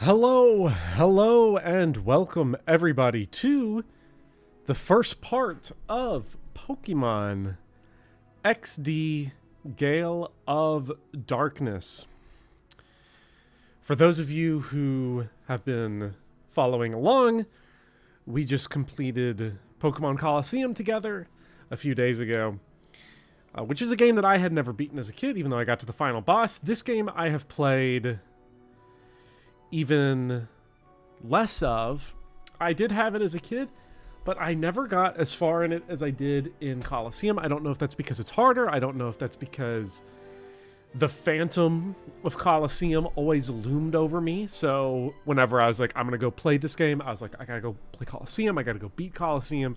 Hello, and welcome everybody to the first part of Pokemon XD Gale of Darkness. For those of you who have been following along, we just completed Pokémon Colosseum together a few days ago, which is a game that I had never beaten as a kid, even though I got to the final boss. This game I have played even less of. I did have it as a kid, but I never got as far in it as I did in Colosseum. I don't know if that's because it's harder. I don't know if that's because the phantom of Colosseum always loomed over me. So whenever I was like, I'm going to go play this game, I was like, I got to go play Colosseum. I got to go beat Colosseum.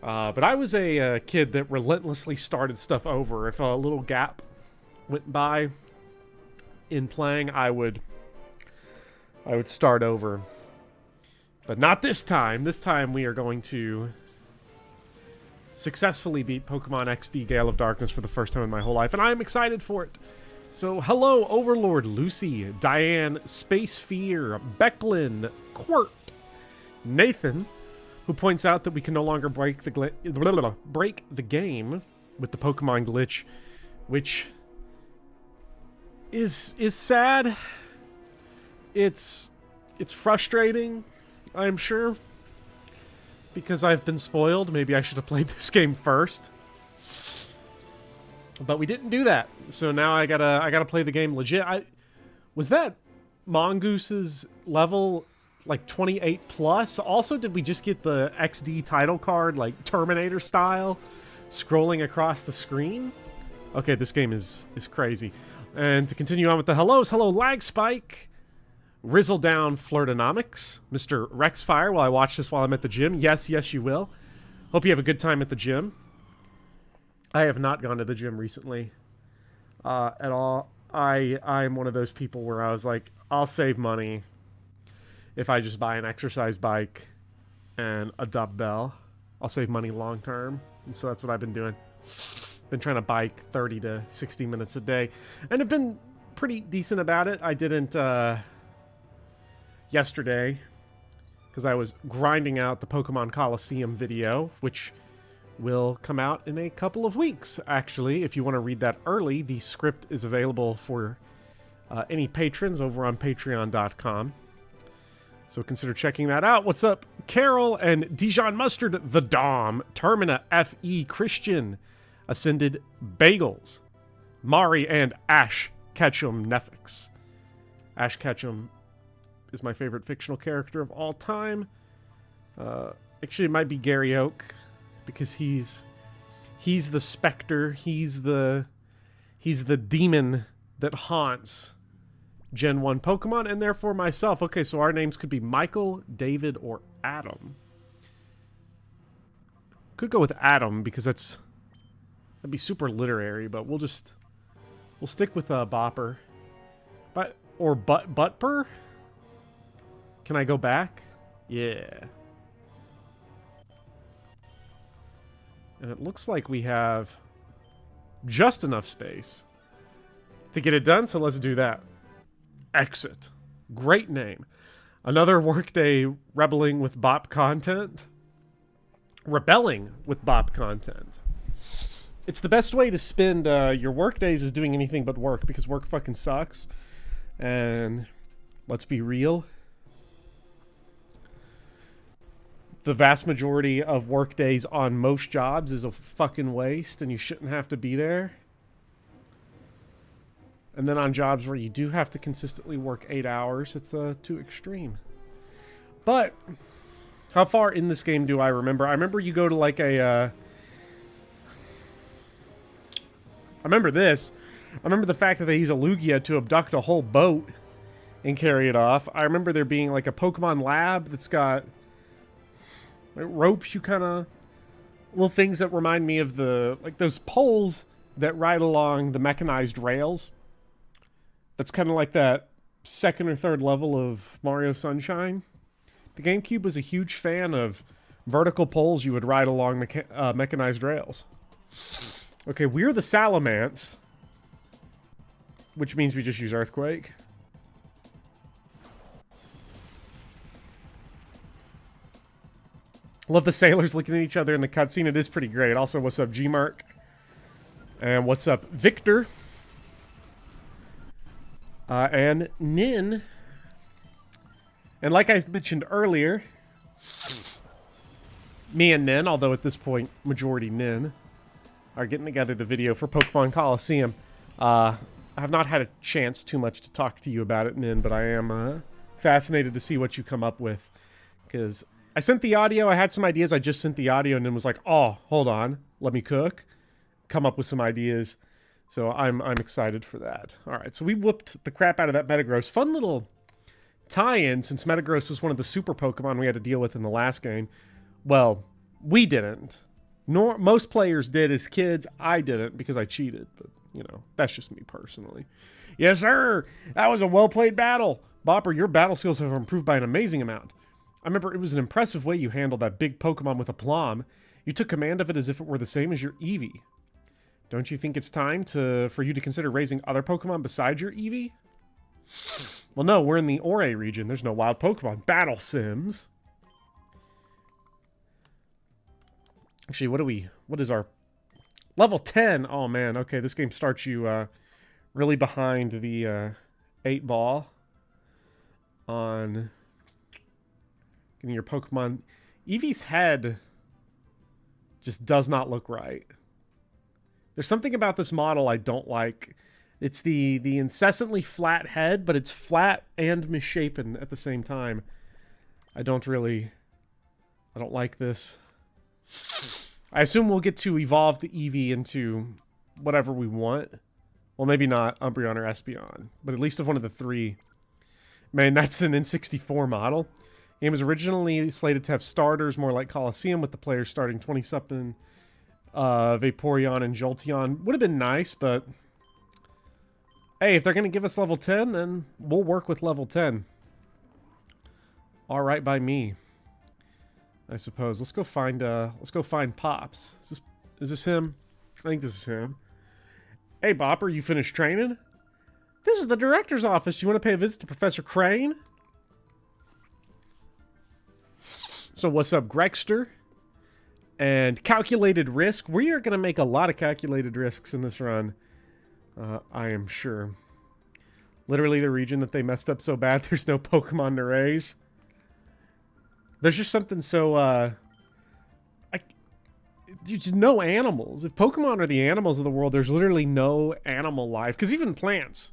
But I was a kid that relentlessly started stuff over. If a little gap went by in playing, I would start over. But not this time. This time we are going to successfully beat Pokemon XD Gale of Darkness for the first time in my whole life, and I am excited for it. So hello, Overlord, Lucy, Diane, Space Fear, Becklin, Quirt, Nathan, who points out that we can no longer break the game with the Pokemon glitch, which is sad. It's frustrating, I'm sure, because I've been spoiled. Maybe I should have played this game first, but we didn't do that. So now I gotta play the game legit. Was that Mongoose's level like 28 plus? Also, did we just get the XD title card like Terminator style, scrolling across the screen? Okay, this game is crazy. And to continue on with the hellos, hello Lag Spike, Rizzle Down Flirtonomics, Mr. Rexfire. Will I watch this while I'm at the gym? Yes, you will. Hope you have a good time at the gym. I have not gone to the gym recently at all. I'm one of those people where I was like, I'll save money if I just buy an exercise bike and a dumbbell. I'll save money long term. And so that's what I've been doing. Been trying to bike 30 to 60 minutes a day, and have been pretty decent about it. I didn't yesterday because I was grinding out the Pokemon Colosseum video, which will come out in a couple of weeks. Actually, if you want to read that early, the script is available for any patrons over on patreon.com. So consider checking that out. What's up, Carol and Dijon Mustard, the Dom, Termina, F.E. Christian, Ascended Bagels, Mari, and Ash Ketchum Nefix. Ash Ketchum is my favorite fictional character of all time. Actually, it might be Gary Oak, because he's the specter. He's the demon that haunts Gen 1 Pokemon, and therefore myself. Okay, so our names could be Michael, David, or Adam. Could go with Adam, because that'd be super literary, but we'll stick with Bopper. Or Buttper? Can I go back? Yeah. And it looks like we have just enough space to get it done, so let's do that. Exit. Great name. Another workday rebelling with bop content. Rebelling with bop content. It's the best way to spend your work days is doing anything but work, because work fucking sucks. And let's be real, the vast majority of work days on most jobs is a fucking waste, and you shouldn't have to be there. And then on jobs where you do have to consistently work 8 hours, it's too extreme. But how far in this game do I remember? I remember you go to like a I remember this. I remember the fact that they use a Lugia to abduct a whole boat and carry it off. I remember there being like a Pokemon lab that's got ropes, little things that remind me of like those poles that ride along the mechanized rails. That's kind of like that second or third level of Mario Sunshine. The GameCube was a huge fan of vertical poles you would ride along mechanized rails. Okay, we're the Salamence, which means we just use Earthquake. Love the sailors looking at each other in the cutscene. It is pretty great. Also, what's up, G-Mark? And what's up, Victor? And Nin. And like I mentioned earlier, me and Nin, although at this point, majority Nin, are getting together the video for Pokemon Colosseum. I have not had a chance too much to talk to you about it, Nin, but I am fascinated to see what you come up with. Because I sent the audio, I had some ideas, I just sent the audio, and then was like, oh, hold on, let me cook. Come up with some ideas. So I'm excited for that. Alright, so we whooped the crap out of that Metagross. Fun little tie-in, since Metagross was one of the super Pokemon we had to deal with in the last game. Well, we didn't. Nor most players did as kids. I didn't because I cheated, but you know, that's just me personally. Yes, sir! That was a well-played battle! Bopper, your battle skills have improved by an amazing amount. I remember it was an impressive way you handled that big Pokemon with aplomb. You took command of it as if it were the same as your Eevee. Don't you think it's time for you to consider raising other Pokemon besides your Eevee? Well, no, we're in the Ore region. There's no wild Pokemon. Battle Sims. Actually, what is our... Level 10! Oh, man. Okay, this game starts you really behind the 8 ball on getting your Pokemon. Eevee's head just does not look right. There's something about this model I don't like. It's the incessantly flat head, but it's flat and misshapen at the same time. I don't like this. I assume we'll get to evolve the Eevee into whatever we want. Well, maybe not Umbreon or Espeon, but at least of one of the three. Man, that's an N64 model. The game was originally slated to have starters more like Colosseum, with the players starting 20-something Vaporeon and Jolteon. Would have been nice, but hey, if they're going to give us level 10, then we'll work with level 10. All right by me, I suppose. Let's go find Pops. Is this him? I think this is him. Hey, Bopper, you finished training? This is the director's office. You want to pay a visit to Professor Crane? So what's up, Gregster? And calculated risk. We are going to make a lot of calculated risks in this run. I am sure. Literally the region that they messed up so bad there's no Pokemon to raise. There's just something so, there's no animals. If Pokemon are the animals of the world, there's literally no animal life. Because even plants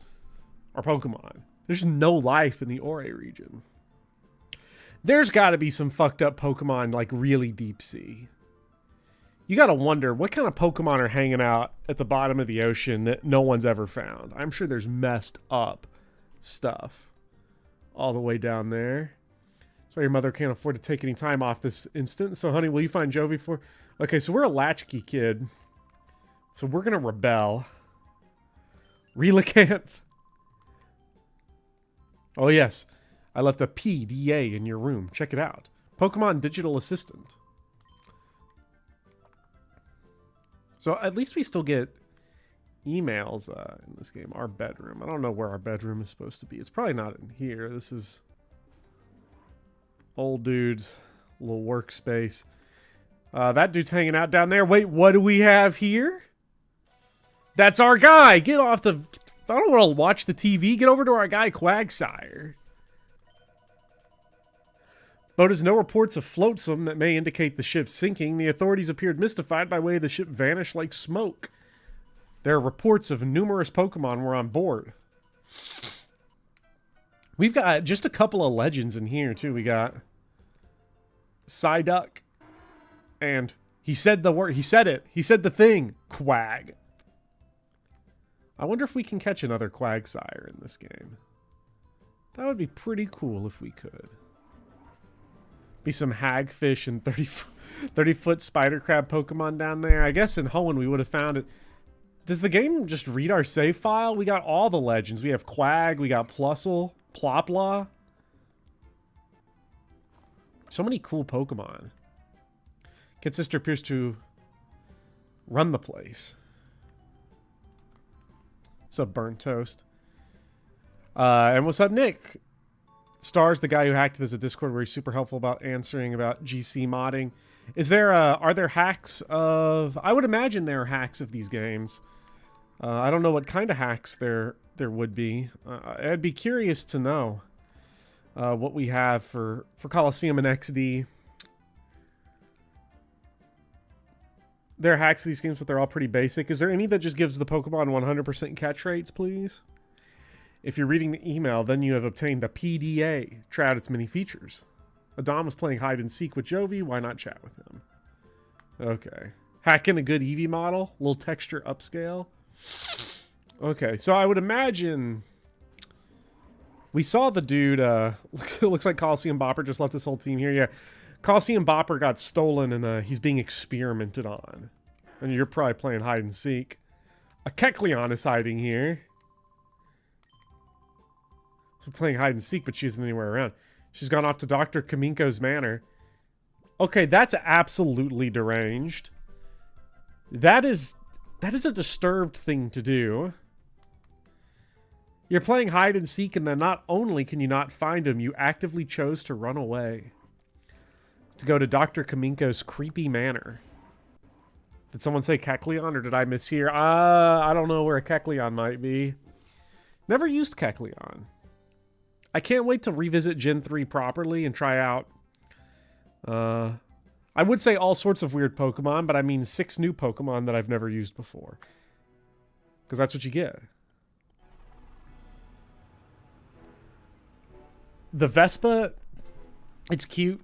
are Pokemon. There's no life in the Ore region. There's got to be some fucked up Pokemon, like really deep sea. You got to wonder, what kind of Pokemon are hanging out at the bottom of the ocean that no one's ever found? I'm sure there's messed up stuff all the way down there. So your mother can't afford to take any time off this instant. So, honey, will you find Jovi for... Okay, so we're a latchkey kid. So we're going to rebel. Relicanth. Oh, yes. I left a PDA in your room. Check it out. Pokemon Digital Assistant. So at least we still get emails in this game. Our bedroom. I don't know where our bedroom is supposed to be. It's probably not in here. This is old dude's little workspace. That dude's hanging out down there. Wait, what do we have here? That's our guy. Get off the... I don't want to watch the TV. Get over to our guy, Quagsire. Boat has no reports of flotsam that may indicate the ship's sinking. The authorities appeared mystified by way the ship vanished like smoke. There are reports of numerous Pokemon were on board. We've got just a couple of legends in here, too. We got Psyduck. And he said the word. He said it. He said the thing. Quag. I wonder if we can catch another Quagsire in this game. That would be pretty cool if we could. Be some hagfish and 30-foot spider crab Pokemon down there. I guess in Hoenn we would have found it. Does the game just read our save file? We got all the legends. We have Quag, we got Plusle, Plopla. So many cool Pokemon. Kid Sister appears to run the place. What's up, Burnt Toast? And what's up, Nick? Stars, the guy who hacked it as a Discord where he's super helpful about answering about GC modding. Is there, are there hacks of... I would imagine there are hacks of these games. I don't know what kind of hacks there would be. I'd be curious to know what we have for Colosseum and XD. There are hacks of these games, but they're all pretty basic. Is there any that just gives the Pokemon 100% catch rates, please? If you're reading the email, then you have obtained the PDA. Try out its many features. Adam was playing hide and seek with Jovi. Why not chat with him? Okay. Hacking a good Eevee model. Little texture upscale. Okay, so I would imagine... We saw the dude, looks like Colosseum Bopper just left his whole team here. Yeah, Colosseum Bopper got stolen and he's being experimented on. And you're probably playing hide and seek. A Kecleon is hiding here. She's playing hide and seek, but she isn't anywhere around. She's gone off to Dr. Kaminko's manor. Okay, that's absolutely deranged. That is a disturbed thing to do. You're playing hide and seek, and then not only can you not find him, you actively chose to run away. To go to Dr. Kaminko's creepy manor. Did someone say Kecleon, or did I mishear? I don't know where a Kecleon might be. Never used Kecleon. I can't wait to revisit Gen 3 properly and try out... I would say all sorts of weird Pokemon, but I mean 6 new Pokemon that I've never used before. Because that's what you get. The Vespa, it's cute.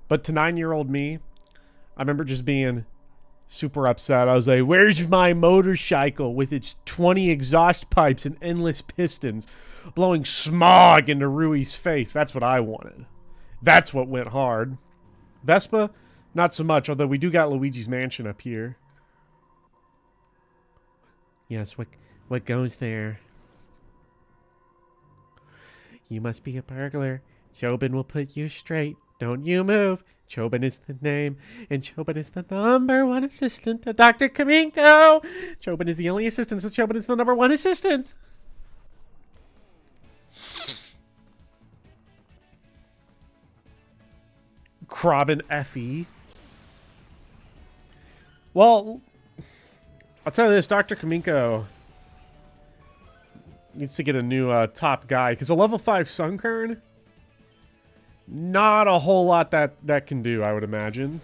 But to 9-year-old me, I remember just being super upset. I was like, where's my motorcycle with its 20 exhaust pipes and endless pistons blowing smog into Rui's face? That's what I wanted. That's what went hard. Vespa, not so much, although we do got Luigi's Mansion up here. Yes, what goes there? You must be a burglar. Chobin will put you straight. Don't you move. Chobin is the name, and Chobin is the #1 assistant to Dr. Kaminko. Chobin is the only assistant, so Chobin is the #1 assistant. Crabby Effie. Well, I'll tell you this, Dr. Kaminko needs to get a new top guy, because a level 5 Sunkern, not a whole lot that can do, I would imagine.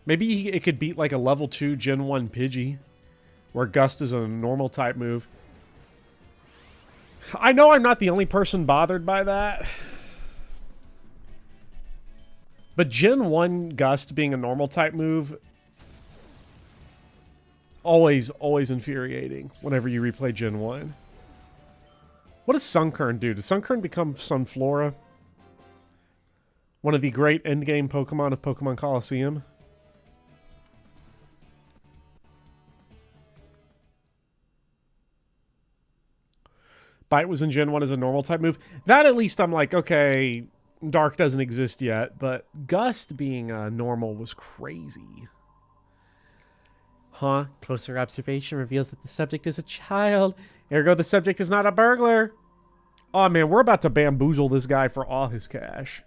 Maybe it could beat like a level 2 Gen 1 Pidgey, where Gust is a normal type move. I know I'm not the only person bothered by that. But Gen 1 Gust being a normal type move, always infuriating whenever you replay Gen 1. What does Sunkern do? Does Sunkern become Sunflora? One of the great endgame Pokemon of Pokémon Colosseum? Bite was in Gen 1 as a normal type move. That at least I'm like, okay, Dark doesn't exist yet, but Gust being normal was crazy. Huh? Closer observation reveals that the subject is a child. Ergo, the subject is not a burglar. Oh man, we're about to bamboozle this guy for all his cash.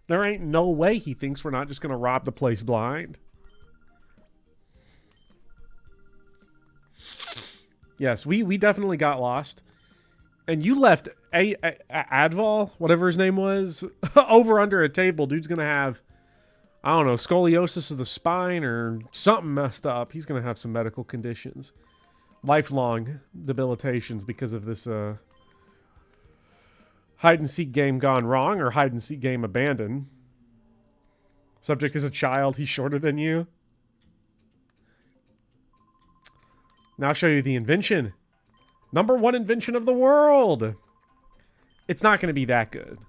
There ain't no way he thinks we're not just going to rob the place blind. Yes, we definitely got lost. And you left Adval, whatever his name was, over under a table. Dude's going to have, I don't know, scoliosis of the spine or something messed up. He's going to have some medical conditions. Lifelong debilitations because of this hide-and-seek game gone wrong or hide-and-seek game abandoned. Subject is a child. He's shorter than you. Now I'll show you the invention. #1 invention of the world. It's not going to be that good.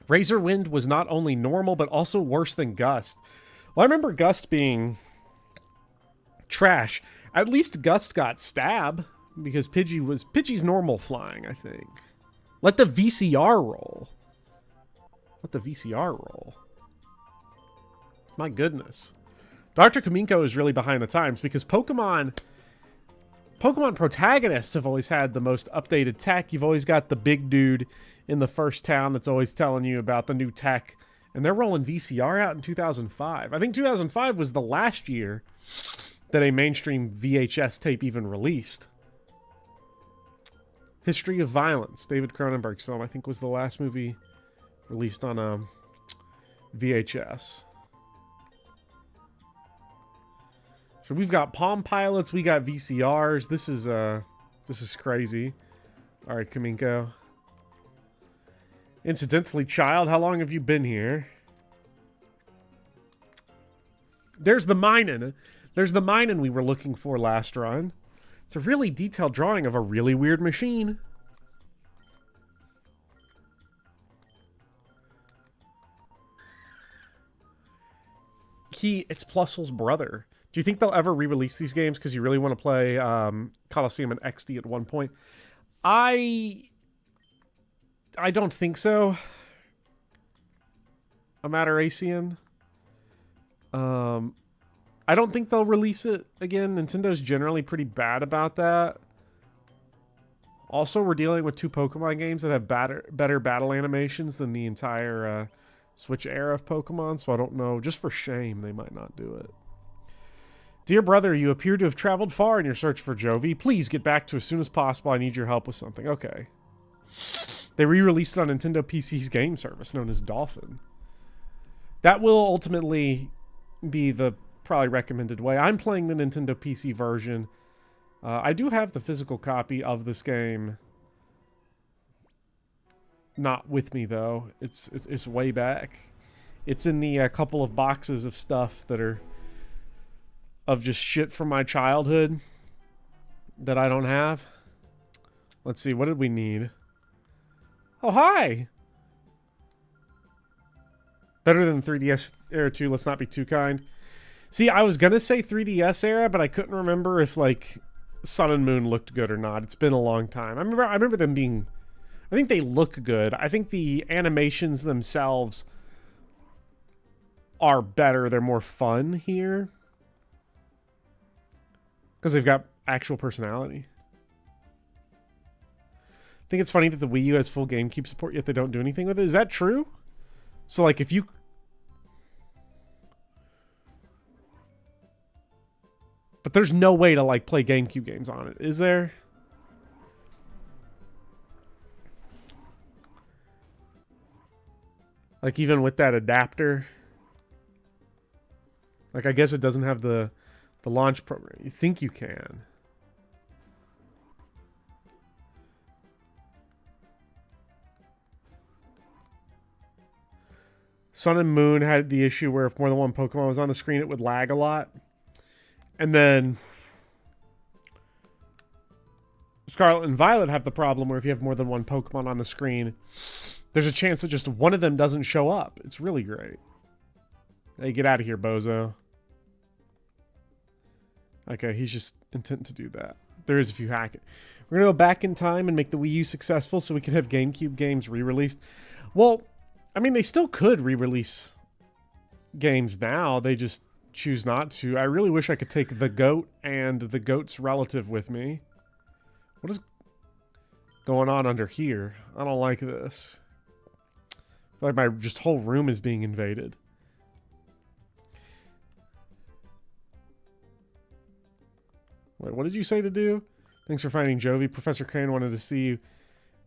Razor Wind was not only normal, but also worse than Gust. Well, I remember Gust being trash. At least Gust got Stab, because Pidgey's normal flying, I think. Let the VCR roll. Let the VCR roll. My goodness. Dr. Kaminko is really behind the times, because Pokemon Pokemon protagonists have always had the most updated tech. You've always got the big dude in the first town that's always telling you about the new tech. And they're rolling VCR out in 2005. I think 2005 was the last year that a mainstream VHS tape even released. History of Violence, David Cronenberg's film, I think was the last movie released on VHS. So we've got Palm Pilots, we got VCRs. This is crazy. All right, Kaminko. Incidentally, child, how long have you been here? There's the minin'. There's the minin' we were looking for last run. It's a really detailed drawing of a really weird machine. It's Plusle's brother. Do you think they'll ever re-release these games because you really want to play Colosseum and XD at one point? I don't think so. Amateracean. I don't think they'll release it again. Nintendo's generally pretty bad about that. Also, we're dealing with two Pokemon games that have better battle animations than the entire Switch era of Pokemon, so I don't know. Just for shame, they might not do it. Dear brother, you appear to have traveled far in your search for Jovi. Please get back to as soon as possible. I need your help with something. Okay. They re-released it on Nintendo PC's game service, known as Dolphin. That will ultimately be the probably recommended way. I'm playing the Nintendo PC version. I do have the physical copy of this game. Not with me, though. It's way back. It's in the couple of boxes of stuff that are of just shit from my childhood that I don't have. Let's see, what did we need? Oh, hi! Better than 3DS era 2, let's not be too kind. See, I was gonna say 3DS era, but I couldn't remember if, like, Sun and Moon looked good or not. It's been a long time. I remember them being... I think they look good. I think the animations themselves are better. They're more fun here. Because they've got actual personality. I think it's funny that the Wii U has full GameCube support, yet they don't do anything with it. Is that true? So, like, if you... But there's no way to, like, play GameCube games on it, is there? Like, even with that adapter? Like, I guess it doesn't have the launch program. You think you can. Sun and Moon had the issue where if more than one Pokemon was on the screen, it would lag a lot. And then Scarlet and Violet have the problem where if you have more than one Pokemon on the screen, there's a chance that just one of them doesn't show up. It's really great. Hey, get out of here, bozo. Okay, he's just intent to do that. There is if you hack it. We're going to go back in time and make the Wii U successful so we can have GameCube games re-released. Well, I mean, they still could re-release games now. They just choose not to. I really wish I could take the goat and the goat's relative with me. What is going on under here? I don't like this. I feel like my just whole room is being invaded. Wait, what did you say to do? Thanks for finding Jovi. Professor Crane wanted to see you.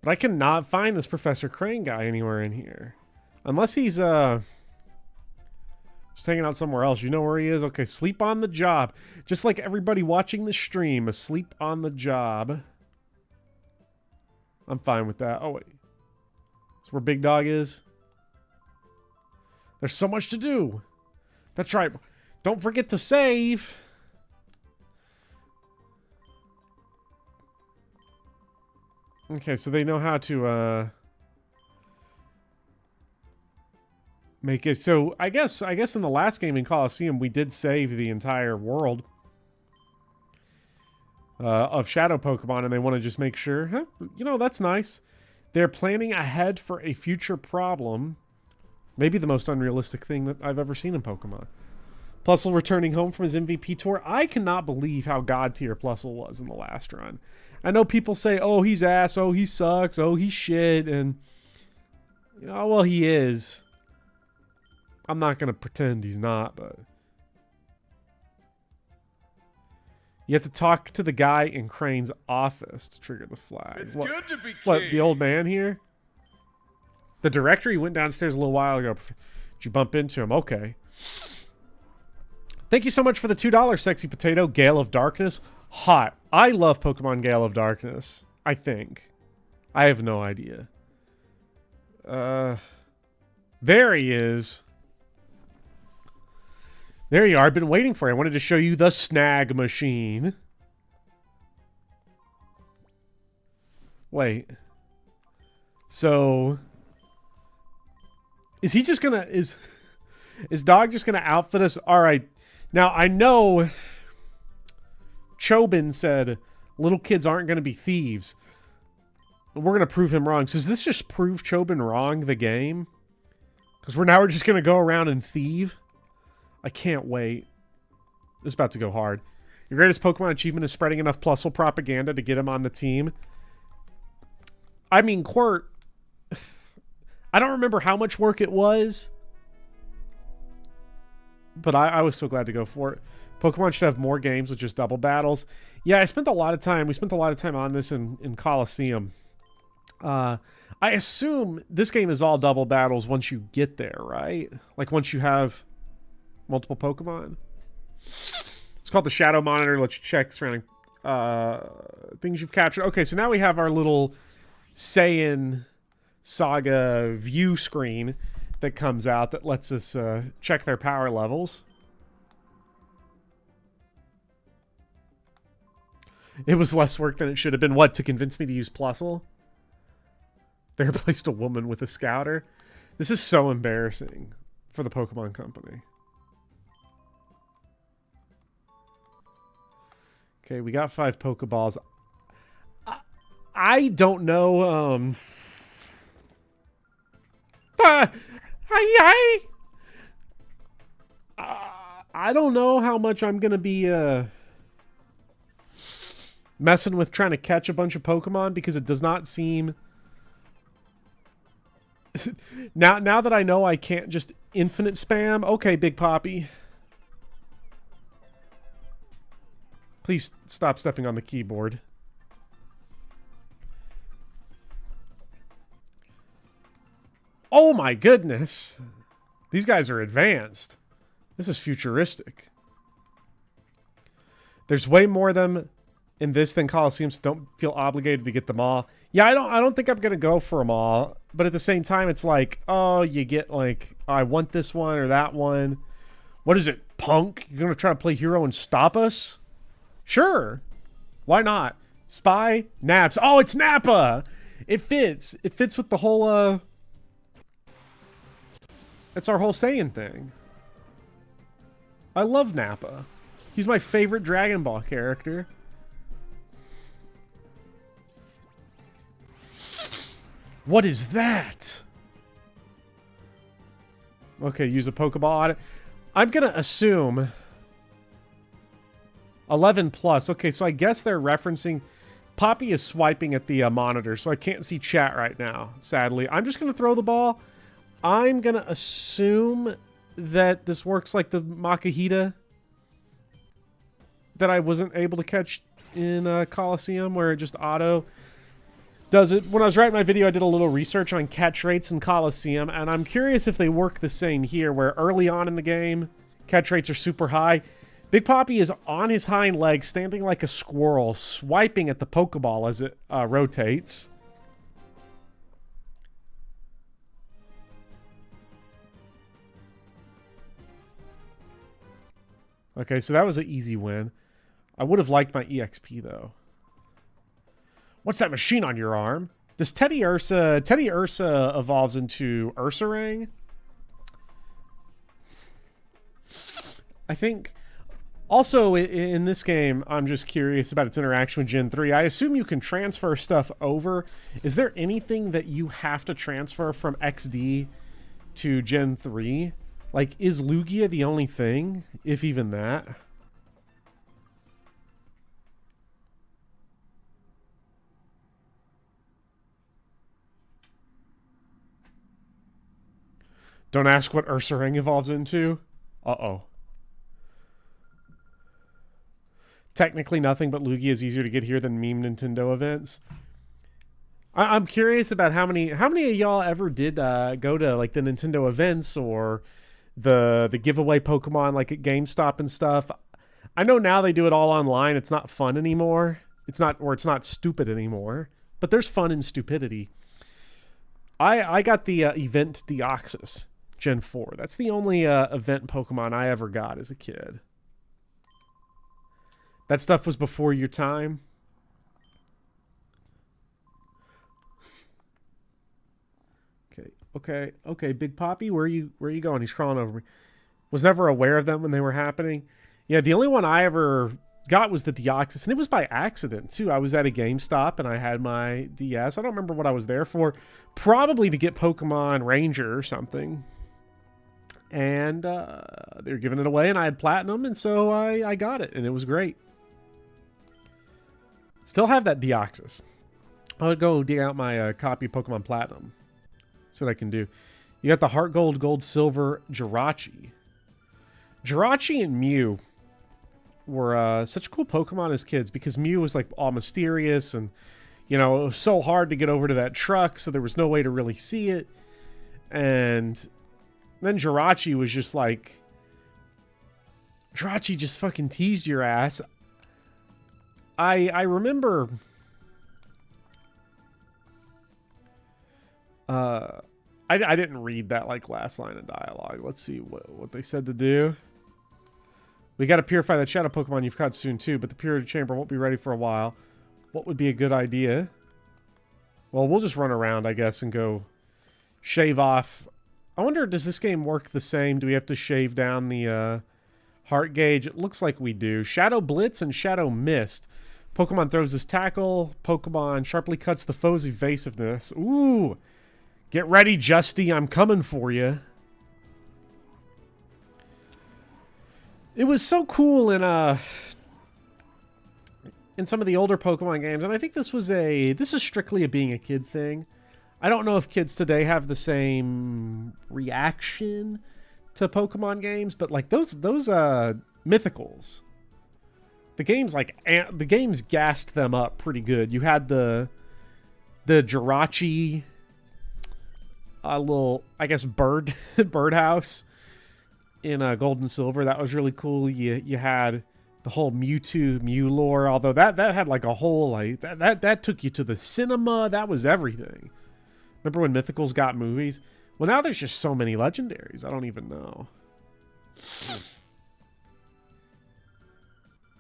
But I cannot find this Professor Crane guy anywhere in here. Unless he's, just hanging out somewhere else. You know where he is? Okay, sleep on the job. Just like everybody watching the stream, asleep on the job. I'm fine with that. Oh, wait. That's where Big Dog is? There's so much to do. That's right. Don't forget to save. Okay, so they know how to, make it. So I guess in the last game in Colosseum, we did save the entire world of Shadow Pokemon, and they want to just make sure, huh, you know, that's nice. They're planning ahead for a future problem. Maybe the most unrealistic thing that I've ever seen in Pokemon. Plusle returning home from his MVP tour. I cannot believe how god tier Plusle was in the last run. I know people say, oh, he's ass, oh, he sucks, oh, he's shit, and... Oh, well, he is. I'm not going to pretend he's not, but... You have to talk to the guy in Crane's office to trigger the flag. It's good to be king. What, the old man here? The director, he went downstairs a little while ago. Did you bump into him? Okay. Thank you so much for the $2, Sexy Potato. Gale of Darkness. Hot. I love Pokemon Gale of Darkness. I think. I have no idea. There he is. There you are. I've been waiting for you. I wanted to show you the snag machine. Wait. So... Is he just gonna... Is Dog just gonna outfit us? Alright. Now, I know... Chobin said little kids aren't gonna be thieves. We're gonna prove him wrong. So does this just prove Chobin wrong, the game? Because we're just gonna go around and thieve? I can't wait. This is about to go hard. Your greatest Pokemon achievement is spreading enough Plusle propaganda to get him on the team. I mean, Quirt... I don't remember how much work it was. But I was so glad to go for it. Pokemon should have more games with just double battles. Yeah, we spent a lot of time on this in Colosseum. I assume this game is all double battles once you get there, right? Like once you have multiple Pokemon. It's called the Shadow Monitor. Lets you check surrounding things you've captured. Okay, so now we have our little Saiyan Saga view screen that comes out that lets us check their power levels. It was less work than it should have been. What, to convince me to use Plusle? They replaced a woman with a scouter. This is so embarrassing for the Pokemon Company. Okay, we got 5 Pokeballs. I don't know, I don't know how much I'm going to be, messing with trying to catch a bunch of Pokemon, because it does not seem... now that I know I can't just infinite spam... Okay, Big Poppy. Please stop stepping on the keyboard. Oh my goodness. These guys are advanced. This is futuristic. There's way more of them in this than Colosseum, so don't feel obligated to get them all. Yeah, I don't think I'm gonna go for them all, but at the same time it's like, oh, you get like, oh, I want this one or that one. What is it, punk? You're gonna try to play hero and stop us? Sure. Why not? Spy, Naps. Oh, it's Nappa. It fits. It fits with the whole it's our whole Saiyan thing. I love Nappa. He's my favorite Dragon Ball character. What is that? Okay, use a Pokeball on it. I'm gonna assume 11 plus. Okay, so I guess they're referencing... Poppy is swiping at the monitor, so I can't see chat right now, sadly. I'm just gonna throw the ball. I'm gonna assume that this works like the Makahita that I wasn't able to catch in Colosseum, where it just auto does it. When I was writing my video, I did a little research on catch rates in Colosseum, and I'm curious if they work the same here, where early on in the game, catch rates are super high. Big Poppy is on his hind legs, standing like a squirrel, swiping at the Pokeball as it rotates. Okay, so that was an easy win. I would have liked my EXP, though. What's that machine on your arm? Does Teddy Ursa evolves into Ursaring? I think... Also, in this game, I'm just curious about its interaction with Gen 3. I assume you can transfer stuff over. Is there anything that you have to transfer from XD to Gen 3? Like, is Lugia the only thing? If even that. Don't ask what Ursaring evolves into. Uh-oh. Technically nothing, but Lugia is easier to get here than meme Nintendo events. I'm curious about how many of y'all ever did go to like the Nintendo events or the giveaway Pokemon like at GameStop and stuff. I know now they do it all online. It's not fun anymore. It's not stupid anymore. But there's fun in stupidity. I got the event Deoxys Gen 4. That's the only event Pokemon I ever got as a kid. That stuff was before your time. Okay, Big Poppy, where are you going? He's crawling over me. Was never aware of them when they were happening. Yeah, the only one I ever got was the Deoxys, and it was by accident too. I was at a GameStop and I had my DS. I don't remember what I was there for. Probably to get Pokemon Ranger or something. And they were giving it away, and I had Platinum, and so I got it, and it was great. Still have that Deoxys. I'll go dig out my copy of Pokemon Platinum. That's what I can do. You got the Heart Gold, Gold, Silver, Jirachi. Jirachi and Mew were such cool Pokemon as kids because Mew was like all mysterious and, you know, it was so hard to get over to that truck, so there was no way to really see it. And then Jirachi was just like... Jirachi just fucking teased your ass. I remember... I didn't read that like last line of dialogue. Let's see what they said to do. We got to purify that shadow Pokemon you've caught soon too, but the purity chamber won't be ready for a while. What would be a good idea? Well, we'll just run around, I guess, and go shave off. I wonder, does this game work the same? Do we have to shave down the heart gauge? It looks like we do. Shadow Blitz and Shadow Mist. Pokemon throws his tackle. Pokemon sharply cuts the foe's evasiveness. Ooh! Get ready, Justy. I'm coming for you. It was so cool in some of the older Pokemon games, and I think this is strictly a being a kid thing. I don't know if kids today have the same reaction to Pokemon games, but like those mythicals, the games gassed them up pretty good. You had the Jirachi, little, I guess, birdhouse in Gold and Silver. That was really cool. You had the whole Mewtwo Mew lore, although that had like a whole like that took you to the cinema. That was everything. Remember when Mythicals got movies? Well, now there's just so many legendaries. I don't even know.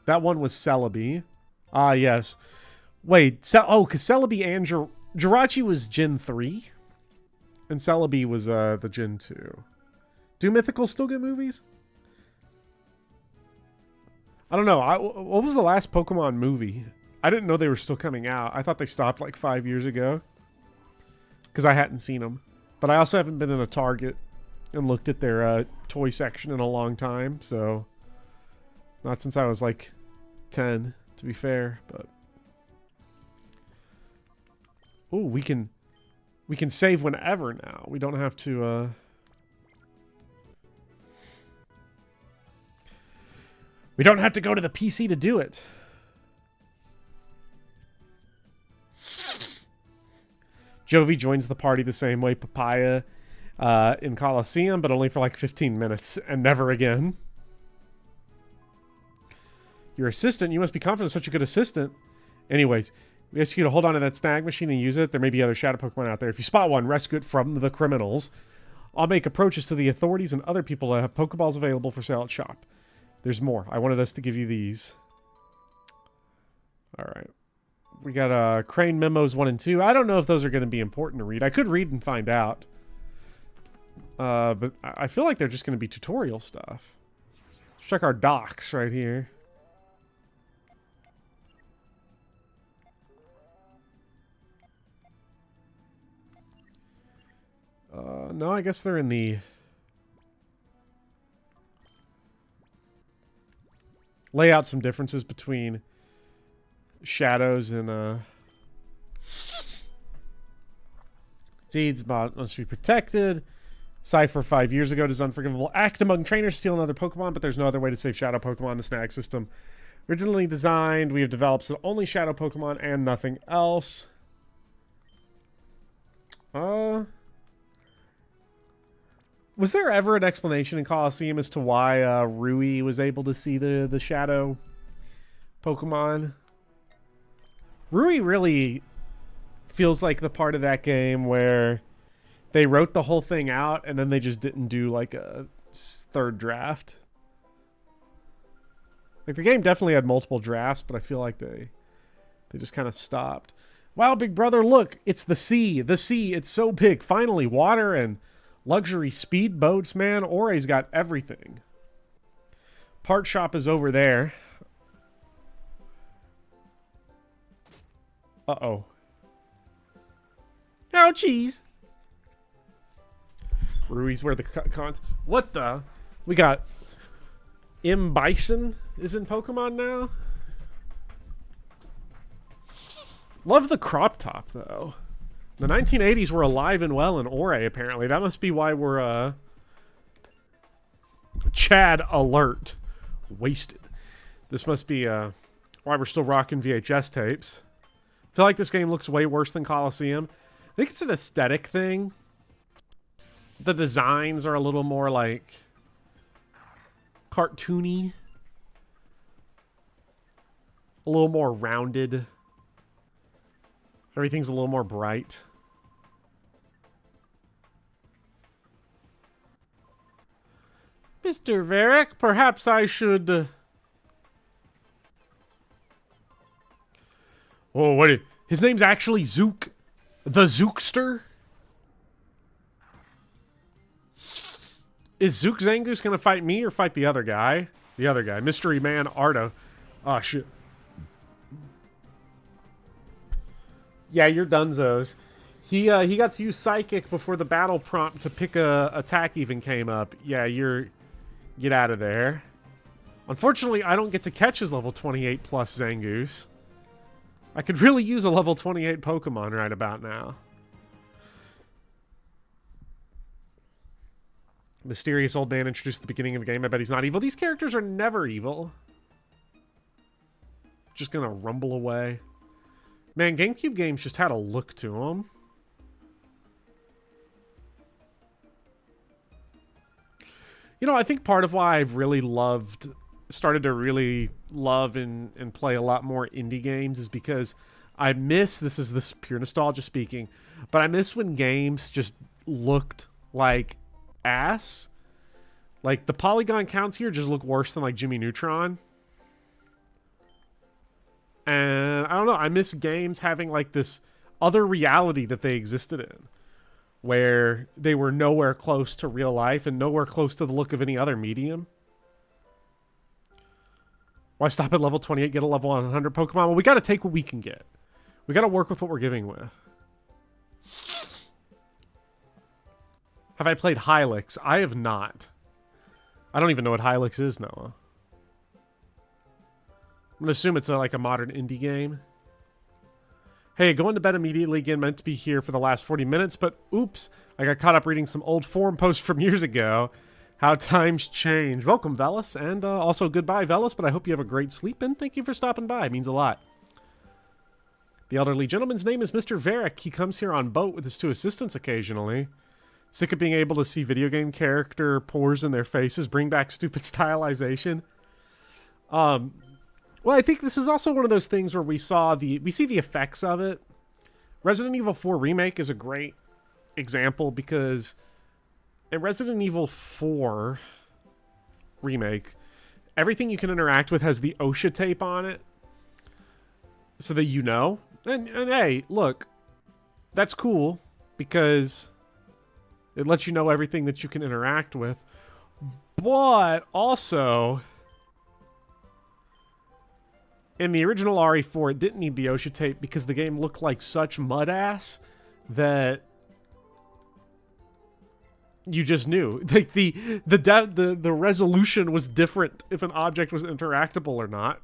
That one was Celebi. Ah, yes. Wait, because Celebi and Jirachi was Gen 3? And Celebi was the Gen 2. Do Mythicals still get movies? I don't know. What was the last Pokemon movie? I didn't know they were still coming out. I thought they stopped like 5 years ago. Because I hadn't seen them. But I also haven't been in a Target and looked at their toy section in a long time. So, not since I was like 10, to be fair. But, ooh, we can save whenever now. We don't have to... We don't have to go to the PC to do it. Jovi joins the party the same way Papaya in Colosseum, but only for like 15 minutes and never again. Your assistant? You must be confident such a good assistant. Anyways, we ask you to hold on to that snag machine and use it. There may be other shadow Pokemon out there. If you spot one, rescue it from the criminals. I'll make approaches to the authorities and other people that have Pokeballs available for sale at shop. There's more. I wanted us to give you these. Alright. We got Crane Memos 1 and 2. I don't know if those are going to be important to read. I could read and find out. But I feel like they're just going to be tutorial stuff. Let's check our docs right here. No, I guess they're in the... lay out some differences between shadows and seeds must be protected. Cypher 5 years ago does unforgivable act among trainers, steal another Pokemon, but there's no other way to save Shadow Pokemon in the snag system. Originally designed, we have developed so only Shadow Pokemon and nothing else. Was there ever an explanation in Colosseum as to why Rui was able to see the Shadow Pokemon? Rui really feels like the part of that game where they wrote the whole thing out and then they just didn't do like a third draft. Like the game definitely had multiple drafts, but I feel like they just kind of stopped. Wow, big brother, look, it's the sea. The sea, it's so big. Finally, water and luxury speed boats, man. Ore's got everything. Part shop is over there. Uh-oh. Ouchies. Rui's where the cons. What the? We got Bison is in Pokemon now. Love the crop top though. The 1980s were alive and well in Ore apparently. That must be why we're Chad alert. Wasted. This must be why we're still rocking VHS tapes. I feel like this game looks way worse than Colosseum. I think it's an aesthetic thing. The designs are a little more like cartoony, a little more rounded. Everything's a little more bright. Mr. Varric, perhaps I should... Oh, what? His name's actually Zook. The Zookster? Is Zook Zangoose gonna fight me or fight the other guy? The other guy. Mystery Man Ardo. Oh, shit. Yeah, you're dunzos. He got to use Psychic before the battle prompt to pick a attack even came up. Yeah, you're... Get out of there. Unfortunately, I don't get to catch his level 28 plus Zangoose. I could really use a level 28 Pokemon right about now. Mysterious old man introduced at the beginning of the game. I bet he's not evil. These characters are never evil. Just gonna rumble away. Man, GameCube games just had a look to them. You know, I think part of why I've really started to really love and play a lot more indie games is because I miss, this is pure nostalgia speaking, but I miss when games just looked like ass. Like, the polygon counts here just look worse than, like, Jimmy Neutron. And, I don't know, I miss games having, like, this other reality that they existed in. Where they were nowhere close to real life and nowhere close to the look of any other medium. Why stop at level 28, get a level 100 Pokemon? Well, we gotta take what we can get. We gotta work with what we're giving with. Have I played Hylix? I have not. I don't even know what Hylix is, Noah. I'm gonna assume it's like a modern indie game. Hey, going to bed immediately again, meant to be here for the last 40 minutes, but oops, I got caught up reading some old forum posts from years ago. How times change. Welcome, Velas, and also goodbye, Velas, but I hope you have a great sleep, and thank you for stopping by. It means a lot. The elderly gentleman's name is Mr. Varric. He comes here on boat with his two assistants occasionally. Sick of being able to see video game character pores in their faces, bring back stupid stylization. Well, I think this is also one of those things where we see the effects of it. Resident Evil 4 Remake is a great example because in Resident Evil 4 Remake, everything you can interact with has the OSHA tape on it so that you know. And hey, look, that's cool because it lets you know everything that you can interact with. But also... in the original RE4, it didn't need the OSHA tape because the game looked like such mud ass that You just knew. Like the resolution was different if an object was interactable or not.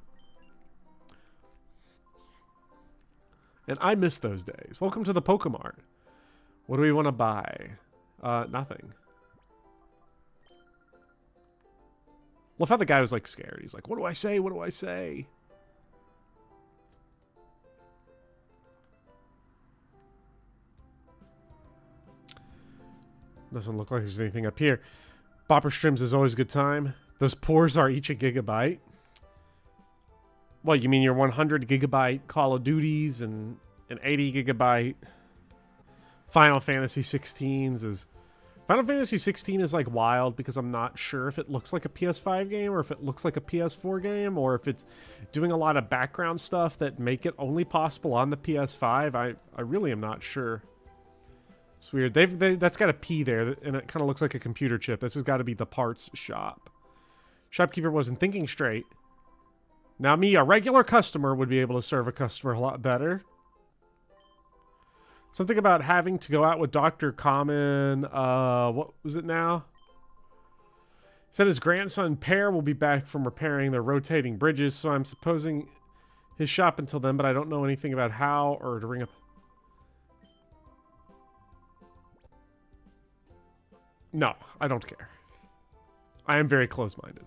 And I miss those days. Welcome to the Pokemon. What do we want to buy? Nothing. Love how the guy was like scared. He's like, what do I say? What do I say? Doesn't look like there's anything up here. Bopper Strims is always a good time. Those pores are each a gigabyte. Well, you mean your 100 gigabyte Call of Duties and an 80 gigabyte Final Fantasy 16s is... Final Fantasy 16 is like wild because I'm not sure if it looks like a PS5 game or if it looks like a PS4 game or if it's doing a lot of background stuff that make it only possible on the PS5. I really am not sure. It's weird. That's got a P there, and it kind of looks like a computer chip. This has got to be the parts shop. Shopkeeper wasn't thinking straight. Now me, a regular customer, would be able to serve a customer a lot better. Something about having to go out with Dr. Common. What was it now? He said his grandson Pear will be back from repairing the rotating bridges, so I'm supposing his shop until then, but I don't know anything about how or to ring up. No, I don't care. I am very close-minded.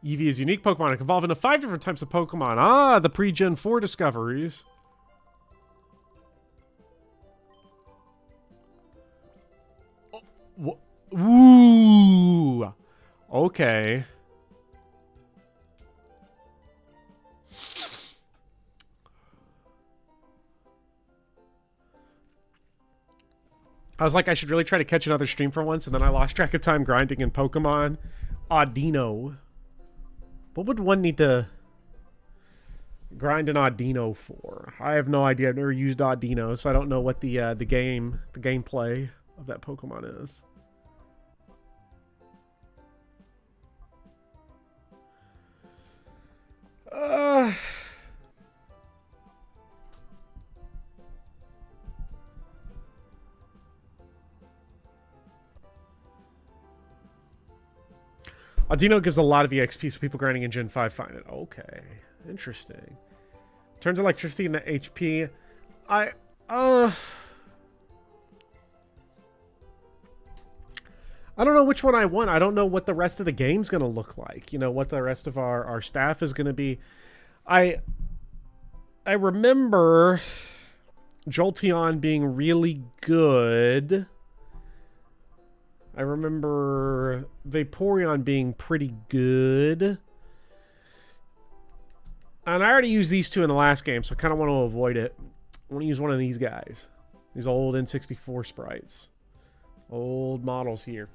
Eevee is unique Pokemon. It can evolve into 5 different types of Pokemon. Ah, the pre-Gen 4 discoveries. Oh, ooh. Okay. I was like, I should really try to catch another stream for once, and then I lost track of time grinding in Pokemon. Audino. What would one need to grind an Audino for? I have no idea. I've never used Audino, so I don't know what the gameplay of that Pokemon is. Audino gives a lot of EXP, so people grinding in Gen 5 find it. Okay. Interesting. Turns electricity into HP. I don't know which one I want. I don't know what the rest of the game's going to look like. You know, what the rest of our staff is going to be. I remember Jolteon being really good. I remember Vaporeon being pretty good. And I already used these two in the last game, so I kind of want to avoid it. I want to use one of these guys. These old N64 sprites. Old models here.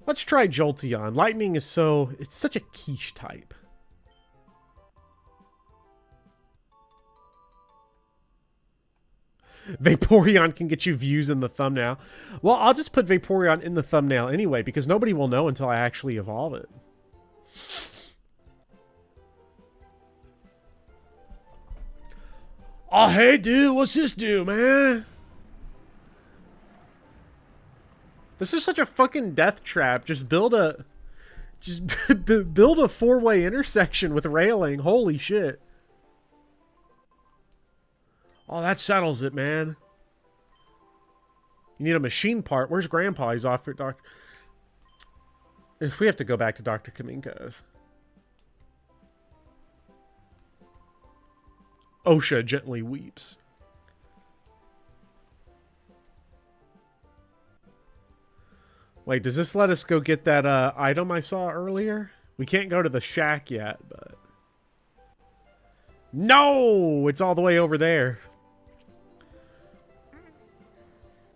Let's try Jolteon. Lightning is it's such a quiche type. Vaporeon can get you views in the thumbnail. Well, I'll just put Vaporeon in the thumbnail anyway, because nobody will know until I actually evolve it. Oh, hey, dude, what's this do, man? This is such a fucking death trap. Just build a four-way intersection with railing. Holy shit. Oh, that settles it, man. You need a machine part. Where's Grandpa? He's off at Doctor... If we have to go back to Dr. Kaminko's. Osha gently weeps. Wait, does this let us go get that item I saw earlier? We can't go to the shack yet, but... No! It's all the way over there.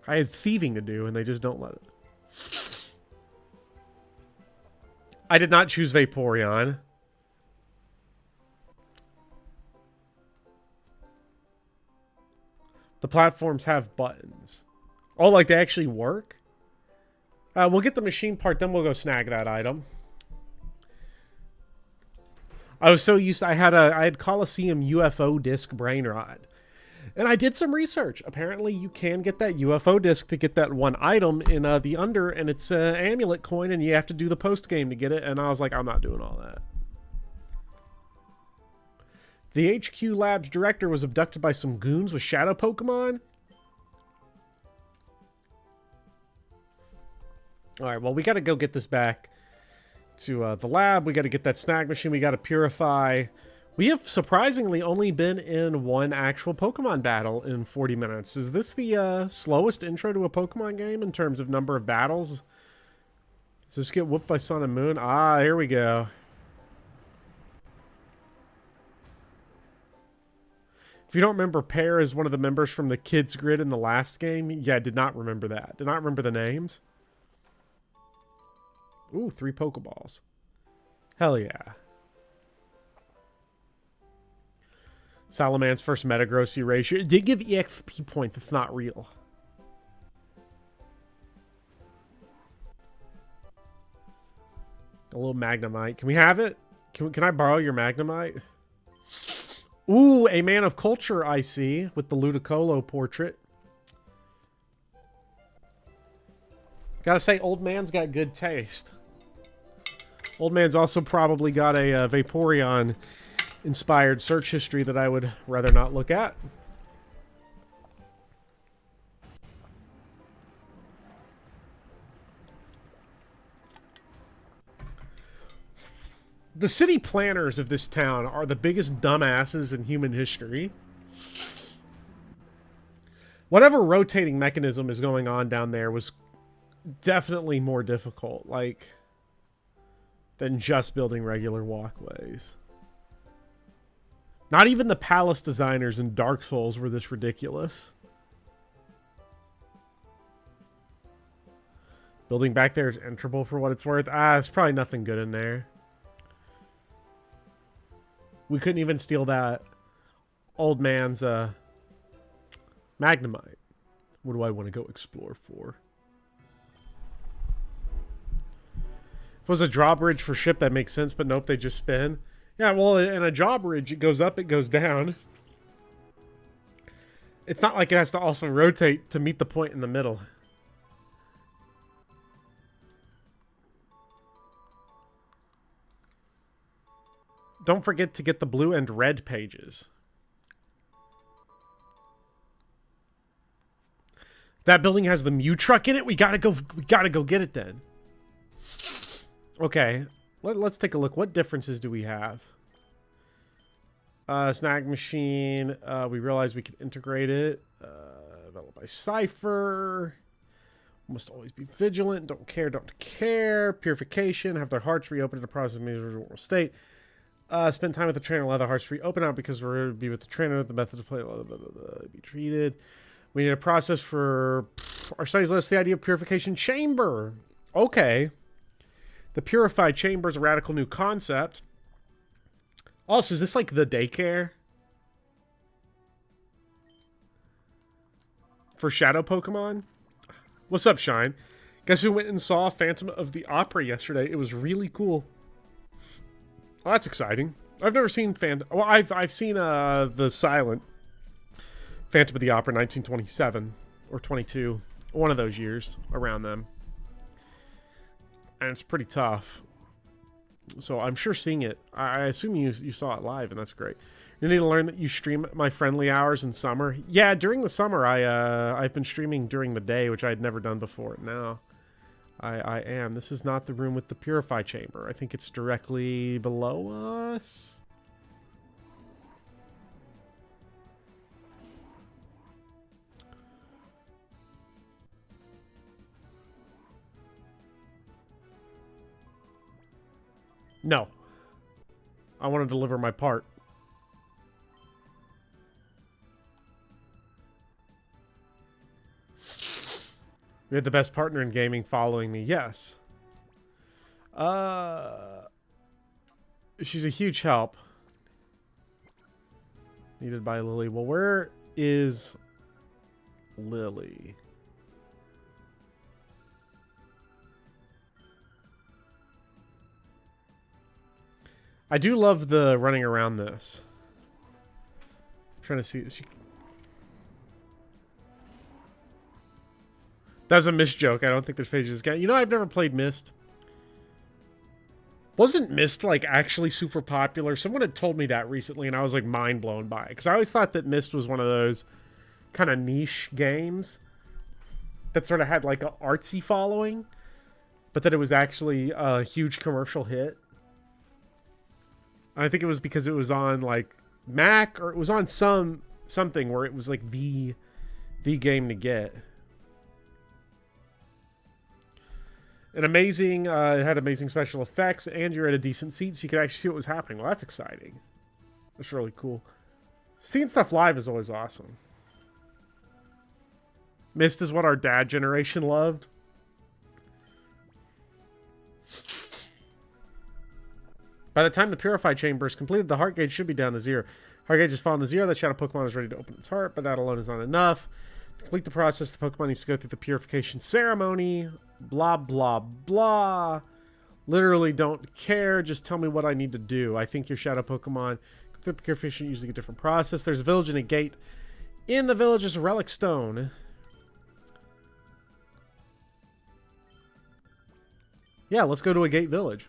I had thieving to do, and they just don't let it. I did not choose Vaporeon. The platforms have buttons. Oh, like they actually work? We'll get the machine part, then we'll go snag that item. I was so used to, I had Colosseum UFO disc brain rot. And I did some research. Apparently you can get that UFO disc to get that one item in the Under, and it's an amulet coin, and you have to do the post game to get it. And I was like, I'm not doing all that. The HQ Labs director was abducted by some goons with shadow Pokemon. Alright, well, we got to go get this back to the lab. We got to get that snag machine. We got to purify. We have surprisingly only been in one actual Pokemon battle in 40 minutes. Is this the slowest intro to a Pokemon game in terms of number of battles? Does this get whooped by Sun and Moon? Ah, here we go. If you don't remember, Pear is one of the members from the Kids Grid in the last game. Yeah, I did not remember that. Did not remember the names. Ooh, 3 Pokeballs. Hell yeah. Salaman's first Metagrossy ratio. It did give EXP point. That's not real. A little Magnemite. Can we have it? Can I borrow your Magnemite? Ooh, a man of culture, I see, with the Ludicolo portrait. Gotta say, old man's got good taste. Old man's also probably got a Vaporeon-inspired search history that I would rather not look at. The city planners of this town are the biggest dumbasses in human history. Whatever rotating mechanism is going on down there was definitely more difficult, like, than just building regular walkways. Not even the palace designers in Dark Souls were this ridiculous. Building back there is enterable for what it's worth. Ah, there's probably nothing good in there. We couldn't even steal that old man's Magnemite. What do I want to go explore for? If it was a drawbridge for ship, that makes sense, but nope, they just spin. Yeah, well, in a drawbridge, it goes up, it goes down. It's not like it has to also rotate to meet the point in the middle. Don't forget to get the blue and red pages. That building has the Mew truck in it. We gotta go get it then. Okay, let's take a look. What differences do we have? Snag machine. We realized we can integrate it. Developed by Cypher. Must always be vigilant. Don't care. Purification. Have their hearts reopened in a process of miserable state. Spend time with the trainer. Allow the hearts to reopen out because we're going to be with the trainer. The method to play. Be treated. We need a process for our studies. List the idea of purification chamber. Okay. The purified chamber is a radical new concept. Also, is this like the daycare for shadow Pokemon? What's up, Shine? Guess who went and saw Phantom of the Opera yesterday? It was really cool. Oh, that's exciting. I've never seen Phantom. Well, I've seen the silent Phantom of the Opera 1927 or 22, one of those years around them, and it's pretty tough. So I'm sure seeing it. I assume you saw it live, and that's great. You need to learn that you stream at my friendly hours in summer. Yeah, during the summer I've been streaming during the day, which I had never done before. Now I am. This is not the room with the Purify chamber. I think it's directly below us. No. I want to deliver my part. We had the best partner in gaming following me. Yes. She's a huge help. Needed by Lily. Well, where is Lily? I do love the running around this. I'm trying to see this. That was a Myst joke. I don't think there's pages. You know, I've never played Myst. Wasn't Myst, like, actually super popular? Someone had told me that recently, and I was, like, mind blown by it. Because I always thought that Myst was one of those kind of niche games that sort of had, like, an artsy following, but that it was actually a huge commercial hit. And I think it was because it was on, like, Mac, or it was on something where it was, like, the game to get. It had amazing special effects, and you're at a decent seat, so you could actually see what was happening. Well, that's exciting. That's really cool. Seeing stuff live is always awesome. Myst is what our dad generation loved. By the time the Purify chamber is completed, the heart gauge should be down to 0. Heart gauge has fallen to 0. The shadow Pokemon is ready to open its heart, but that alone is not enough. To complete the process, the Pokemon needs to go through the purification ceremony. Blah, blah, blah. Literally don't care. Just tell me what I need to do. I think your shadow Pokemon through purification using a different process. There's a village and a gate. In the village is a relic stone. Yeah, let's go to a gate village.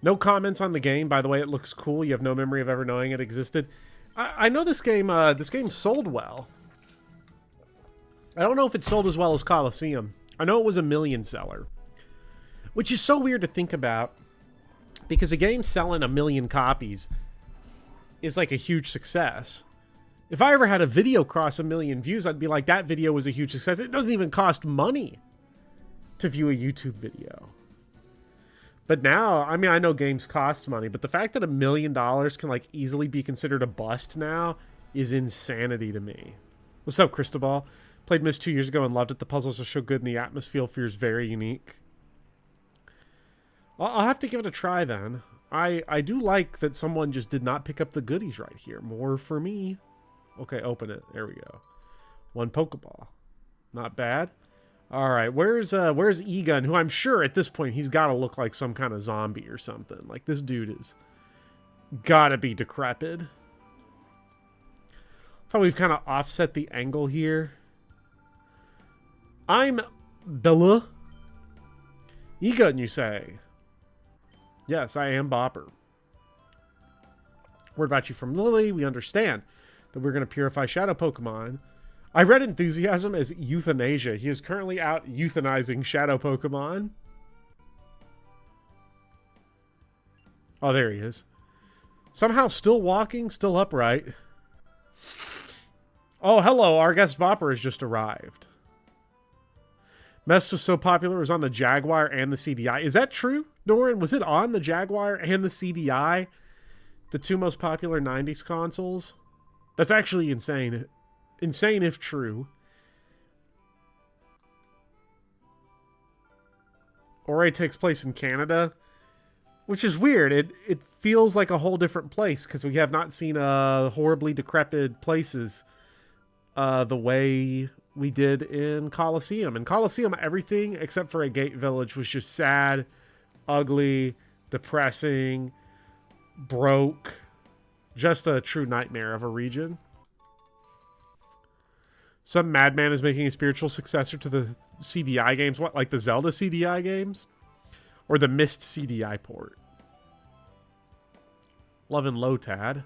No comments on the game. By the way, it looks cool. You have no memory of ever knowing it existed. I know this game sold well. I don't know if it sold as well as Colosseum. I know it was a million seller. Which is so weird to think about. Because a game selling 1 million copies is like a huge success. If I ever had a video cross 1 million views, I'd be like, that video was a huge success. It doesn't even cost money to view a YouTube video. But now, I mean, I know games cost money, but the fact that $1 million can, like, easily be considered a bust now is insanity to me. What's up, Cristobal? Played Myst 2 years ago and loved it. The puzzles are so good and the atmosphere feels very unique. I'll have to give it a try, then. I do like that someone just did not pick up the goodies right here. More for me. Okay, open it. There we go. 1 Pokeball. Not bad. All right, where's Eegun, who I'm sure at this point he's got to look like some kind of zombie or something. Like, this dude is gotta be decrepit. Probably we've kind of offset the angle here. I'm Bella. Eegun, you say? Yes, I am Bopper. Word about you from Lily. We understand that we're going to purify shadow Pokemon. I read enthusiasm as euthanasia. He is currently out euthanizing shadow Pokemon. Oh, there he is. Somehow still walking, still upright. Oh, hello. Our guest Bopper has just arrived. Myst was so popular it was on the Jaguar and the CDI. Is that true, Doran? Was it on the Jaguar and the CDI? The 2 most popular 90s consoles? That's actually insane. Insane if true. Ori takes place in Canada, which is weird. It feels like a whole different place because we have not seen horribly decrepit places the way we did in Colosseum. In Colosseum, everything except for a gate village was just sad, ugly, depressing, broke. Just a true nightmare of a region. Some madman is making a spiritual successor to the CDI games. What, like the Zelda CDI games? Or the Myst CDI port? Loving Lotad.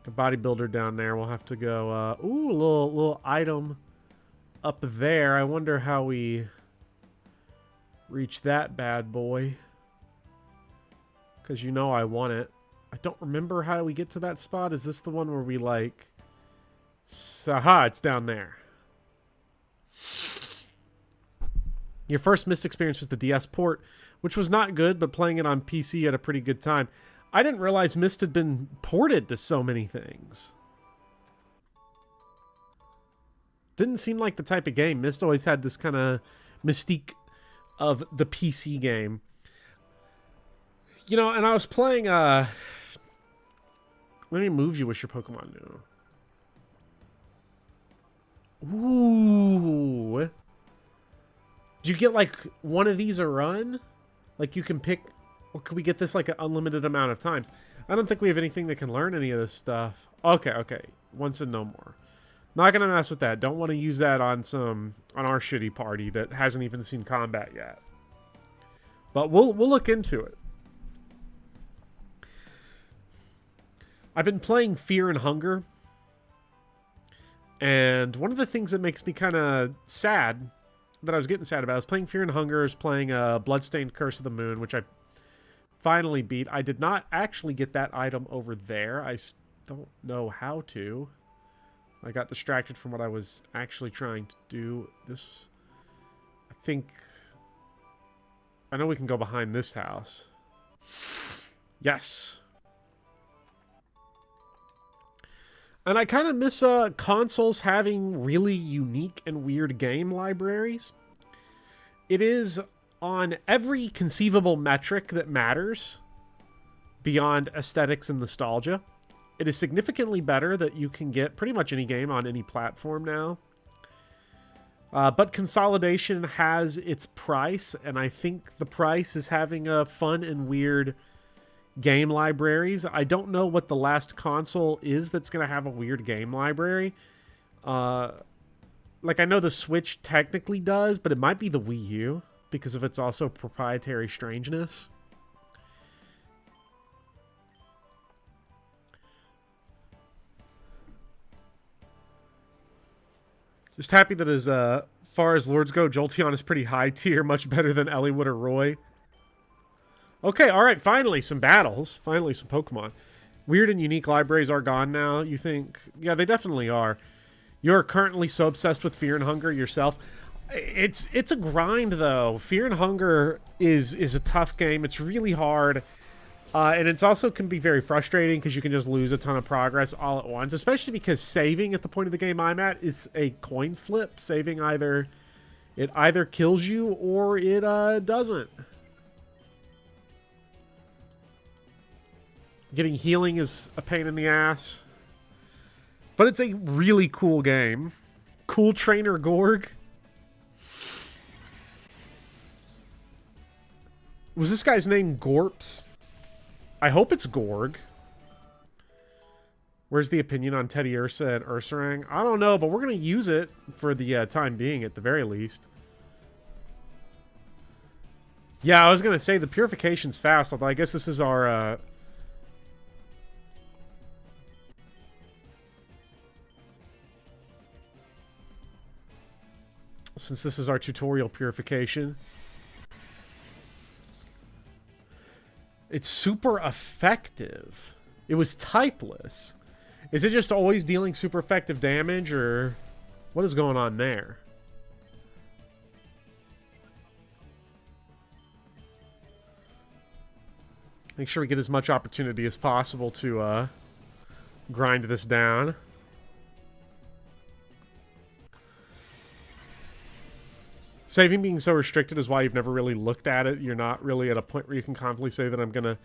The bodybuilder down there. We'll have to go... ooh, a little item up there. I wonder how we reach that bad boy. Because you know I want it. I don't remember how we get to that spot. Is this the one where we like... Aha, it's down there. Your first Myst experience was the DS port, which was not good, but playing it on PC had a pretty good time. I didn't realize Myst had been ported to so many things. Didn't seem like the type of game. Myst always had this kind of mystique of the PC game. You know, and I was playing... How many moves you wish your Pokemon knew? Ooh. Did you get like one of these a run? Like you can pick, or could we get this like an unlimited amount of times? I don't think we have anything that can learn any of this stuff. Okay, okay. Once and no more. Not gonna mess with that. Don't want to use that on our shitty party that hasn't even seen combat yet. But we'll look into it. I've been playing Fear and Hunger. And one of the things that makes me kind of sad, that I was getting sad about, I was playing Fear and Hunger, I was playing Bloodstained Curse of the Moon, which I finally beat. I did not actually get that item over there. I don't know how to. I got distracted from what I was actually trying to do. This, I think, I know we can go behind this house. Yes. And I kind of miss consoles having really unique and weird game libraries. It is on every conceivable metric that matters beyond aesthetics and nostalgia. It is significantly better that you can get pretty much any game on any platform now. But consolidation has its price, and I think the price is having a fun and weird game libraries. I don't know what the last console is that's going to have a weird game library. Like, I know the Switch technically does, but it might be the Wii U because of its also proprietary strangeness. Just happy that as far as Lords go, Jolteon is pretty high tier, much better than Eliwood or Roy. Okay, alright, finally some battles. Finally some Pokemon. Weird and unique libraries are gone now, you think? Yeah, they definitely are. You're currently so obsessed with Fear and Hunger yourself. It's a grind, though. Fear and Hunger is a tough game. It's really hard. And it's also can be very frustrating because you can just lose a ton of progress all at once, especially because saving at the point of the game I'm at is a coin flip. Saving it either kills you or it doesn't. Getting healing is a pain in the ass. But it's a really cool game. Cool Trainer Gorg. Was this guy's name Gorps? I hope it's Gorg. Where's the opinion on Teddy Ursa and Ursaring? I don't know, but we're going to use it for the time being at the very least. Yeah, I was going to say the Purification's fast, although I guess this is our... since this is our tutorial Purification. It's super effective. It was typeless. Is it just always dealing super effective damage, or what is going on there? Make sure we get as much opportunity as possible to grind this down. Saving being so restricted is why you've never really looked at it. You're not really at a point where you can confidently say that I'm going to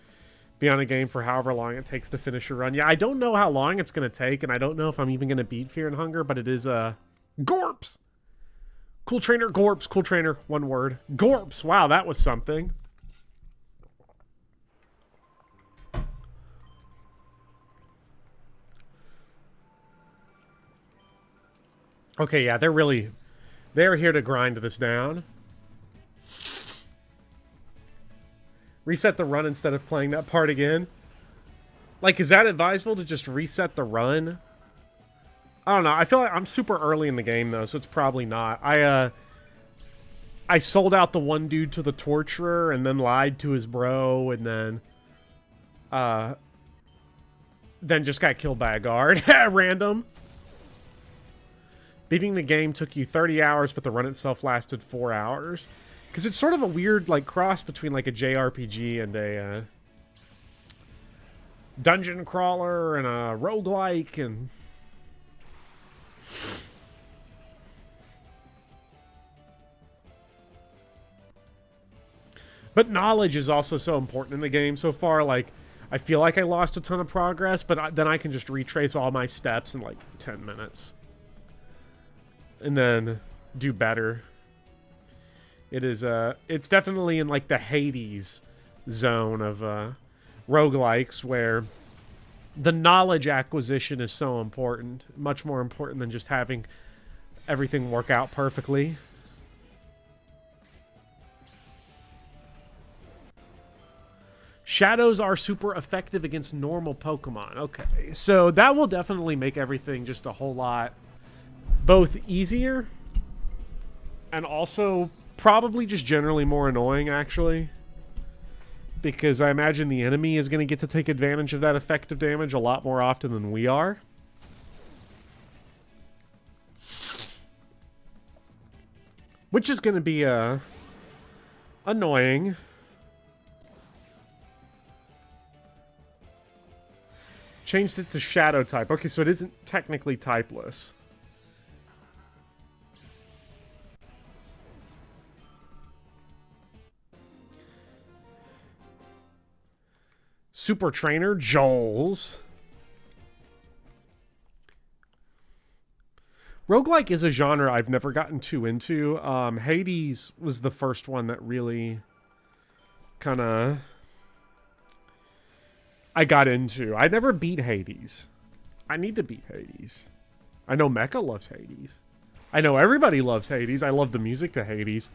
be on a game for however long it takes to finish a run. Yeah, I don't know how long it's going to take, and I don't know if I'm even going to beat Fear and Hunger, but it is Gorps! Cool Trainer, Gorps. Cool Trainer, one word. Gorps! Wow, that was something. Okay, yeah, they're here to grind this down. Reset the run instead of playing that part again. Like, is that advisable to just reset the run? I don't know. I feel like I'm super early in the game, though, so it's probably not. I sold out the one dude to the Torturer and then lied to his bro and then just got killed by a guard. Random. Beating the game took you 30 hours, but the run itself lasted 4 hours. Because it's sort of a weird, like, cross between, like, a JRPG and a dungeon crawler and a roguelike and... But knowledge is also so important in the game so far. Like, I feel like I lost a ton of progress, but then I can just retrace all my steps in, like, 10 minutes. And then do better. It's definitely in like the Hades zone of roguelikes, where the knowledge acquisition is so important, much more important than just having everything work out perfectly. Shadows are super effective against normal Pokemon. Okay, so that will definitely make everything just a whole lot both easier and also probably just generally more annoying, actually. Because I imagine the enemy is going to get to take advantage of that effective damage a lot more often than we are. Which is going to be annoying. Changed it to shadow type. Okay, so it isn't technically typeless. Super Trainer, Joel's. Roguelike is a genre I've never gotten too into. Hades was the first one that really kind of I got into. I never beat Hades. I need to beat Hades. I know Mecha loves Hades. I know everybody loves Hades. I love the music to Hades.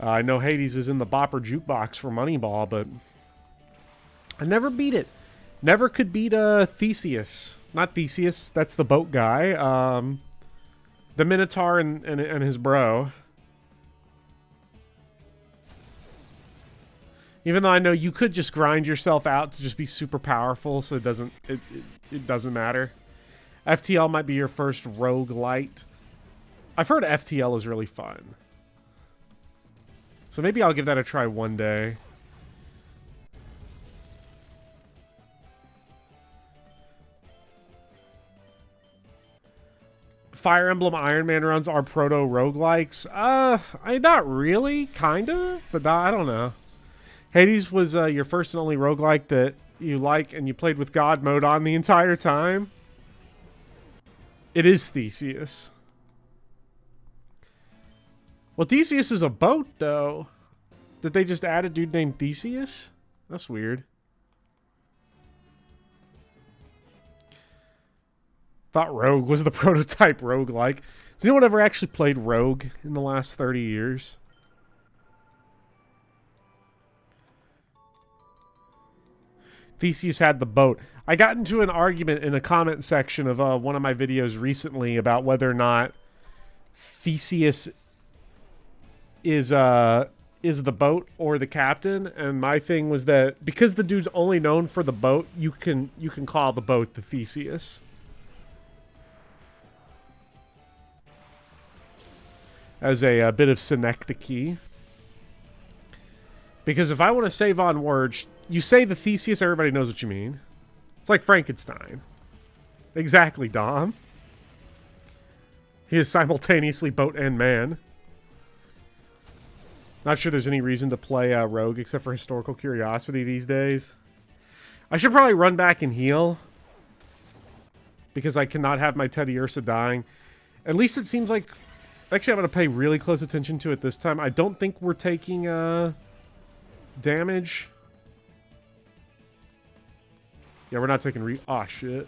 I know Hades is in the Bopper Jukebox for Moneyball, but I never beat it. Never could beat Theseus. Not Theseus, that's the boat guy. The Minotaur and his bro. Even though I know you could just grind yourself out to just be super powerful, so it doesn't matter. FTL might be your first roguelite. I've heard FTL is really fun. So maybe I'll give that a try one day. Fire Emblem Iron Man runs are proto-roguelikes. Not really, kind of, but I don't know. Hades was your first and only roguelike that you like, and you played with God mode on the entire time. It is Theseus. Well, Theseus is a boat, though. Did they just add a dude named Theseus? That's weird. Thought Rogue was the prototype roguelike. Has anyone ever actually played Rogue in the last 30 years? Theseus had the boat. I got into an argument in a comment section of one of my videos recently about whether or not Theseus is the boat or the captain, and my thing was that because the dude's only known for the boat, you can call the boat the Theseus. As a bit of synecdoche. Because if I want to save on words, you say the Theseus, everybody knows what you mean. It's like Frankenstein. Exactly, Dom. He is simultaneously boat and man. Not sure there's any reason to play Rogue except for historical curiosity these days. I should probably run back and heal. Because I cannot have my Teddy Ursa dying. At least it seems like... Actually, I'm going to pay really close attention to it this time. I don't think we're taking damage. Yeah, we're not taking oh, shit.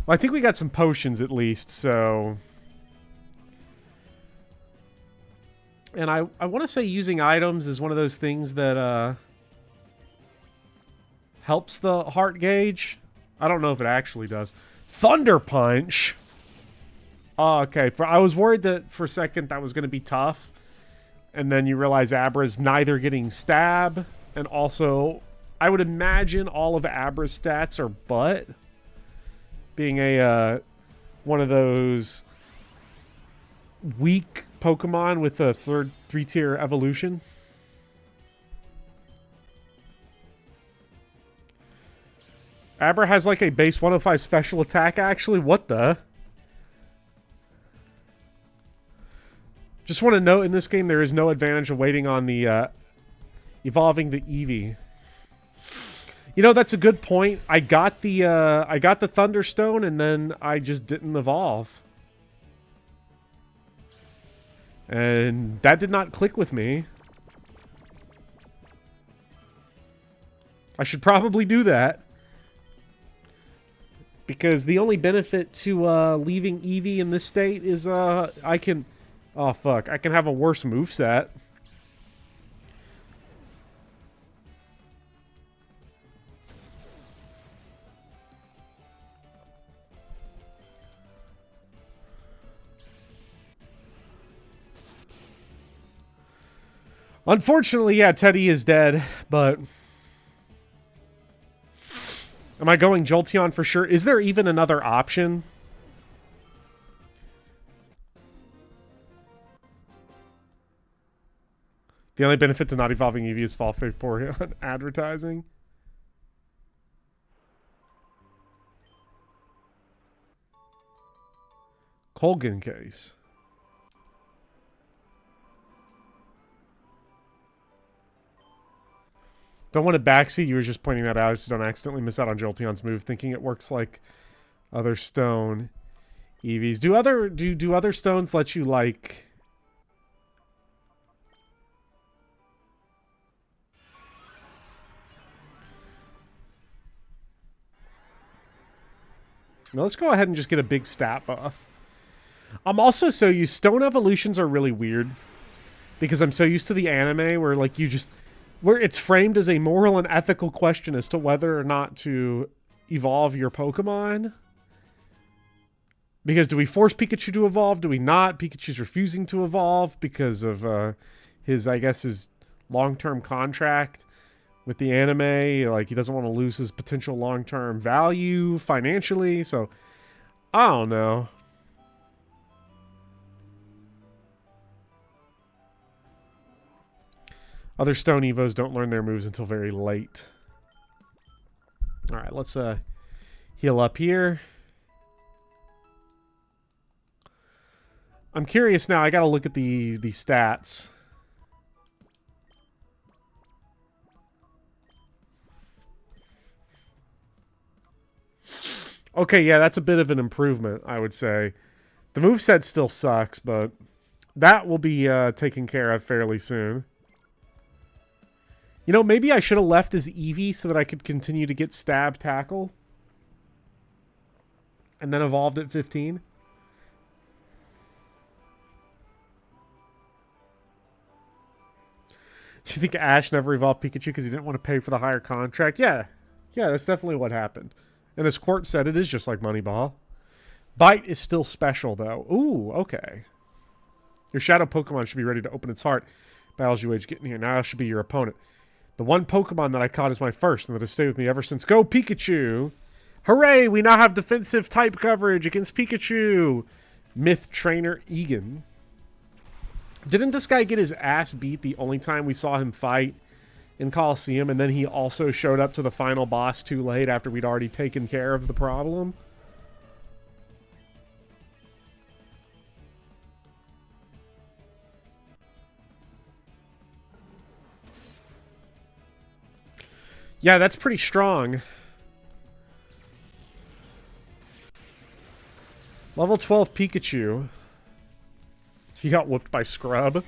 Well, I think we got some potions at least, so... And I want to say using items is one of those things that helps the heart gauge. I don't know if it actually does. Thunder Punch! Oh, okay. I was worried that for a second that was going to be tough. And then you realize Abra's neither getting stab, and also, I would imagine all of Abra's stats are butt. Being a one of those weak Pokemon with a three-tier evolution. Abra has like a base 105 special attack, actually. What the? Just want to note, in this game, there is no advantage of waiting on the evolving the Eevee. You know, that's a good point. I got the Thunderstone, and then I just didn't evolve. And that did not click with me. I should probably do that. Because the only benefit to leaving Eevee in this state is I can... Oh, fuck. I can have a worse moveset. Unfortunately, yeah, Teddy is dead, but... Am I going Jolteon for sure? Is there even another option? The only benefit to not evolving Eevee is fall for on advertising. Colgan case. Don't want to backseat. You were just pointing that out so don't accidentally miss out on Jolteon's move, thinking it works like other stone Eevees. Do other stones let you like? Now let's go ahead and just get a big stat buff. I'm also so used. Stone evolutions are really weird because I'm so used to the anime where like you just. Where it's framed as a moral and ethical question as to whether or not to evolve your Pokemon. Because do we force Pikachu to evolve? Do we not? Pikachu's refusing to evolve because of his, I guess, his long-term contract with the anime. Like, he doesn't want to lose his potential long-term value financially. So, I don't know. Other Stone Evos don't learn their moves until very late. Alright, let's heal up here. I'm curious now. I gotta look at the stats. Okay, yeah, that's a bit of an improvement, I would say. The moveset still sucks, but that will be taken care of fairly soon. You know, maybe I should have left as Eevee so that I could continue to get stab tackle. And then evolved at 15. Do you think Ash never evolved Pikachu because he didn't want to pay for the higher contract? Yeah. Yeah, that's definitely what happened. And as Quart said, it is just like Moneyball. Bite is still special, though. Ooh, okay. Your shadow Pokemon should be ready to open its heart. Battles you wage getting here. Now should be your opponent. The one Pokemon that I caught is my first, and that has stayed with me ever since. Go, Pikachu! Hooray! We now have defensive type coverage against Pikachu! Myth Trainer Egan. Didn't this guy get his ass beat the only time we saw him fight in Colosseum, and then he also showed up to the final boss too late after we'd already taken care of the problem? Yeah, that's pretty strong. Level 12 Pikachu. He got whooped by Scrub.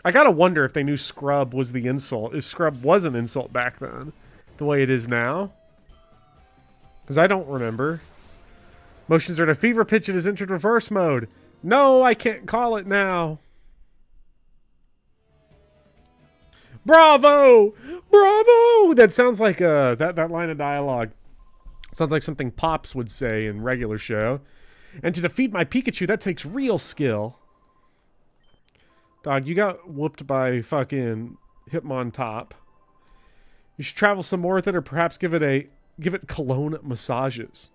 I gotta wonder if they knew Scrub was the insult. If Scrub was an insult back then, the way it is now. Because I don't remember. Motions are at a fever pitch. It has entered reverse mode. No, I can't call it now. Bravo! Bravo! That sounds like that line of dialogue. Sounds like something Pops would say in regular show. And to defeat my Pikachu, that takes real skill. Dog, you got whooped by fucking Hitmontop. You should travel some more with it, or perhaps give it cologne massages.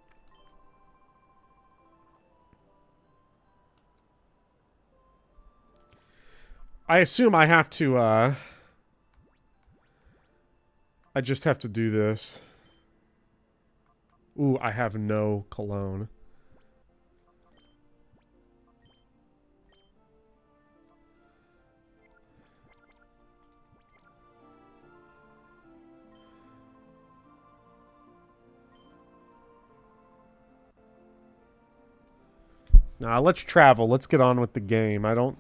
I assume I have to I just have to do this. Ooh, I have no cologne. Now, let's travel. Let's get on with the game. I don't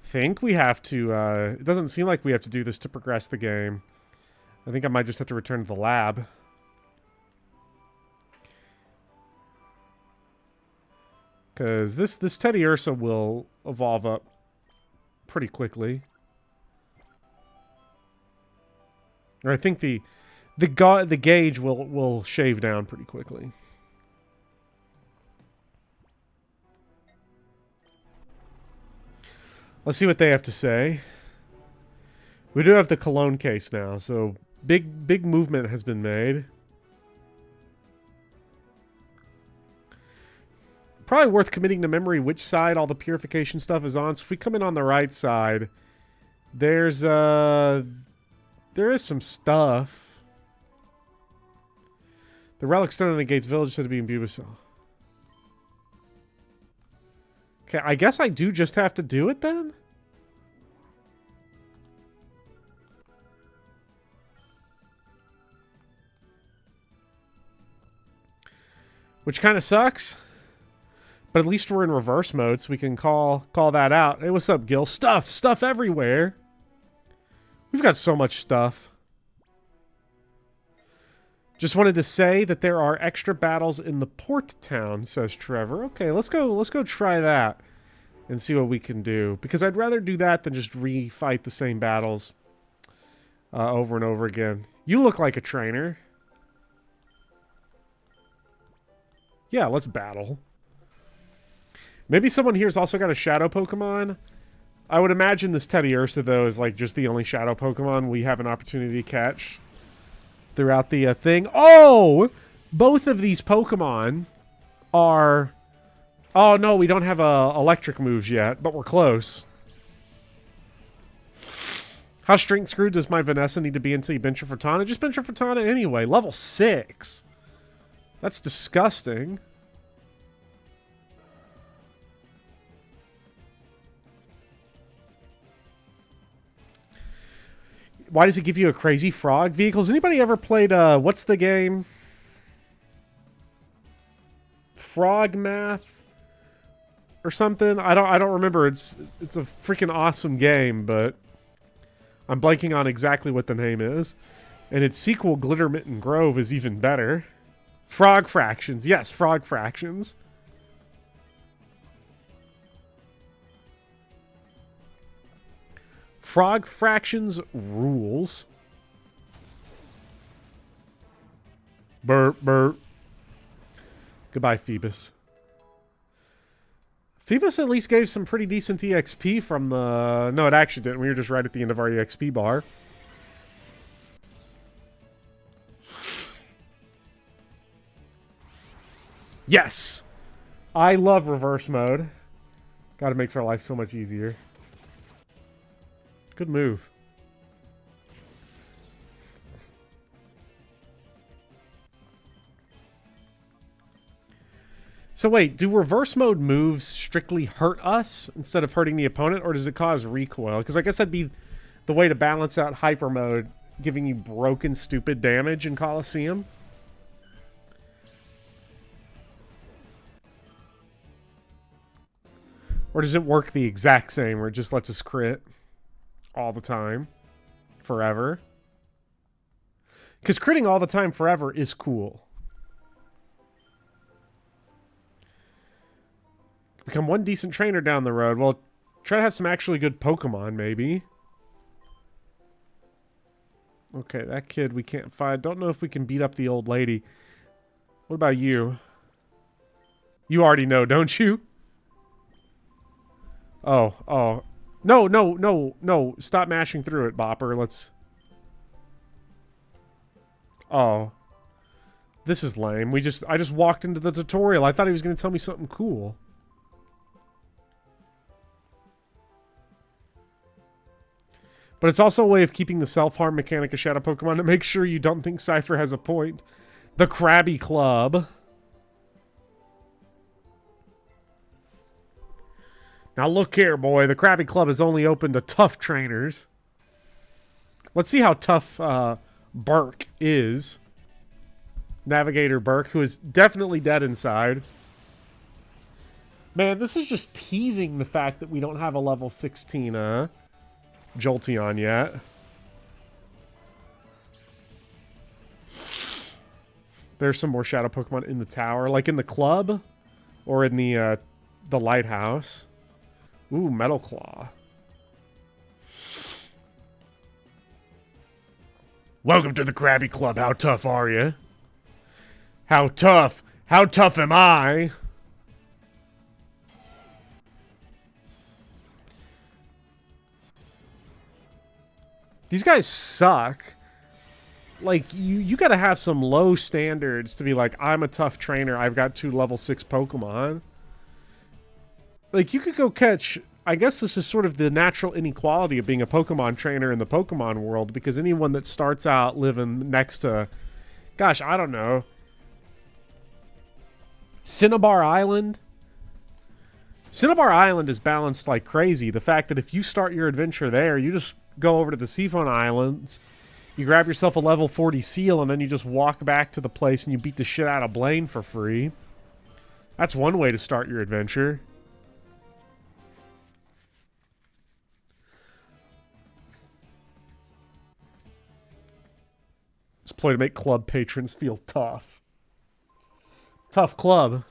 think we have to... it doesn't seem like we have to do this to progress the game. I think I might just have to return to the lab. Because this Teddy Ursa will evolve up pretty quickly. Or I think the gauge will shave down pretty quickly. Let's see what they have to say. We do have the cologne case now, so big movement has been made. Probably worth committing to memory which side all the purification stuff is on. So if we come in on the right side, there is some stuff. The relic stone negates village said to be in Bubasol. Okay, I guess I do just have to do it then? Which kind of sucks. But at least we're in reverse mode, so we can call that out. Hey, what's up, Gil? Stuff everywhere. We've got so much stuff. Just wanted to say that there are extra battles in the port town, says Trevor. Okay, let's go try that and see what we can do. Because I'd rather do that than just refight the same battles over and over again. You look like a trainer. Yeah, let's battle. Maybe someone here's also got a shadow Pokemon. I would imagine this Teddy Ursa, though, is like just the only shadow Pokemon we have an opportunity to catch throughout the thing. Oh! Both of these Pokemon are... Oh, no, we don't have electric moves yet, but we're close. How strength screwed does my Vanessa need to be until you bench her Furtana? Just bench her Furtana anyway. Level 6. That's disgusting. Why does it give you a crazy frog vehicle? Has anybody ever played, what's the game? Frog Math? Or something? I don't remember. It's a freaking awesome game, but I'm blanking on exactly what the name is. And its sequel, Glittermitten Grove, is even better. Frog Fractions. Yes, Frog Fractions. Frog Fractions rules. Burp, burp. Goodbye, Phoebus. Phoebus at least gave some pretty decent EXP from the... No, it actually didn't. We were just right at the end of our EXP bar. Yes! I love reverse mode. God, it makes our life so much easier. Good move. So wait, do reverse mode moves strictly hurt us instead of hurting the opponent, or does it cause recoil? Because I guess that'd be the way to balance out hyper mode, giving you broken, stupid damage in Colosseum. Or does it work the exact same, where it just lets us crit all the time, forever? Because critting all the time forever is cool. Become one decent trainer down the road. Well, try to have some actually good Pokemon, maybe. Okay, that kid we can't fight. Don't know if we can beat up the old lady. What about you? You already know, don't you? Oh. No. Stop mashing through it, Bopper. Let's... Oh. This is lame. I just walked into the tutorial. I thought he was going to tell me something cool. But it's also a way of keeping the self-harm mechanic of Shadow Pokemon to make sure you don't think Cypher has a point. The Crabby Club. Now look here, boy. The Crabby Club is only open to tough trainers. Let's see how tough Burke is. Navigator Burke, who is definitely dead inside. Man, this is just teasing the fact that we don't have a level 16 Jolteon yet. There's some more shadow Pokemon in the tower, like in the club or in the lighthouse. Ooh, Metal Claw. Welcome to the Crabby Club. How tough are you? How tough? How tough am I? These guys suck. Like, you gotta have some low standards to be like, I'm a tough trainer, I've got 2 level 6 Pokemon. Like, you could go catch... I guess this is sort of the natural inequality of being a Pokemon trainer in the Pokemon world, because anyone that starts out living next to... Gosh, I don't know. Cinnabar Island? Cinnabar Island is balanced like crazy. The fact that if you start your adventure there, you just go over to the Seaphone Islands... You grab yourself a level 40 seal, and then you just walk back to the place and you beat the shit out of Blaine for free. That's one way to start your adventure. It's a ploy to make club patrons feel tough. Tough club.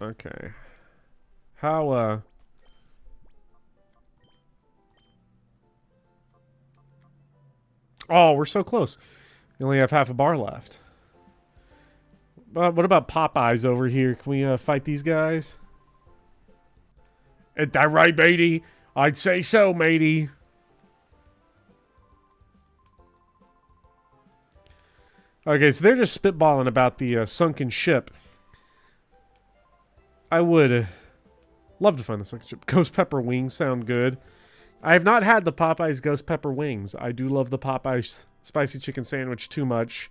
Okay. How, Oh, we're so close. We only have half a bar left. But what about Popeyes over here? Can we, fight these guys? Ain't that right, matey? I'd say so, matey. Okay, so they're just spitballing about the, sunken ship. I would love to find the sunken ship. Ghost pepper wings sound good. I have not had the Popeyes ghost pepper wings. I do love the Popeyes spicy chicken sandwich too much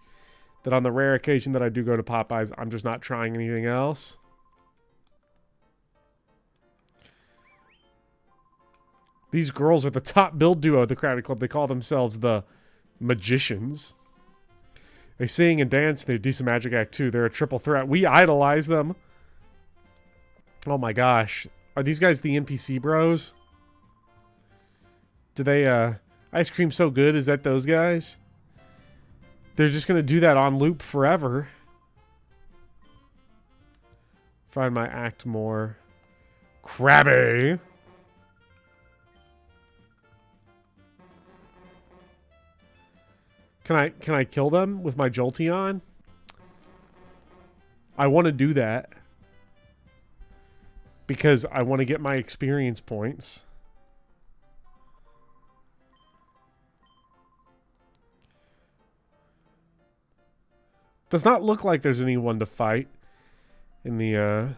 that on the rare occasion that I do go to Popeyes, I'm just not trying anything else. These girls are the top build duo of the Crabby Club. They call themselves the Magicians. They sing and dance. They do some magic act too. They're a triple threat. We idolize them. Oh my gosh. Are these guys the NPC bros? Do they, ice cream so good? Is that those guys? They're just gonna do that on loop forever. Find my act more. Crabby! Can I kill them with my Jolteon? I want to do that. Because I want to get my experience points. Does not look like there's anyone to fight in the,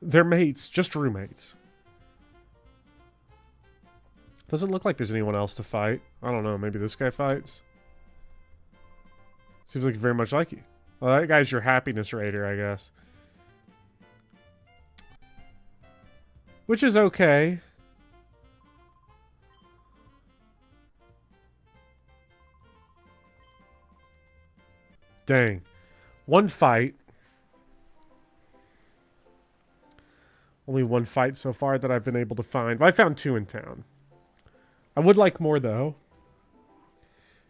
they're mates, just roommates. Doesn't look like there's anyone else to fight. I don't know, maybe this guy fights? Seems like very much like you. Well, that guy's your happiness raider, I guess. Which is okay. Dang. One fight. Only one fight so far that I've been able to find. But I found 2 in town. I would like more, though.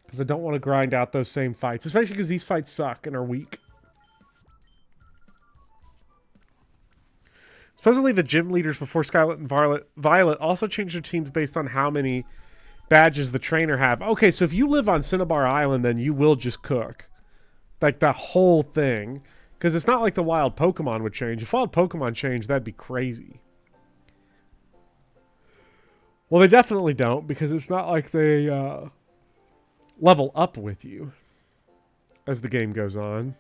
Because I don't want to grind out those same fights. Especially because these fights suck and are weak. Supposedly the gym leaders before Scarlet and Violet also changed their teams based on how many badges the trainer have. Okay, so if you live on Cinnabar Island, then you will just cook. Like, the whole thing. Because it's not like the wild Pokemon would change. If wild Pokemon changed, that'd be crazy. Well, they definitely don't, because it's not like they level up with you as the game goes on.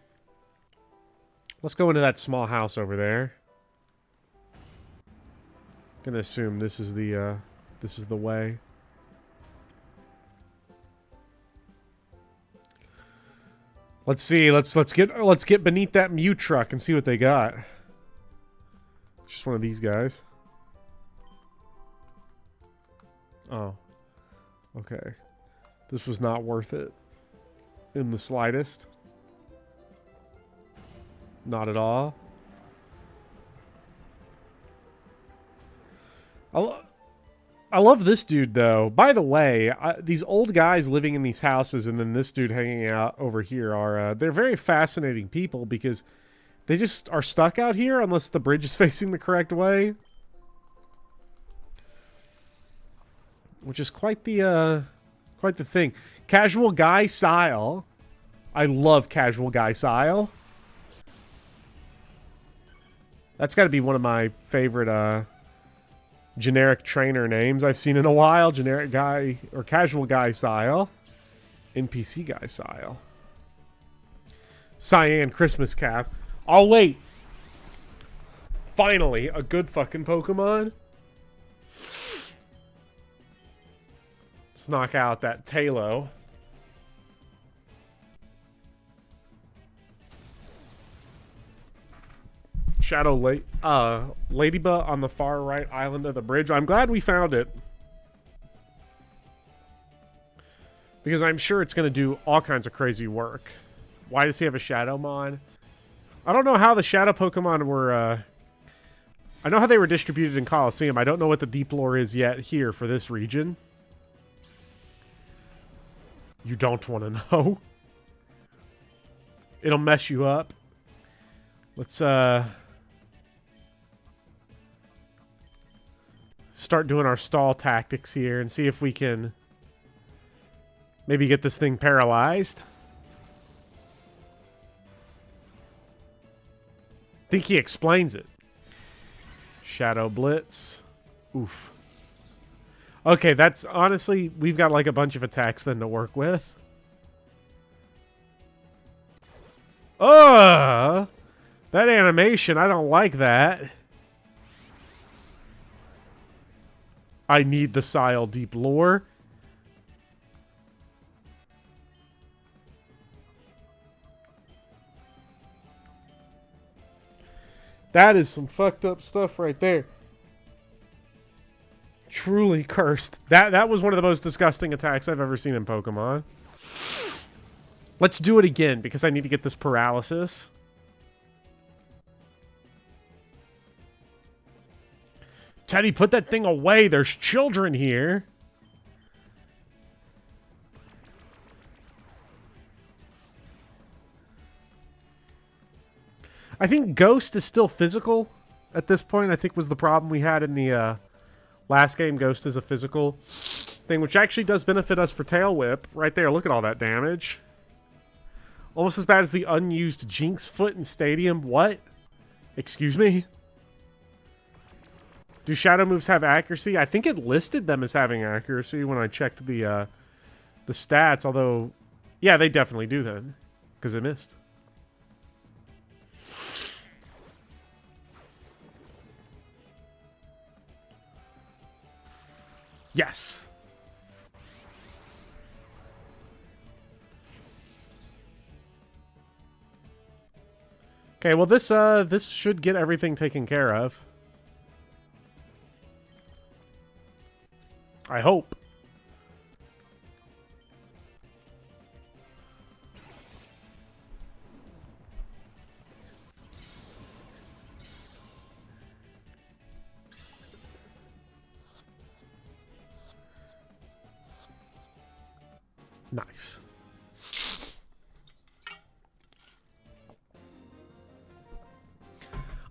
Let's go into that small house over there. Gonna assume this is the way. Let's see. Let's get beneath that Mew truck and see what they got. Just one of these guys. Oh. Okay. This was not worth it in the slightest. Not at all. I love this dude, though. By the way, these old guys living in these houses and then this dude hanging out over here are... they're very fascinating people because they just are stuck out here unless the bridge is facing the correct way. Which is quite the thing. Casual guy style. I love casual guy style. That's got to be one of my favorite generic trainer names I've seen in a while. Generic guy or casual guy style. NPC guy style. Cyan Christmas cap. Oh, wait. Finally, a good fucking Pokemon. Let's knock out that Talo. Shadow Ladybug on the far right island of the bridge. I'm glad we found it. Because I'm sure it's going to do all kinds of crazy work. Why does he have a Shadow Mon? I don't know how the Shadow Pokemon were... I know how they were distributed in Colosseum. I don't know what the deep lore is yet here for this region. You don't want to know. It'll mess you up. Let's start doing our stall tactics here and see if we can maybe get this thing paralyzed. I think he explains it. Shadow Blitz. Oof. Okay, that's honestly, we've got like a bunch of attacks then to work with. That animation, I don't like that. I need the Sile Deep Lore. That is some fucked up stuff right there. Truly cursed. That was one of the most disgusting attacks I've ever seen in Pokemon. Let's do it again because I need to get this paralysis. Teddy, put that thing away. There's children here. I think Ghost is still physical at this point. I think was the problem we had in the last game. Ghost is a physical thing, which actually does benefit us for Tail Whip. Right there, look at all that damage. Almost as bad as the unused Jinx Foot in Stadium. What? Excuse me? Do Shadow moves have accuracy? I think it listed them as having accuracy when I checked the stats. Although, yeah, they definitely do then. Because it missed. Yes. Okay, well this should get everything taken care of. I hope. Nice.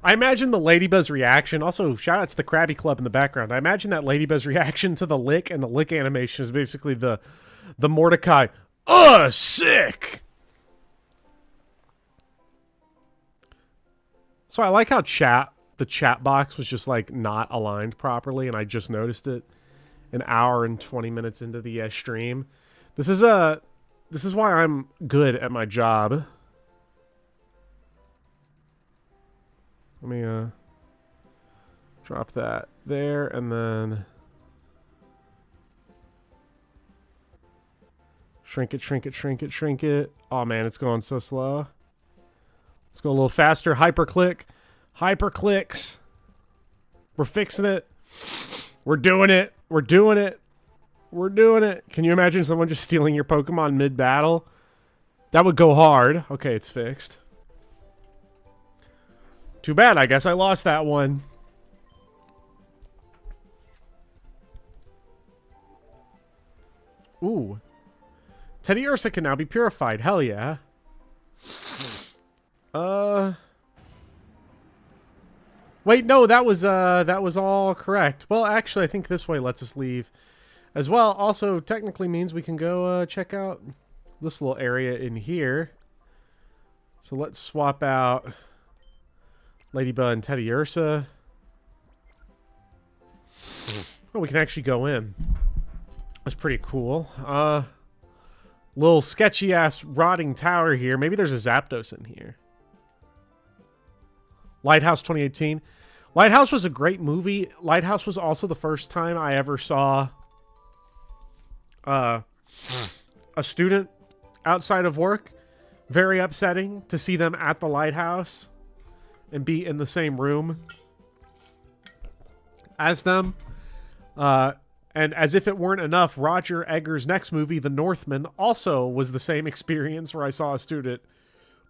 I imagine the Ladybuzz reaction, also shout out to the Crabby Club in the background. I imagine that Ladybuzz reaction to the lick and the lick animation is basically the Mordecai, sick! So I like how the chat box was just like not aligned properly and I just noticed it an hour and 20 minutes into the stream. This is why I'm good at my job. Let me drop that there and then shrink it, shrink it, shrink it, shrink it. Oh man, it's going so slow. Let's go a little faster. Hyperclick. Hyperclicks. We're fixing it. We're doing it. We're doing it. We're doing it. Can you imagine someone just stealing your Pokemon mid-battle? That would go hard. Okay, it's fixed. Too bad, I guess I lost that one. Ooh. Teddiursa can now be purified. Hell yeah. Wait, no, that was all correct. Well, actually, I think this way lets us leave as well. Also, technically means we can go check out this little area in here. So let's swap out Ladybug and Teddiursa. Oh, we can actually go in. That's pretty cool. Little sketchy-ass rotting tower here. Maybe there's a Zapdos in here. Lighthouse 2018. Lighthouse was a great movie. Lighthouse was also the first time I ever saw a student outside of work. Very upsetting to see them at the lighthouse and be in the same room as them. And as if it weren't enough, Roger Eggers' next movie, The Northman, also was the same experience where I saw a student.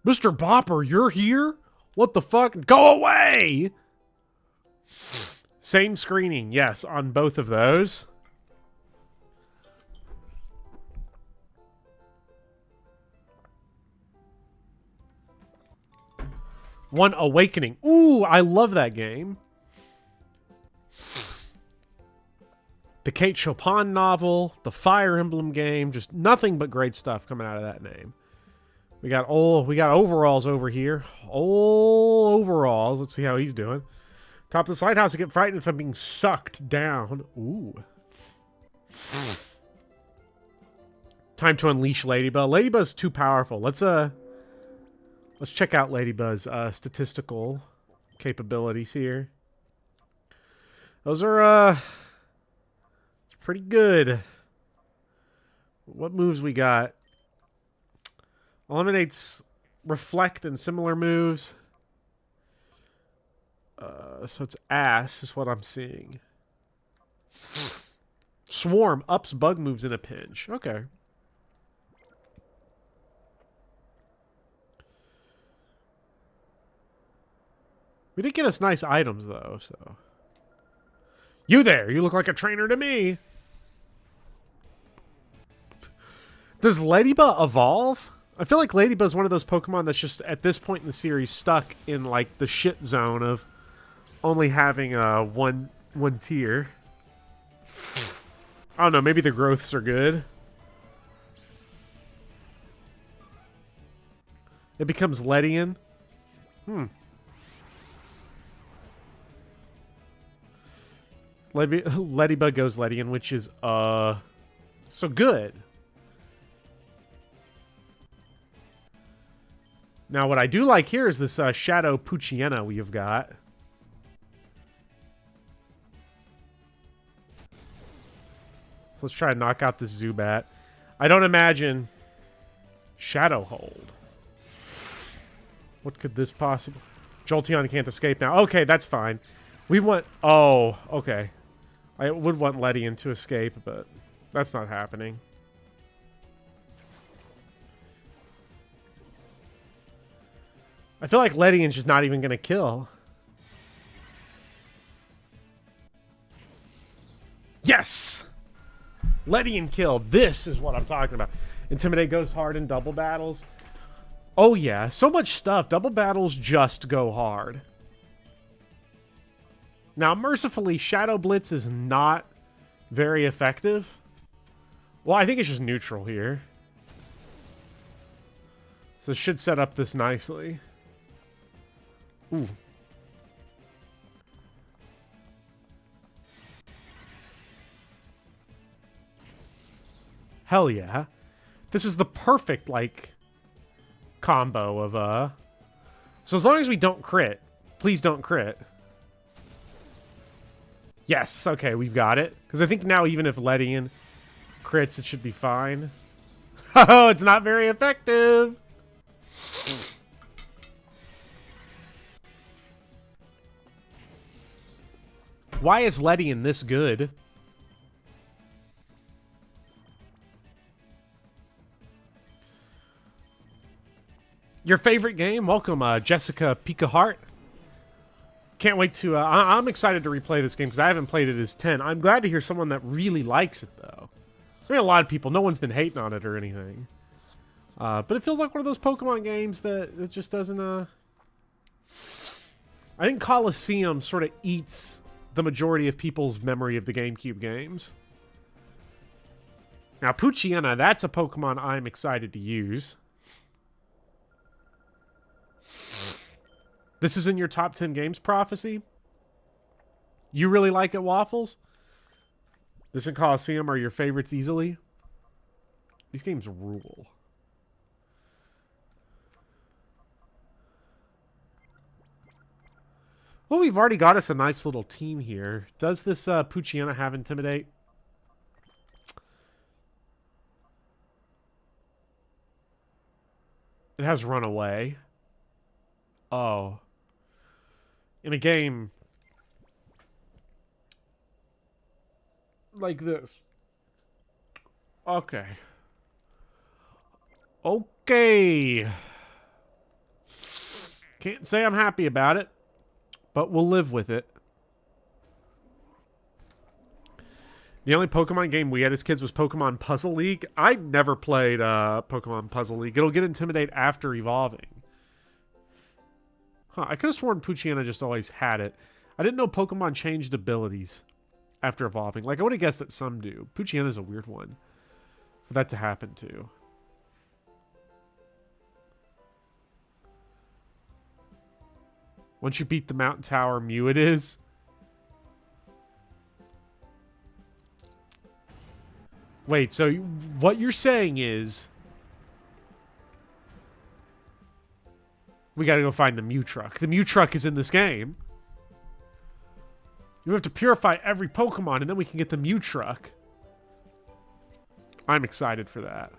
Mr. Bopper, you're here? What the fuck? Go away! Same screening, yes, on both of those. One Awakening. Ooh, I love that game. The Kate Chopin novel, the Fire Emblem game, just nothing but great stuff coming out of that name. We got overalls over here. Old overalls. Let's see how he's doing. Top of this lighthouse to get frightened from being sucked down. Ooh. Time to unleash Ladybug. Ladybug's too powerful. Let's check out Ladybug's statistical capabilities here. Those are it's pretty good. What moves we got? Eliminates reflect and similar moves. So it's ass is what I'm seeing. Swarm ups bug moves in a pinch. Okay. We did get us nice items though, so. You there, you look like a trainer to me. Does Ladybug evolve? I feel like Ladybug's one of those Pokemon that's just, at this point in the series, stuck in, like, the shit zone of only having one tier. I don't know, maybe the growths are good. It becomes Ledian. Ladybug goes Ledian, which is, so good. Now, what I do like here is this Shadow Poochyena we've got. So let's try to knock out this Zubat. I don't imagine Shadow Hold. What could this possibly... Jolteon can't escape now. Okay, that's fine. We want... Oh, okay. I would want Ledian to escape, but that's not happening. I feel like Ledian's just not even going to kill. Yes! Ledian killed. This is what I'm talking about. Intimidate goes hard in double battles. Oh yeah, so much stuff. Double battles just go hard. Now, mercifully, Shadow Blitz is not very effective. Well, I think it's just neutral here. So it should set up this nicely. Ooh. Hell yeah. This is the perfect, like, combo of, So as long as we don't crit. Please don't crit. Yes, okay, we've got it. Because I think now even if Ledian crits, it should be fine. Oh, it's not very effective! Why is Ledian this good? Your favorite game? Welcome, Jessica Pika Hart. Can't wait to... I'm excited to replay this game because I haven't played it as 10. I'm glad to hear someone that really likes it, though. I mean, a lot of people. No one's been hating on it or anything. But it feels like one of those Pokemon games that just doesn't... I think Colosseum sort of eats the majority of people's memory of the GameCube games. Now, Poochyena, that's a Pokemon I'm excited to use. This is in your top 10 games, Prophecy? You really like it, Waffles? This and Colosseum are your favorites easily? These games rule. Well, we've already got us a nice little team here. Does this Poochyena have Intimidate? It has Runaway. Oh. In a game like this. Okay. Okay. Can't say I'm happy about it, but we'll live with it. The only Pokemon game we had as kids was Pokemon Puzzle League. I never played Pokemon Puzzle League. It'll get Intimidate after evolving. Huh, I could have sworn Poochyena just always had it. I didn't know Pokemon changed abilities after evolving. Like, I would have guessed that some do. Poochyena's a weird one for that to happen to. Once you beat the Mountain Tower, Mew it is. Wait, so what you're saying is... we gotta go find the Mew truck. The Mew truck is in this game. You have to purify every Pokemon, and then we can get the Mew truck. I'm excited for that.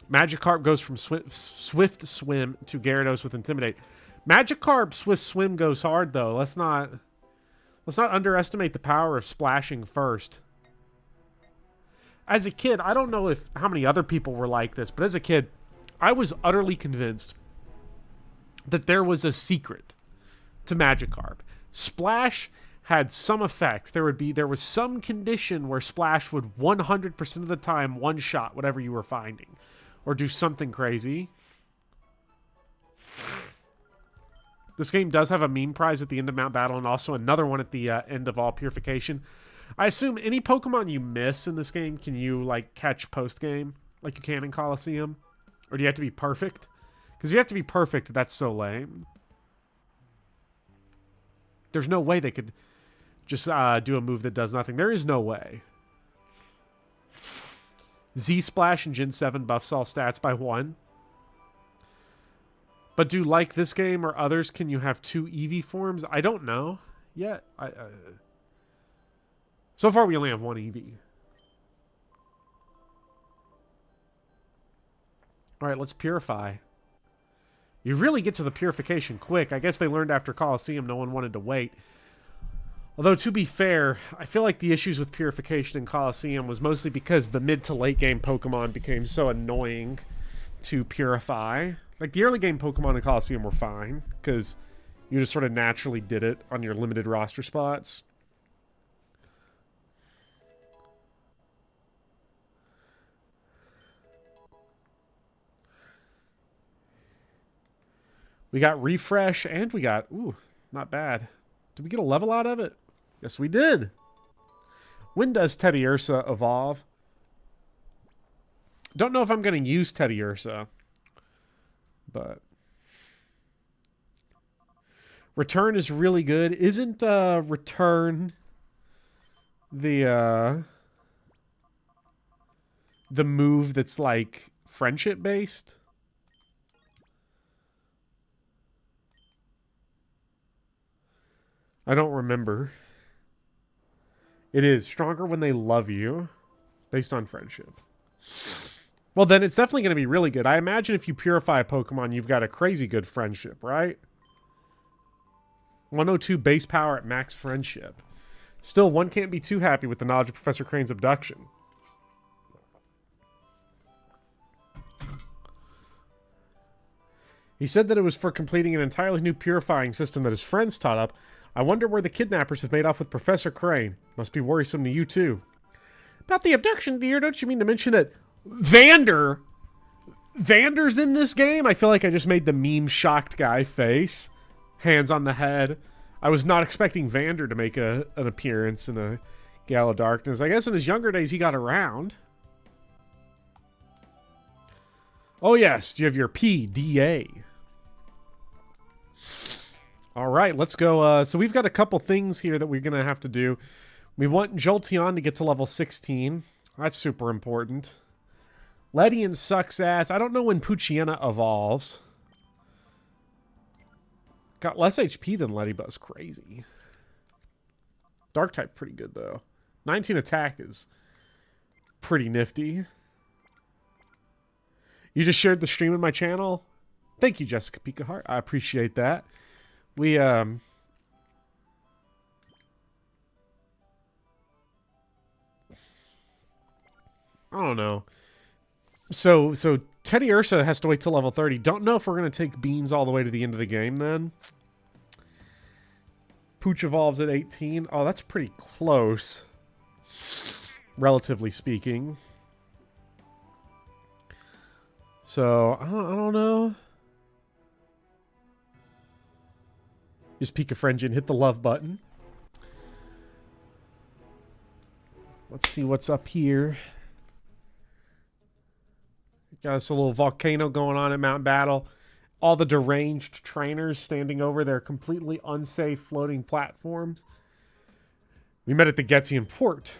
Magikarp goes from Swift Swim to Gyarados with Intimidate. Magikarp Swift Swim goes hard, though. Let's not underestimate the power of splashing first. As a kid, I don't know how many other people were like this, but as a kid, I was utterly convinced that there was a secret to Magikarp. Splash had some effect. There was some condition where Splash would 100% of the time one-shot whatever you were finding. Or do something crazy. This game does have a meme prize at the end of Mount Battle and also another one at the end of all Purification. I assume any Pokemon you miss in this game, can you, like, catch post-game? Like you can in Colosseum? Or do you have to be perfect? Because if you have to be perfect, that's so lame. There's no way they could just do a move that does nothing. There is no way. Z-Splash and Gen 7 buffs all stats by 1. But do, like this game or others, can you have 2 Eevee forms? I don't know yet. So far, we only have 1 Eevee. Alright, let's purify. You really get to the purification quick. I guess they learned after Colosseum no one wanted to wait. Although, to be fair, I feel like the issues with purification in Colosseum was mostly because the mid to late game Pokemon became so annoying to purify. Like, the early game Pokemon in Colosseum were fine, because you just sort of naturally did it on your limited roster spots. We got refresh, and we got... ooh, not bad. Did we get a level out of it? Yes, we did. When does Teddiursa evolve? Don't know if I'm going to use Teddiursa. But... Return is really good. Isn't Return the move that's, like, friendship-based? I don't remember. It is stronger when they love you, based on friendship. Well, then it's definitely going to be really good. I imagine if you purify a Pokemon, you've got a crazy good friendship, right? 102 base power at max friendship. Still, one can't be too happy with the knowledge of Professor Crane's abduction. He said that it was for completing an entirely new purifying system that his friends taught up. I wonder where the kidnappers have made off with Professor Crane. Must be worrisome to you, too. About the abduction, dear, don't you mean to mention that Vander's in this game? I feel like I just made the meme shocked guy face. Hands on the head. I was not expecting Vander to make an appearance in a Gale of Darkness. I guess in his younger days he got around. Oh yes, you have your PDA. Alright, let's go. So we've got a couple things here that we're going to have to do. We want Jolteon to get to level 16. That's super important. Ledian sucks ass. I don't know when Poochyena evolves. Got less HP than Ledibuzz. Crazy. Dark type pretty good, though. 19 attack is pretty nifty. You just shared the stream in my channel? Thank you, Jessica Pikahart. I appreciate that. We, I don't know. So Teddy Ursa has to wait till level 30. Don't know if we're going to take Beans all the way to the end of the game, then. Pooch evolves at 18. Oh, that's pretty close. Relatively speaking. So, I don't know. Just peek a friend and hit the love button. Let's see what's up here. Got us a little volcano going on at Mount Battle. All the deranged trainers standing over their completely unsafe floating platforms. We met at the Getzian Port.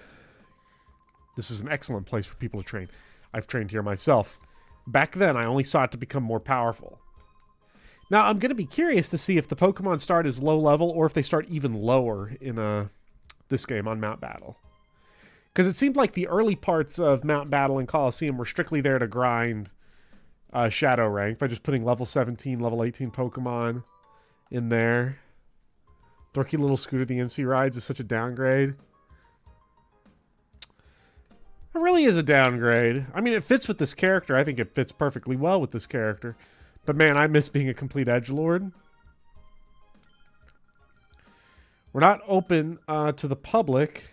This is an excellent place for people to train. I've trained here myself. Back then, I only sought to become more powerful. Now, I'm going to be curious to see if the Pokemon start as low level or if they start even lower in this game on Mount Battle. Because it seemed like the early parts of Mount Battle and Colosseum were strictly there to grind Shadow rank by just putting level 17, level 18 Pokemon in there. Dorky little Scooter the MC rides is such a downgrade. It really is a downgrade. I mean, it fits with this character. I think it fits perfectly well with this character. But man, I miss being a complete edgelord. We're not open to the public.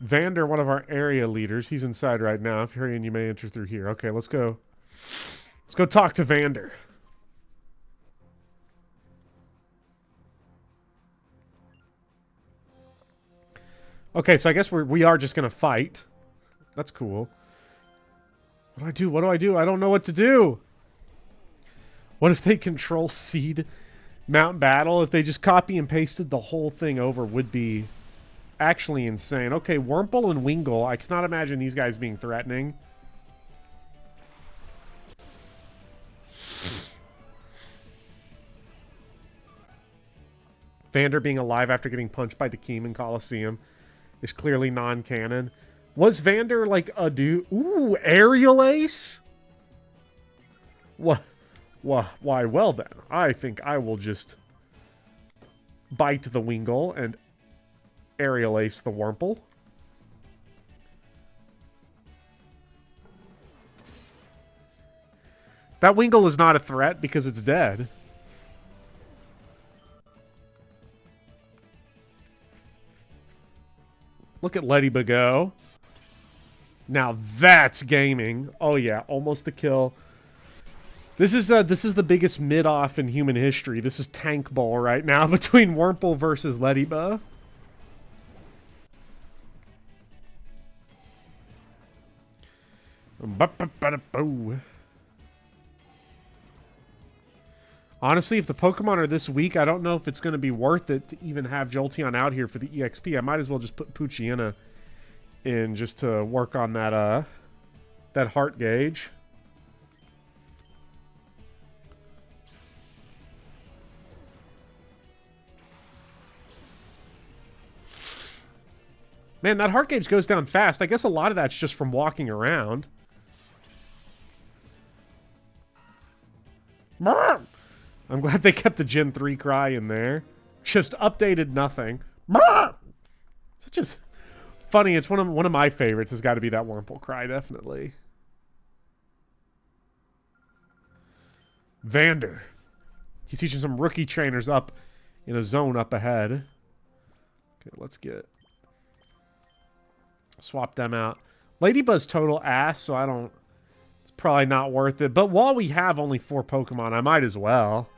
Vander, one of our area leaders. He's inside right now. If you're hurrying, you may enter through here. Okay, let's go. Let's go talk to Vander. Okay, so I guess we are just going to fight. That's cool. What do I do? What do I do? I don't know what to do. What if they control seed Mount Battle? If they just copy and pasted the whole thing over would be actually insane. Okay, Wurmple and Wingull. I cannot imagine these guys being threatening. Vander being alive after getting punched by Dakeem in Colosseum is clearly non-canon. Was Vander like a dude? Ooh, Aerial Ace? What? Why, well then, I think I will just bite the Wingull and Aerial Ace the Wurmple. That Wingull is not a threat because it's dead. Look at Ledibuzz go. Now that's gaming. Oh yeah, almost a kill. This is the biggest mid-off in human history. This is tank ball right now between Wurmple versus Ledibuzz. Honestly, if the Pokemon are this weak, I don't know if it's going to be worth it to even have Jolteon out here for the EXP. I might as well just put Poochyena in just to work on that that heart gauge. Man, that heart gauge goes down fast. I guess a lot of that's just from walking around. I'm glad they kept the Gen 3 cry in there. Just updated nothing. Such as funny. It's one of my favorites. Has got to be that Wurmple cry, definitely. Vander. He's teaching some rookie trainers up in a zone up ahead. Okay, let's swap them out. Ladybuzz total ass, so I don't... It's probably not worth it. But while we have only 4 Pokemon, I might as well.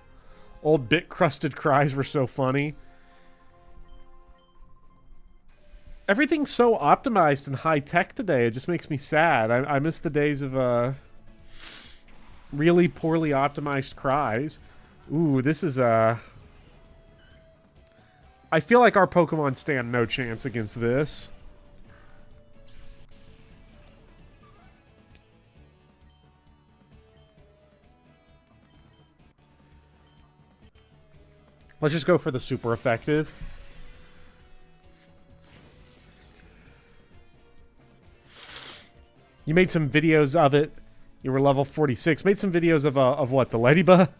Old bit-crusted cries were so funny. Everything's so optimized and high-tech today. It just makes me sad. I miss the days of really poorly optimized cries. Ooh, this is I feel like our Pokemon stand no chance against this. Let's just go for the super effective. You made some videos of it. You were level 46. Made some videos of what? The Ladybug?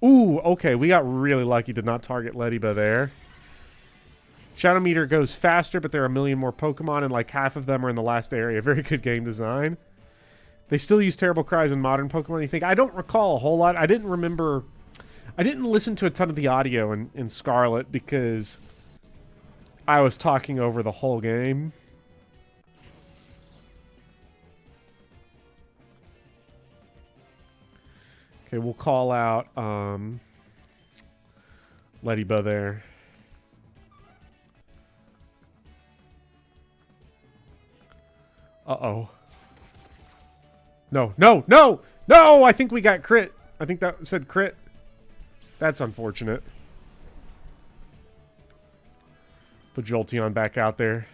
Ooh, okay. We got really lucky to not target Ladybug there. Shadow Meter goes faster, but there are a million more Pokemon, and like half of them are in the last area. Very good game design. They still use terrible cries in modern Pokemon, you think? I don't recall a whole lot. I didn't remember... I didn't listen to a ton of the audio in Scarlet because I was talking over the whole game. Okay, we'll call out Ladybug there. Uh-oh. No, no, no! No! I think we got crit. I think that said crit. That's unfortunate. Put Jolteon back out there.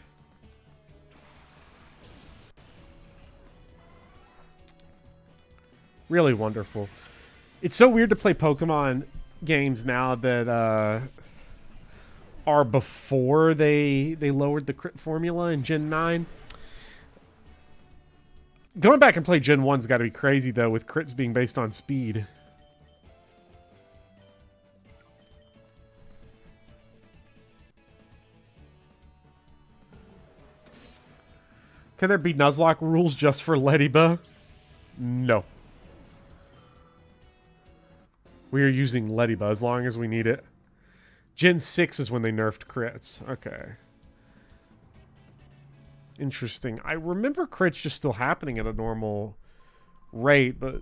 Really wonderful. It's so weird to play Pokemon games now that are before they lowered the crit formula in Gen 9. Going back and play Gen 1's got to be crazy, though, with crits being based on speed. Can there be Nuzlocke rules just for Ladybug? No. We are using Ladybug as long as we need it. Gen 6 is when they nerfed crits. Okay. Interesting. I remember crits just still happening at a normal rate, but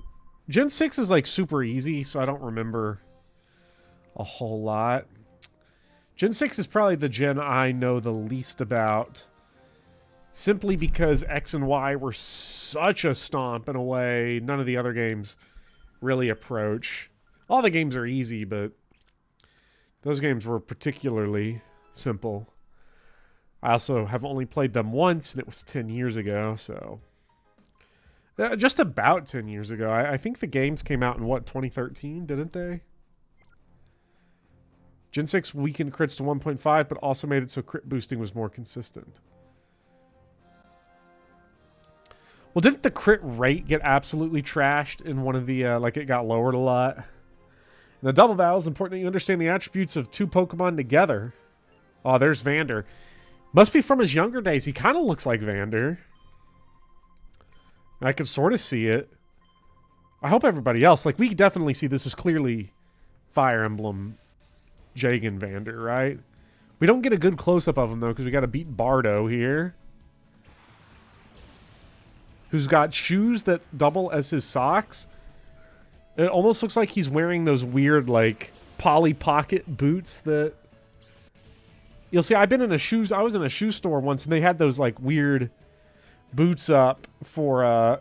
Gen 6 is like super easy, so I don't remember a whole lot. Gen 6 is probably the gen I know the least about, simply because X and Y were such a stomp in a way none of the other games really approach. All the games are easy, but those games were particularly simple. I also have only played them once, and it was 10 years ago, so... just about 10 years ago. I think the games came out in, what, 2013, didn't they? Gen 6 weakened crits to 1.5, but also made it so crit boosting was more consistent. Well, didn't the crit rate get absolutely trashed in one of the, like, it got lowered a lot? In the double battle, it's important that you understand the attributes of 2 Pokemon together. Oh, there's Vander. Must be from his younger days. He kind of looks like Vander. I can sort of see it. I hope everybody else... Like, we can definitely see this is clearly Fire Emblem Jagan Vander, right? We don't get a good close-up of him, though, because we got to beat Bardo here. Who's got shoes that double as his socks. It almost looks like he's wearing those weird, like, Polly Pocket boots that... You'll see, I was in a shoe store once, and they had those, like, weird boots up for,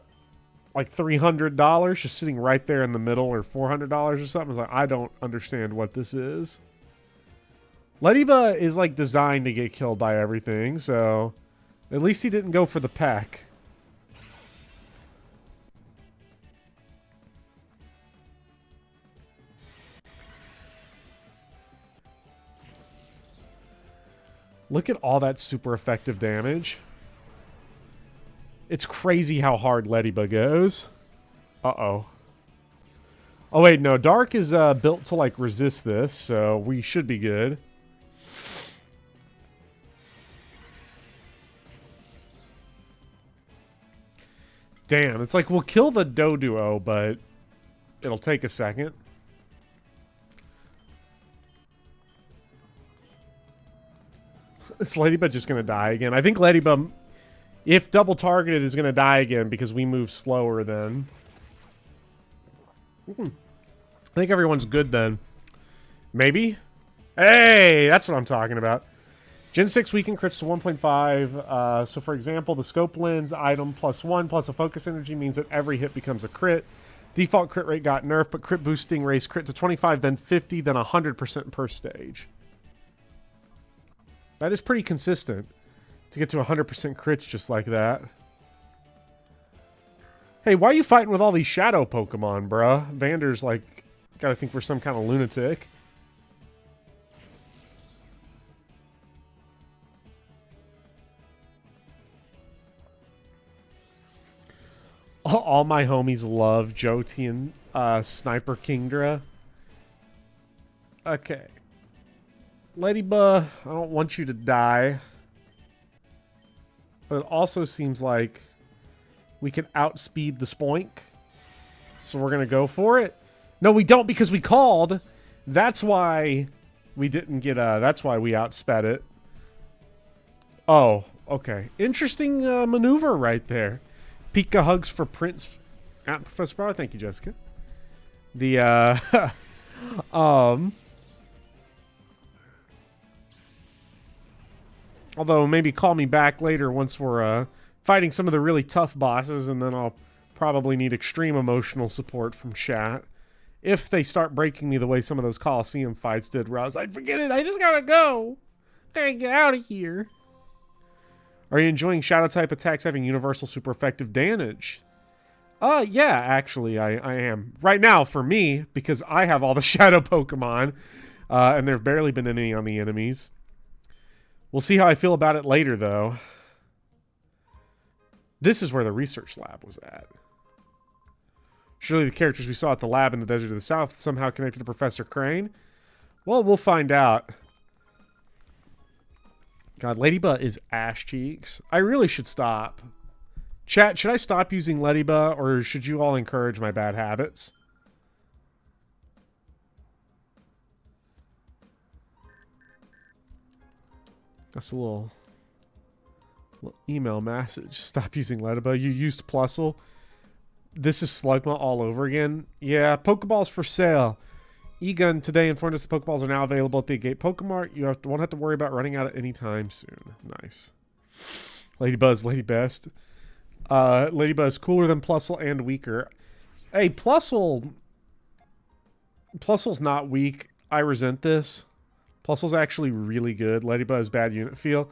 like, $300, just sitting right there in the middle, or $400 or something. I was like, I don't understand what this is. Ladybug is, like, designed to get killed by everything, so at least he didn't go for the peck. Look at all that super effective damage. It's crazy how hard Ladybug goes. Uh-oh. Oh, wait, no. Dark is built to, like, resist this, so we should be good. Damn, it's like we'll kill the Doduo, but it'll take a second. Is Ladybug just going to die again? I think Ladybug, if double targeted, is going to die again because we move slower then. I think everyone's good then. Maybe? Hey, that's what I'm talking about. Gen 6 weaken crits to 1.5. So, for example, the scope lens item +1 plus a focus energy means that every hit becomes a crit. Default crit rate got nerfed, but crit boosting raised crit to 25, then 50, then 100% per stage. That is pretty consistent to get to 100% crits just like that. Hey, why are you fighting with all these shadow Pokemon, bruh? Vander's like, gotta think we're some kind of lunatic. All my homies love Jotian Sniper Kingdra. Okay. Ladybug, I don't want you to die. But it also seems like we can outspeed the Spoink. So we're going to go for it. No, we don't because we called. That's why we didn't get that's why we outsped it. Oh, okay. Interesting maneuver right there. Pika hugs for Prince at Professor Power. Thank you, Jessica. The although maybe call me back later once we're fighting some of the really tough bosses, and then I'll probably need extreme emotional support from chat if they start breaking me the way some of those Colosseum fights did, where I was like, forget it, I just gotta go. I gotta get out of here. Are you enjoying shadow type attacks having universal super effective damage? Yeah, actually, I am. Right now, for me, because I have all the shadow Pokemon, and there have barely been any on the enemies. We'll see how I feel about it later, though. This is where the research lab was at. Surely the characters we saw at the lab in the desert of the south somehow connected to Professor Crane? Well, we'll find out. God, Ladybug is ash cheeks. I really should stop. Chat, should I stop using Ladybug, or should you all encourage my bad habits? That's a little email message. Stop using Ladybug. You used Plusle. This is Slugma all over again. Yeah, Pokeballs for sale. Egun today informed us the Pokeballs are now available at the Gate Pokemart. You won't have to worry about running out at any time soon. Nice. Ladybuzz, Lady Best. Ladybuzz cooler than Plusle and weaker. Hey, Plusle's not weak. I resent this. Plusle's actually really good. Ladybuzz bad unit feel.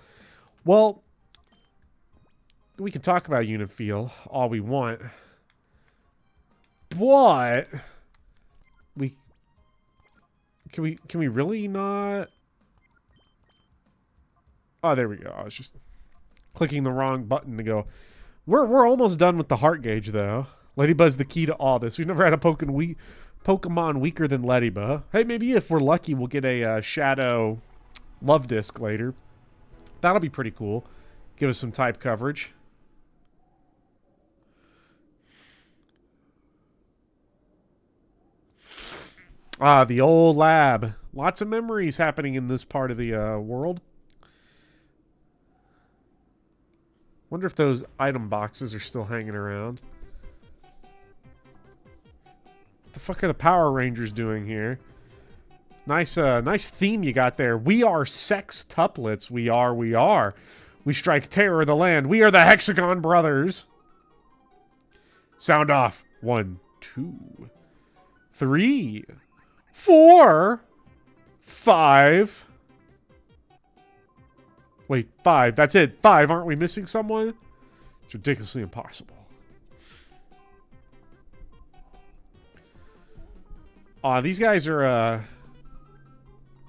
Well, we can talk about unit feel all we want. But can we really not? Oh, there we go. I was just clicking the wrong button to go. We're almost done with the heart gauge though. Ladybug's the key to all this. We've never had a Pokemon weaker than Ladybug. Hey, maybe if we're lucky, we'll get a Shadow Love Disc later. That'll be pretty cool. Give us some type coverage. Ah, the old lab. Lots of memories happening in this part of the world. Wonder if those item boxes are still hanging around. What the fuck are the Power Rangers doing here? Nice, nice theme you got there. We are sextuplets. We are. We strike terror of the land. We are the Hexagon Brothers. Sound off. 1, 2, 3, 4, 5. Wait, 5. That's it. 5. Aren't we missing someone? It's ridiculously impossible. Aw, these guys are,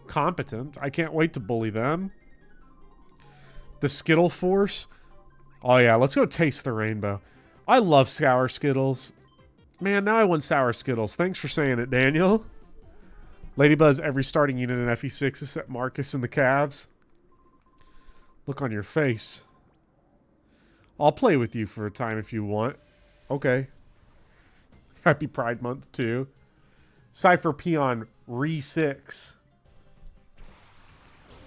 competent. I can't wait to bully them. The Skittle Force. Oh, yeah. Let's go taste the rainbow. I love sour Skittles. Man, now I want sour Skittles. Thanks for saying it, Daniel. Ladybuzz, every starting unit in FE6 except Marcus and the Cavs. Look on your face. I'll play with you for a time if you want. Okay. Happy Pride Month, too. Cypher Peon Re6.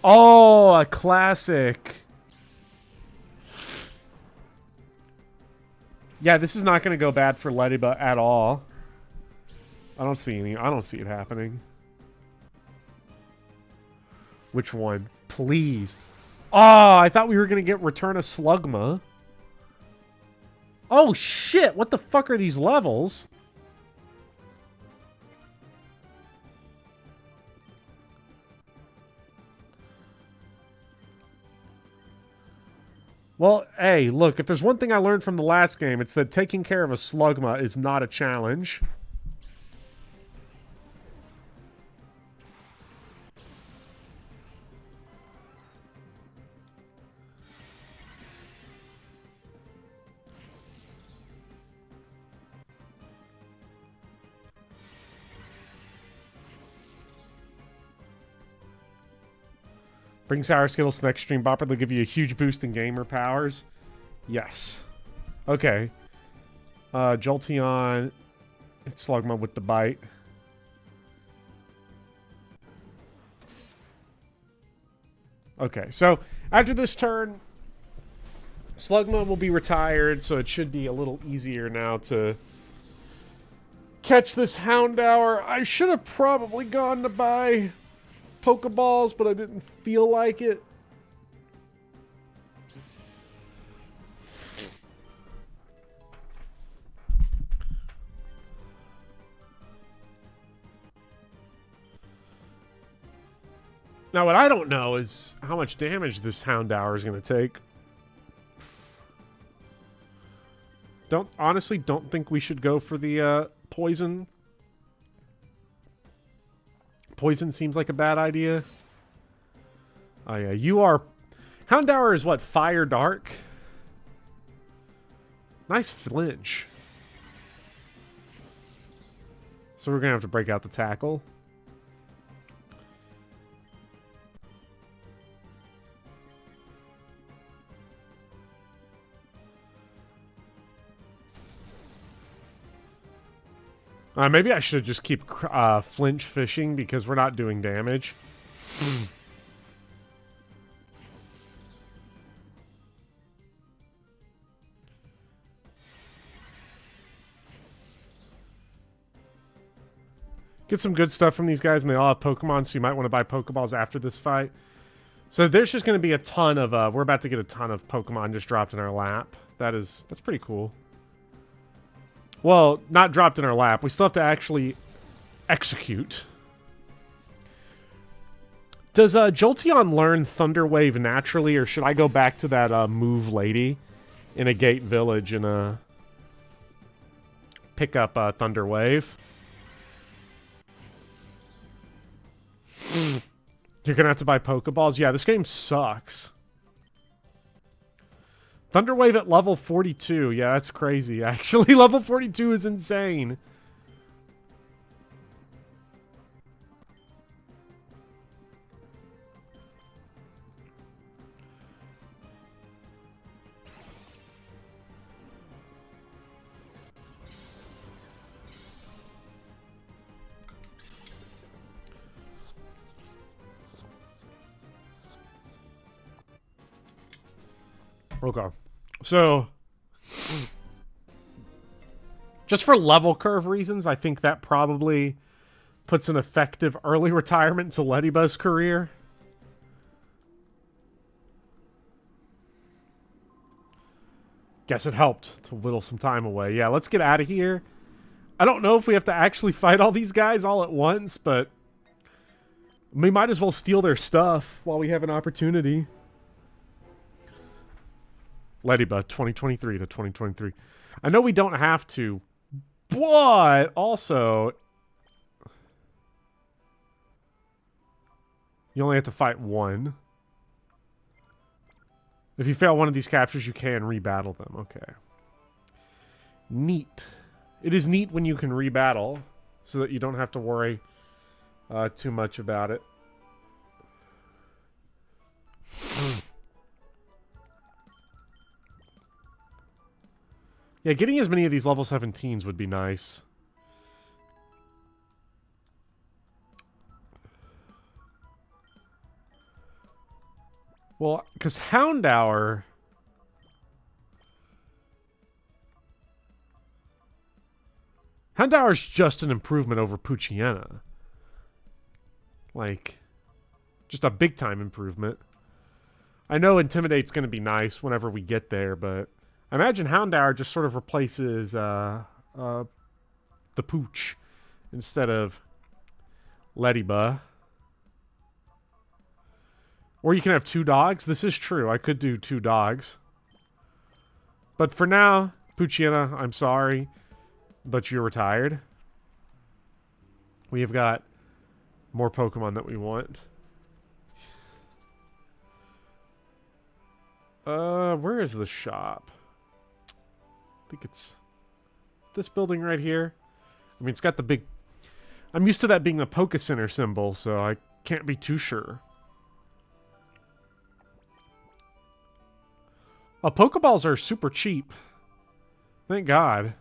Oh, a classic. Yeah, this is not going to go bad for Ladybug at all. I don't see it happening. Which one? Please. Oh, I thought we were going to get Return of Slugma. Oh, shit. What the fuck are these levels? Well, hey, look, if there's one thing I learned from the last game, it's that taking care of a Slugma is not a challenge. Bring Sour Skittles to next stream. Bopper will give you a huge boost in gamer powers. Yes. Okay. Jolteon. It's Slugma with the bite. Okay, so after this turn, Slugma will be retired, so it should be a little easier now to catch this Houndour. I should have probably gone to buy Pokeballs, but I didn't feel like it. Now, what I don't know is how much damage this Houndour is going to take. Honestly don't think we should go for the poison. Poison seems like a bad idea. Oh yeah, you are... Houndour is what, Fire Dark? Nice flinch. So we're gonna have to break out the tackle. Maybe I should just keep flinch fishing because we're not doing damage. Get some good stuff from these guys, and they all have Pokemon, so you might want to buy Pokeballs after this fight. So there's just going to be a ton of... we're about to get a ton of Pokemon just dropped in our lap. That's pretty cool. Well, not dropped in our lap. We still have to actually execute. Does Jolteon learn Thunder Wave naturally, or should I go back to that move lady in a gate village and pick up Thunder Wave? You're gonna have to buy Pokeballs? Yeah, this game sucks. Thunder Wave at level 42. Yeah, that's crazy, actually. Level 42 is insane. Okay. So, just for level curve reasons, I think that probably puts an effective early retirement to Ladybug's career. Guess it helped to whittle some time away. Yeah, let's get out of here. I don't know if we have to actually fight all these guys all at once, but we might as well steal their stuff while we have an opportunity. Ladybug 2023 to 2023. I know we don't have to, but also you only have to fight one. If you fail one of these captures, you can rebattle them. Okay. Neat. It is neat when you can rebattle so that you don't have to worry too much about it. Yeah, getting as many of these level 17s would be nice. Well, because Houndour... Houndour's just an improvement over Poochyena. Like, just a big-time improvement. I know Intimidate's going to be nice whenever we get there, but I imagine Houndour just sort of replaces the Pooch instead of Ledyba. Or you can have 2 dogs. This is true. I could do 2 dogs. But for now, Poochyena, I'm sorry, but you're retired. We have got more Pokemon that we want. Where is the shop? I think it's this building right here. I mean, it's got the big... I'm used to that being the Poké Center symbol, so I can't be too sure. Pokeballs are super cheap. Thank God.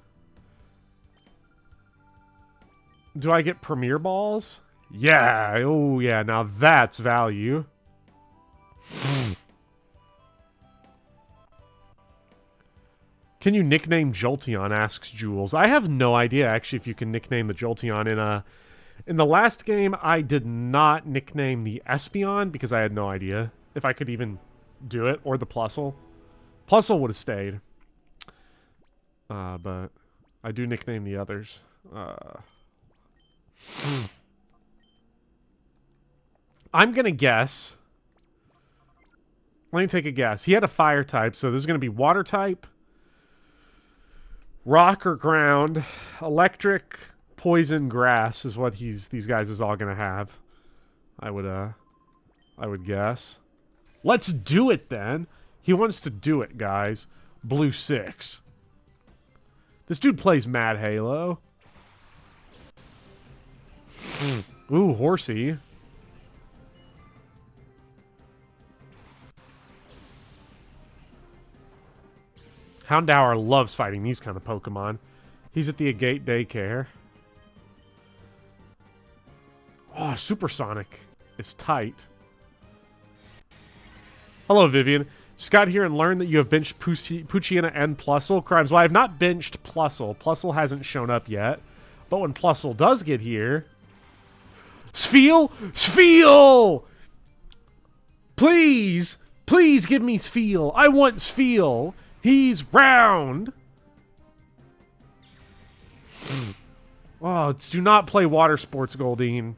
Do I get Premier Balls? Yeah. Oh, yeah. Now that's value. Can you nickname Jolteon? Asks Jules. I have no idea, actually, if you can nickname the Jolteon. In the last game, I did not nickname the Espeon because I had no idea if I could even do it, or the Plusle. Plusle would have stayed. But I do nickname the others. I'm going to guess. Let me take a guess. He had a fire type, so there's going to be water type, rock or ground, electric, poison, grass is what these guys is all going to have. I would guess. Let's do it then. He wants to do it, guys. Blue 6. This dude plays Mad Halo. Ooh, horsey. Houndour loves fighting these kind of Pokemon. He's at the Agate Daycare. Oh, Supersonic is tight. Hello, Vivian. Just got here and learned that you have benched Poochyena and Plusle. Crimes. Well, I have not benched Plusle. Plusle hasn't shown up yet. But when Plusle does get here... Spheal! Spheal! Please! Please give me Spheal. I want Spheal. He's round. Oh, do not play water sports, Goldeen.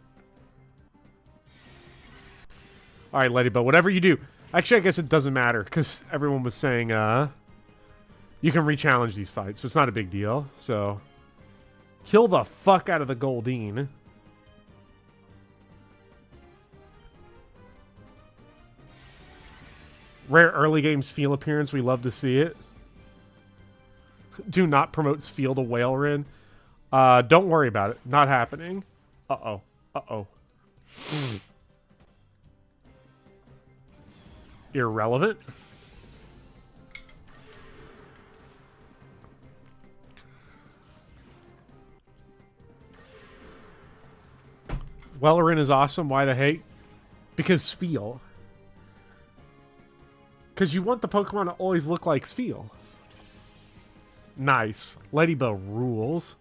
Alright, Ladybug, whatever you do. Actually, I guess it doesn't matter, because everyone was saying, you can re-challenge these fights, so it's not a big deal. So, kill the fuck out of the Goldeen. Rare early game Spheal appearance. We love to see it. Do not promote Spheal to Whaleren. Don't worry about it. Not happening. Uh-oh. Uh-oh. Irrelevant. Whaleren is awesome. Why the hate? Because Spheal. Because you want the Pokemon to always look like Spheal. Nice. Ladybug rules.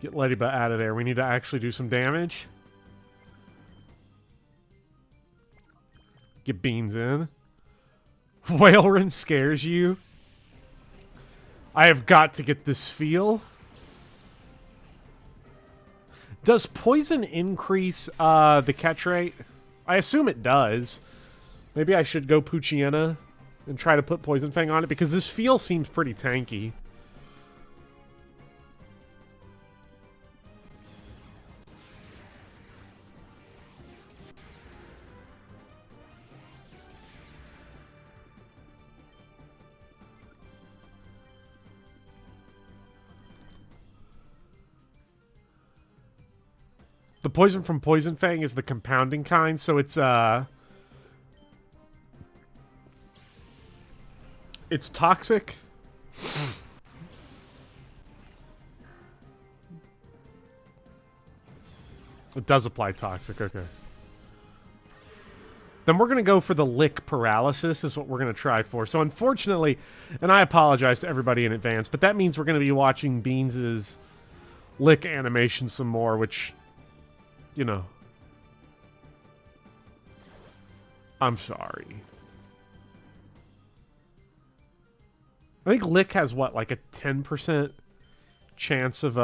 Get Ladybug out of there. We need to actually do some damage. Get Beans in. Whaleren scares you. I have got to get this Spheal. Does poison increase the catch rate? I assume it does. Maybe I should go Poochyena and try to put Poison Fang on it, because this Spheal seems pretty tanky. The poison from Poison Fang is the compounding kind, so it's toxic. It does apply toxic, okay. Then we're going to go for the lick paralysis is what we're going to try for. So unfortunately, and I apologize to everybody in advance, but that means we're going to be watching Beans' lick animation some more, which, you know, I'm sorry. I think lick has what, like a 10% chance of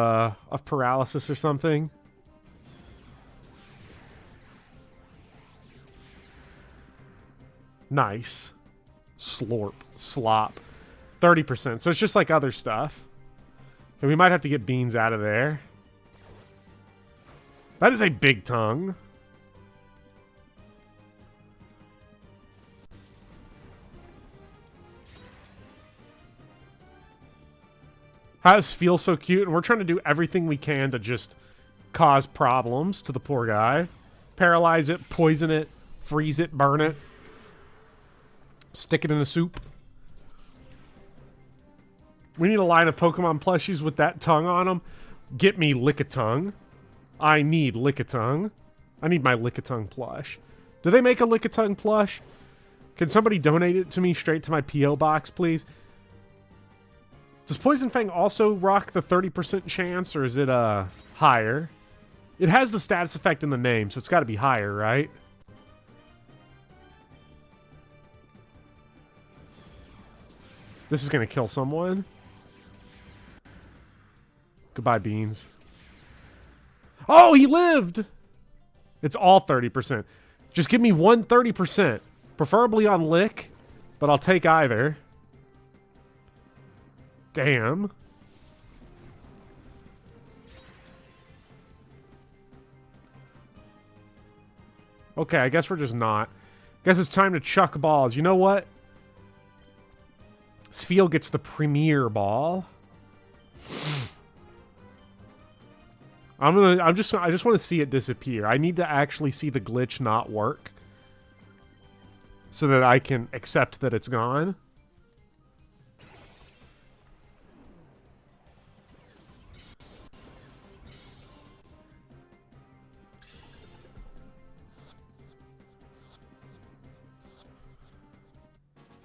paralysis or something. Nice. Slorp. Slop. 30%. So it's just like other stuff. And we might have to get Beans out of there. That is a big tongue. How does feel so cute? And we're trying to do everything we can to just cause problems to the poor guy. Paralyze it, poison it, freeze it, burn it. Stick it in a soup. We need a line of Pokemon plushies with that tongue on them. Get me Lickitung. I need Lickitung. I need my Lickitung plush. Do they make a Lickitung plush? Can somebody donate it to me straight to my P.O. box, please? Does Poison Fang also rock the 30% chance, or is it higher? It has the status effect in the name, so it's got to be higher, right? This is going to kill someone. Goodbye, Beans. Oh, he lived! It's all 30%. Just give me one 30%. Preferably on lick, but I'll take either. Damn. Okay, I guess we're just not. Guess it's time to chuck balls. You know what? Sfeel gets the premier ball. I just want to see it disappear. I need to actually see the glitch not work so that I can accept that it's gone.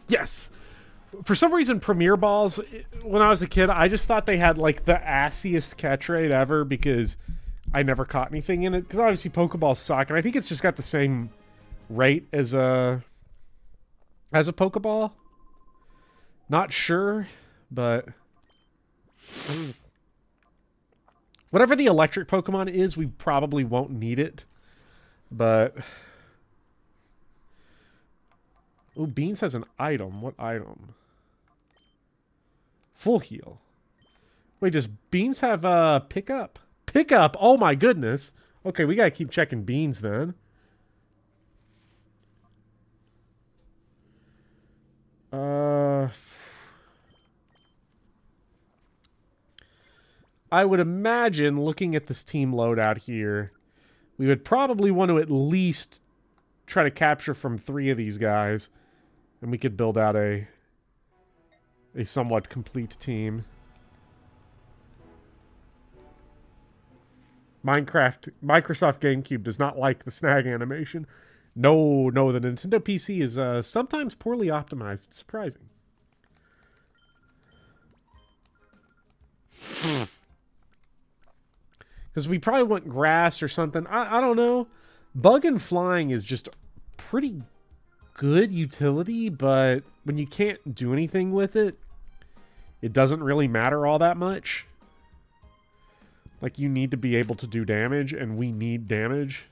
Yes. For some reason, Premier Balls, when I was a kid, I just thought they had, like, the assiest catch rate ever because I never caught anything in it. Because obviously Pokeballs suck, and I think it's just got the same rate as a Pokeball. Not sure, but whatever the electric Pokemon is, we probably won't need it. But oh, Beans has an item. What item? Full heal. Wait, does Beans have pickup? Pickup! Oh my goodness. Okay, we gotta keep checking Beans then. I would imagine, looking at this team loadout here, we would probably want to at least try to capture from 3 of these guys. And we could build out a somewhat complete team. Microsoft GameCube does not like the snag animation. No, the Nintendo PC is sometimes poorly optimized. It's surprising. Because we probably want grass or something. I don't know. Bug and flying is just pretty good utility, but when you can't do anything with it, it doesn't really matter all that much. Like, you need to be able to do damage, and we need damage.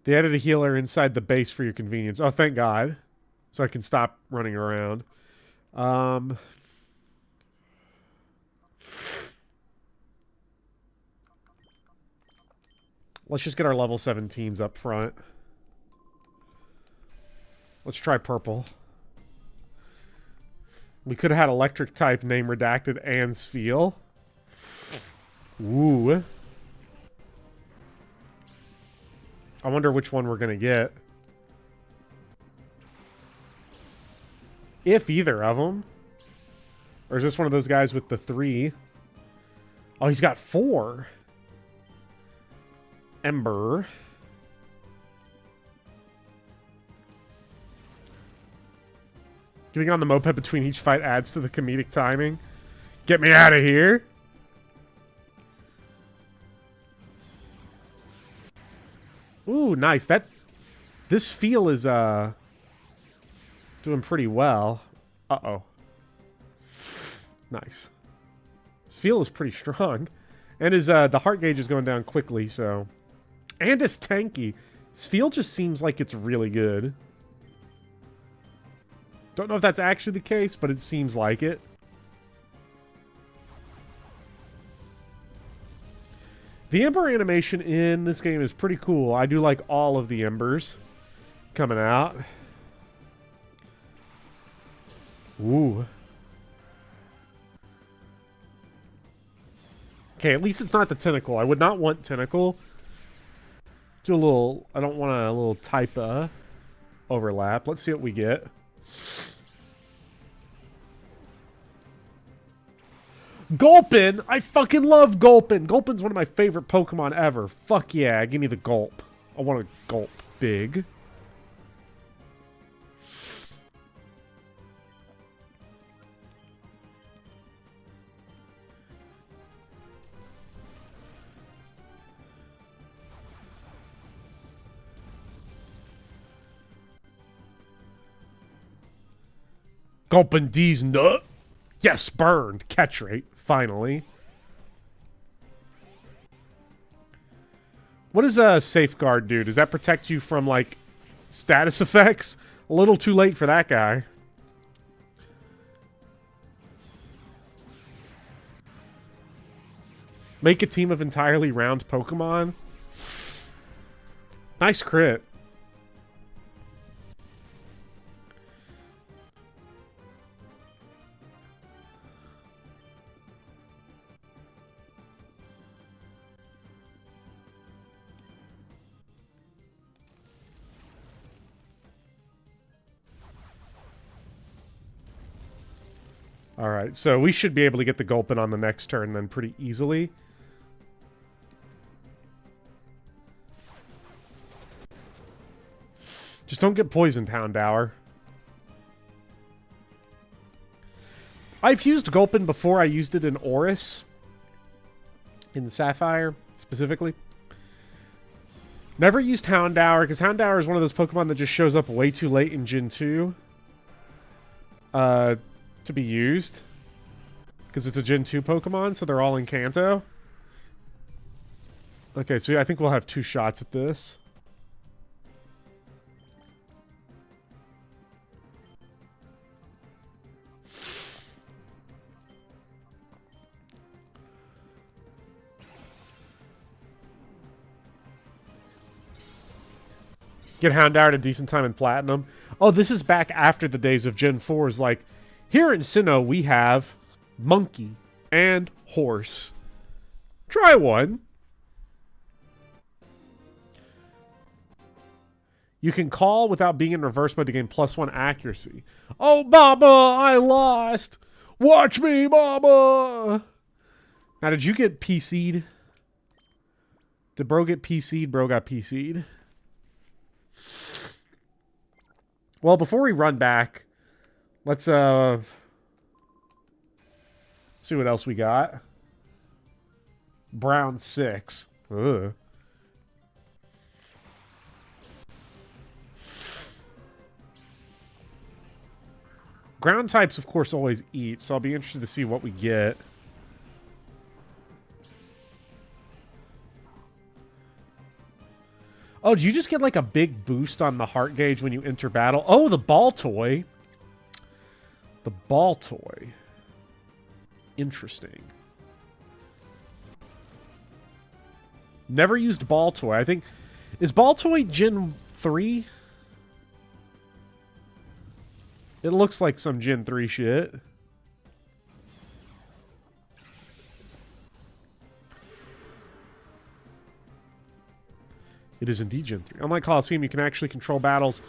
They added a healer inside the base for your convenience. Oh, thank God. So I can stop running around. Let's just get our level 17s up front. Let's try purple. We could have had electric type, name redacted, and Sfeel. Ooh. I wonder which one we're going to get. If either of them. Or is this one of those guys with the 3? Oh, he's got 4. Ember. Getting on the moped between each fight adds to the comedic timing. Get me out of here. Ooh, nice. This feel is doing pretty well. Uh-oh. Nice. This feel is pretty strong. And his the heart gauge is going down quickly, so. And it's tanky. His feel just seems like it's really good. Don't know if that's actually the case, but it seems like it. The Ember animation in this game is pretty cool. I do like all of the Embers coming out. Ooh. Okay, at least it's not the tentacle. I would not want tentacle. Do a little... I don't want a little type overlap. Let's see what we get. Gulpin! I fucking love Gulpin! Gulpin's one of my favorite Pokemon ever. Fuck yeah, give me the gulp. I want a gulp big. Gulpin D's nut. Yes, burned. Catch rate, finally. What does a safeguard do? Does that protect you from, like, status effects? A little too late for that guy. Make a team of entirely round Pokemon. Nice crit. Alright, so we should be able to get the Gulpin on the next turn then pretty easily. Just don't get poisoned, Houndour. I've used Gulpin before. I used it in Oris. In the Sapphire, specifically. Never used Houndour, because Houndour is one of those Pokemon that just shows up way too late in Gen 2. To be used. Because it's a Gen 2 Pokemon, so they're all in Kanto. Okay, so I think we'll have 2 shots at this. Get Houndour at a decent time in Platinum. Oh, this is back after the days of Gen 4's, like, here in Sinnoh, we have monkey and horse. Try one. You can call without being in reverse mode to gain +1 accuracy. Oh, Mama, I lost. Watch me, Mama. Now, did you get PC'd? Did bro get PC'd? Bro got PC'd. Well, before we run back, let's see what else we got. Brown 6. Ugh. Ground types, of course, always eat, so I'll be interested to see what we get. Oh, do you just get like a big boost on the heart gauge when you enter battle? Oh, the ball toy. The ball toy. Interesting. Never used ball toy. I think... Is ball toy Gen 3? It looks like some Gen 3 shit. It is indeed Gen 3. Unlike Colosseum, you can actually control battles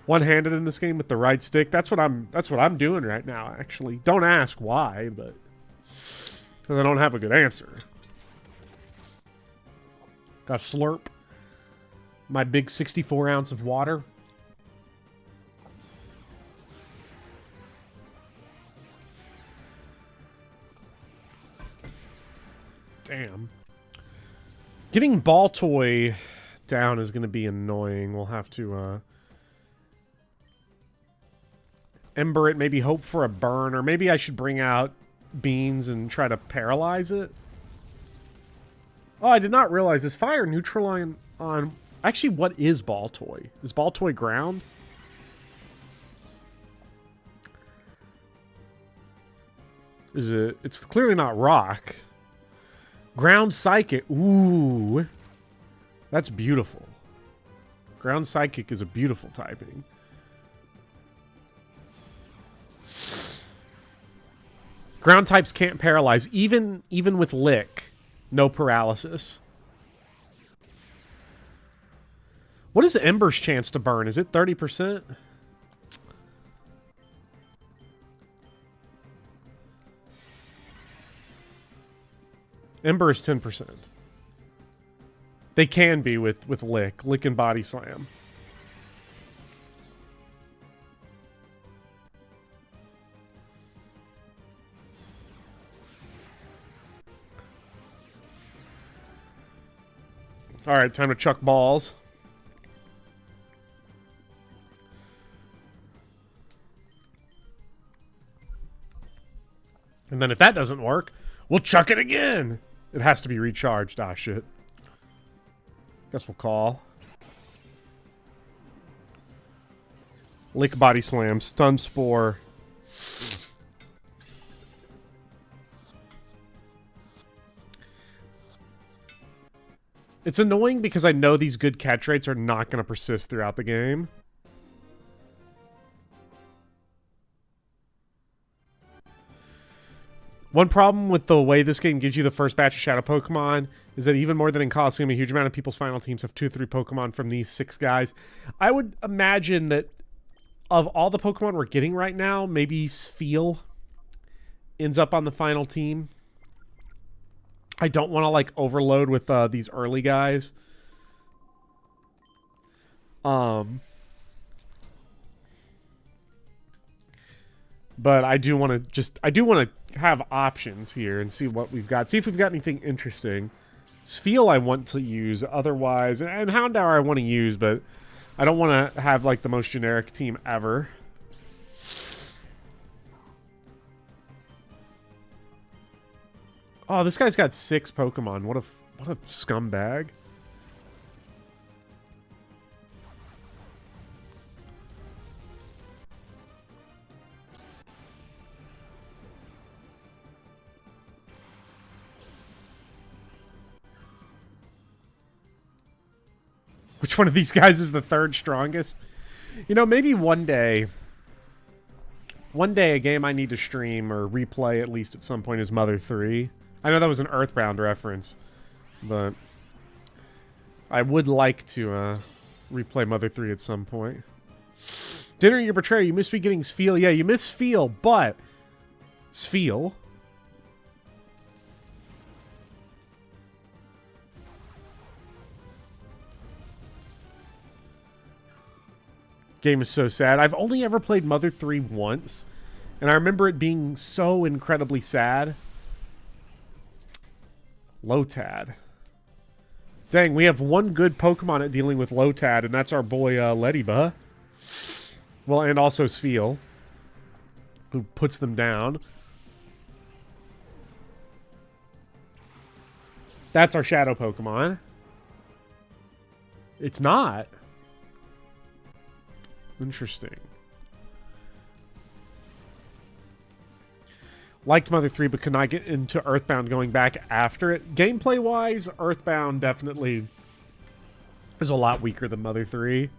one-handed in this game with the right stick. That's what I'm doing right now, actually. Don't ask why, but because I don't have a good answer. Got to slurp my big 64 ounce of water. Damn. Getting ball toy down is going to be annoying. We'll have to ember it, maybe hope for a burn, or maybe I should bring out beans and try to paralyze it. Oh, I did not realize, is fire neutral on... Actually, what is ball toy? Is ball toy ground? Is it... It's clearly not rock. Ground psychic. Ooh. That's beautiful. Ground psychic is a beautiful typing. Ground types can't paralyze, even with lick. No paralysis. What is Ember's chance to burn? Is it 30%? Ember is 10%. They can be with lick. Lick and body slam. Alright, time to chuck balls. And then if that doesn't work, we'll chuck it again. It has to be recharged. Ah, shit. Guess we'll call. Lick body slam. Stun spore. It's annoying because I know these good catch rates are not going to persist throughout the game. One problem with the way this game gives you the first batch of Shadow Pokemon is that even more than in Colosseum, a huge amount of people's final teams have 2 or 3 Pokemon from these 6 guys. I would imagine that of all the Pokemon we're getting right now, maybe Sfeel ends up on the final team. I don't want to, like, overload with these early guys. But I do want to have options here and see what we've got. See if we've got anything interesting. Sfeel I want to use otherwise. And Houndour I want to use, but I don't want to have, like, the most generic team ever. Oh, this guy's got 6 Pokemon. What a scumbag. Which one of these guys is the 3rd strongest? You know, maybe one day a game I need to stream or replay at least at some point is Mother 3. I know that was an Earthbound reference, but I would like to replay Mother 3 at some point. Dinner, your betrayer. You must be getting Sfeel. Yeah, you miss Sfeel, but Sfeel. Game is so sad. I've only ever played Mother 3 once, and I remember it being so incredibly sad. Lotad. Dang, we have one good Pokemon at dealing with Lotad, and that's our boy Leddyba. Well, and also Sfeel, who puts them down. That's our Shadow Pokemon. It's not. Interesting. Liked Mother 3, but could not get into Earthbound going back after it. Gameplay-wise, Earthbound definitely is a lot weaker than Mother 3.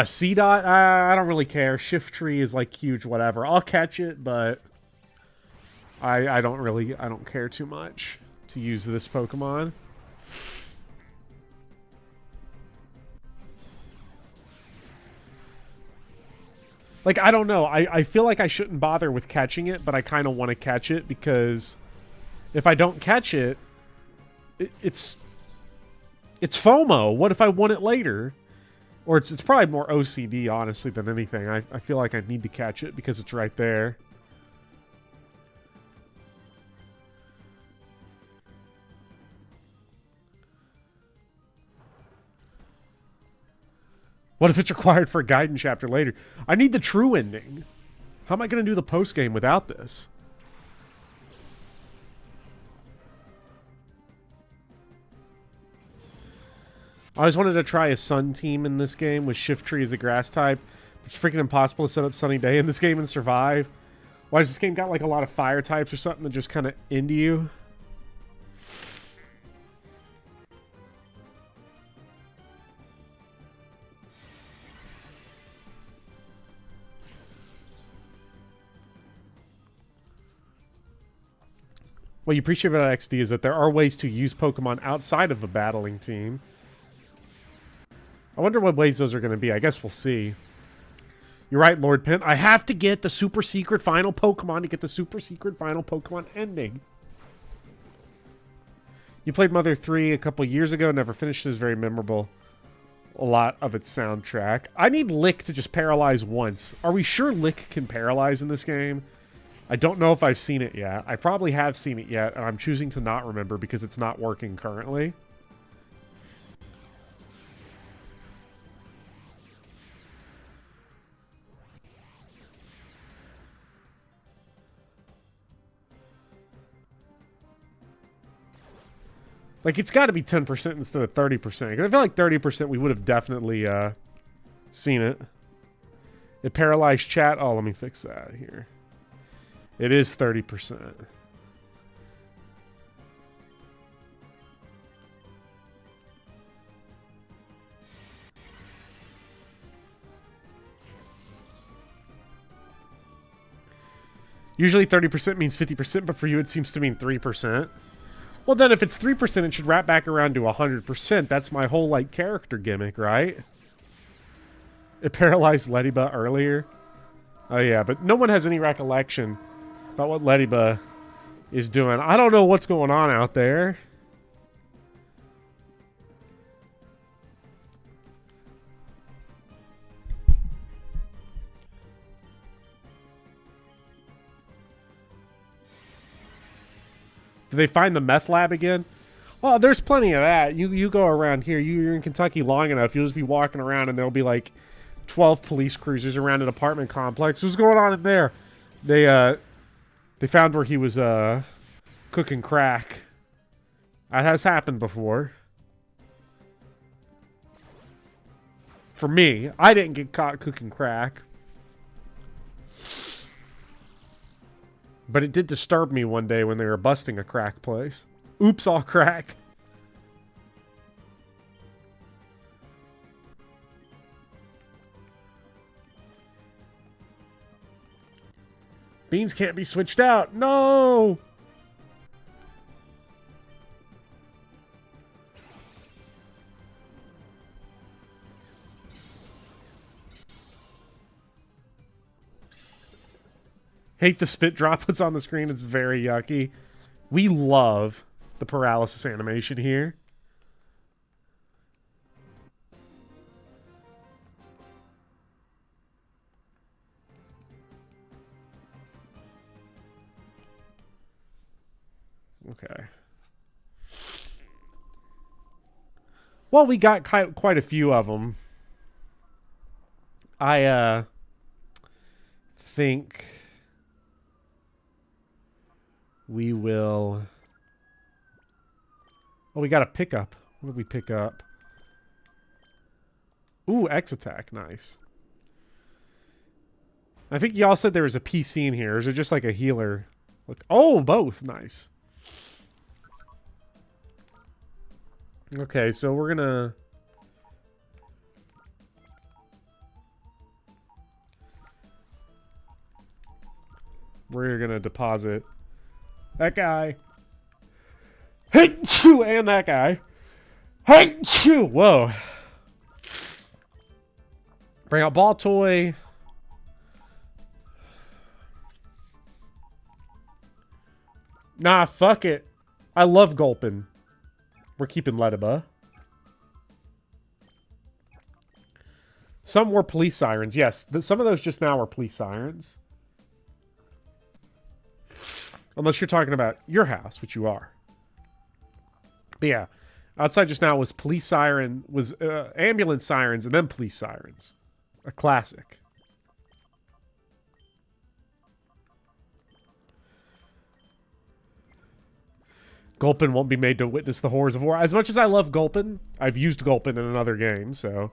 C-Dot, I don't really care. Shift Tree is, like, huge, whatever. I'll catch it, but I don't care too much to use this Pokemon. Like, I don't know. I feel like I shouldn't bother with catching it, but I kind of want to catch it because if I don't catch it, it's FOMO. What if I want it later? Or it's probably more OCD, honestly, than anything. I feel like I need to catch it because it's right there. What if it's required for a guidance chapter later? I need the true ending. How am I going to do the post-game without this? I always wanted to try a sun team in this game with Shift Tree as a grass type. It's freaking impossible to set up Sunny Day in this game and survive. Why has this game got like a lot of fire types or something that just kind of end you? What you appreciate about XD is that there are ways to use Pokemon outside of a battling team. I wonder what ways those are going to be. I guess we'll see. You're right, Lord Pent. I have to get the super secret final Pokemon to get the super secret final Pokemon ending. You played Mother 3 a couple years ago. Never finished it. Is very memorable. A lot of its soundtrack. I need Lick to just paralyze once. Are we sure Lick can paralyze in this game? I don't know if I've seen it yet. I probably have seen it yet, and I'm choosing to not remember because it's not working currently. Like, it's got to be 10% instead of 30%. Because I feel like 30% we would have definitely seen it. It paralyzed chat. Oh, let me fix that here. It is 30%. Usually 30% means 50%, but for you it seems to mean 3%. Well, then if it's 3%, it should wrap back around to 100%. That's my whole, like, character gimmick, right? It paralyzed Ladybug earlier. Oh, yeah, but no one has any recollection about what Ladybug is doing. I don't know what's going on out there. Did they find the meth lab again? Oh, there's plenty of that. You go around here. You're in Kentucky long enough, you'll just be walking around and there'll be like 12 police cruisers around an apartment complex. What's going on in there? They found where he was cooking crack. That has happened before. For me, I didn't get caught cooking crack. But it did disturb me one day when they were busting a crack place. Oops, all crack. Beans can't be switched out. No! Hate the spit droplets on the screen. It's very yucky. We love the paralysis animation here. Okay. Well, we got quite a few of them. I think we will... Oh, we got a pickup. What did we pick up? Ooh, X attack. Nice. I think y'all said there was a PC in here. Or is it just like a healer? Look. Oh, both. Nice. Okay, so we're gonna... We're gonna deposit that guy. Hey, chew, and that guy. Hey, chew. Whoa. Bring out ball toy. Nah, fuck it. I love Gulpin. We're keeping Lediba. Some were police sirens. Yes, some of those just now were police sirens. Unless you're talking about your house, which you are. But yeah, outside just now was police siren, was ambulance sirens, and then police sirens. A classic. Gulpin won't be made to witness the horrors of war. As much as I love Gulpin, I've used Gulpin in another game, so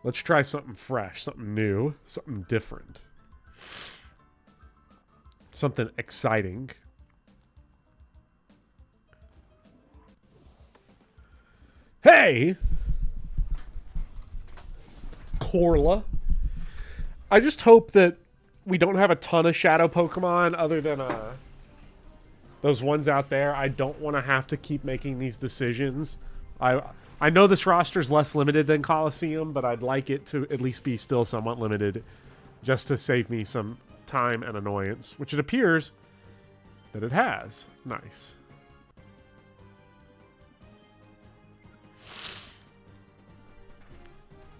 let's try something fresh, something new, something different. Something exciting. Hey! Corla. I just hope that we don't have a ton of shadow Pokemon other than those ones out there. I don't want to have to keep making these decisions. I know this roster's less limited than Colosseum, but I'd like it to at least be still somewhat limited just to save me some time and annoyance, which it appears that it has. Nice.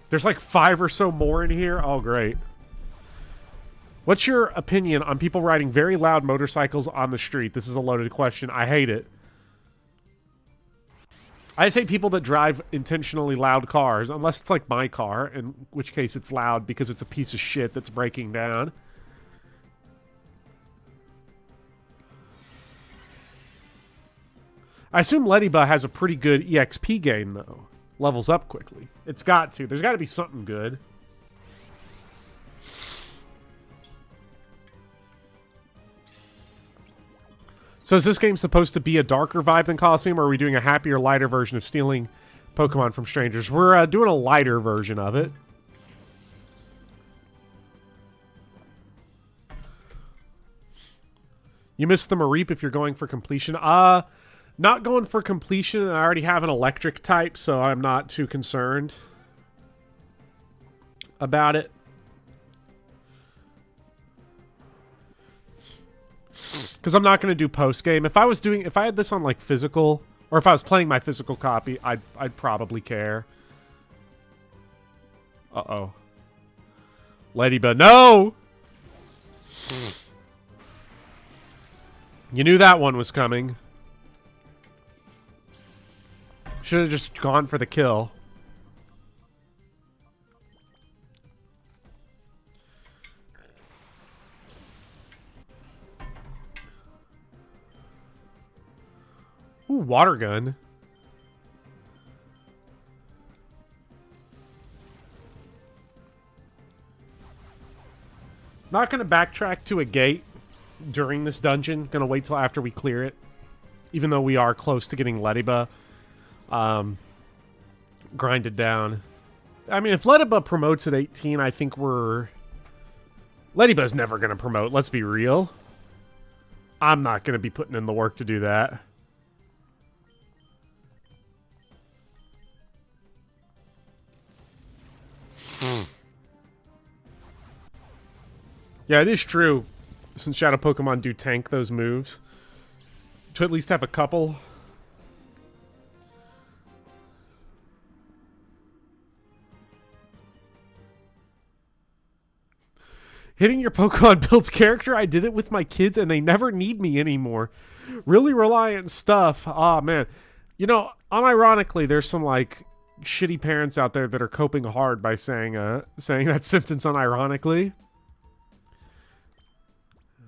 There's like 5 or so more in here. Oh, great. What's your opinion on people riding very loud motorcycles on the street? This is a loaded question. I hate it. I say people that drive intentionally loud cars, unless it's like my car, in which case it's loud because it's a piece of shit that's breaking down. I assume Lediba has a pretty good EXP gain, though. Levels up quickly. It's got to. There's got to be something good. So is this game supposed to be a darker vibe than Colosseum, or are we doing a happier, lighter version of stealing Pokemon from strangers? We're doing a lighter version of it. You missed the Mareep if you're going for completion. Not going for completion. I already have an electric type, so I'm not too concerned about it. Because I'm not going to do post-game. If I had this on like physical, or if I was playing my physical copy, I'd probably care. Uh-oh. Lediba, no! You knew that one was coming. Should have just gone for the kill. Ooh, water gun. Not going to backtrack to a gate during this dungeon. Going to wait till after we clear it. Even though we are close to getting Lediba grinded down. I mean, if Lediba promotes at 18, I think we're... Lediba's never going to promote, let's be real. I'm not going to be putting in the work to do that. Yeah, it is true. Since Shadow Pokemon do tank those moves. To at least have a couple. Hitting your Pokemon builds character. I did it with my kids and they never need me anymore. Really reliant stuff. Aw, man. You know, unironically, there's some, like, shitty parents out there that are coping hard by saying that sentence unironically.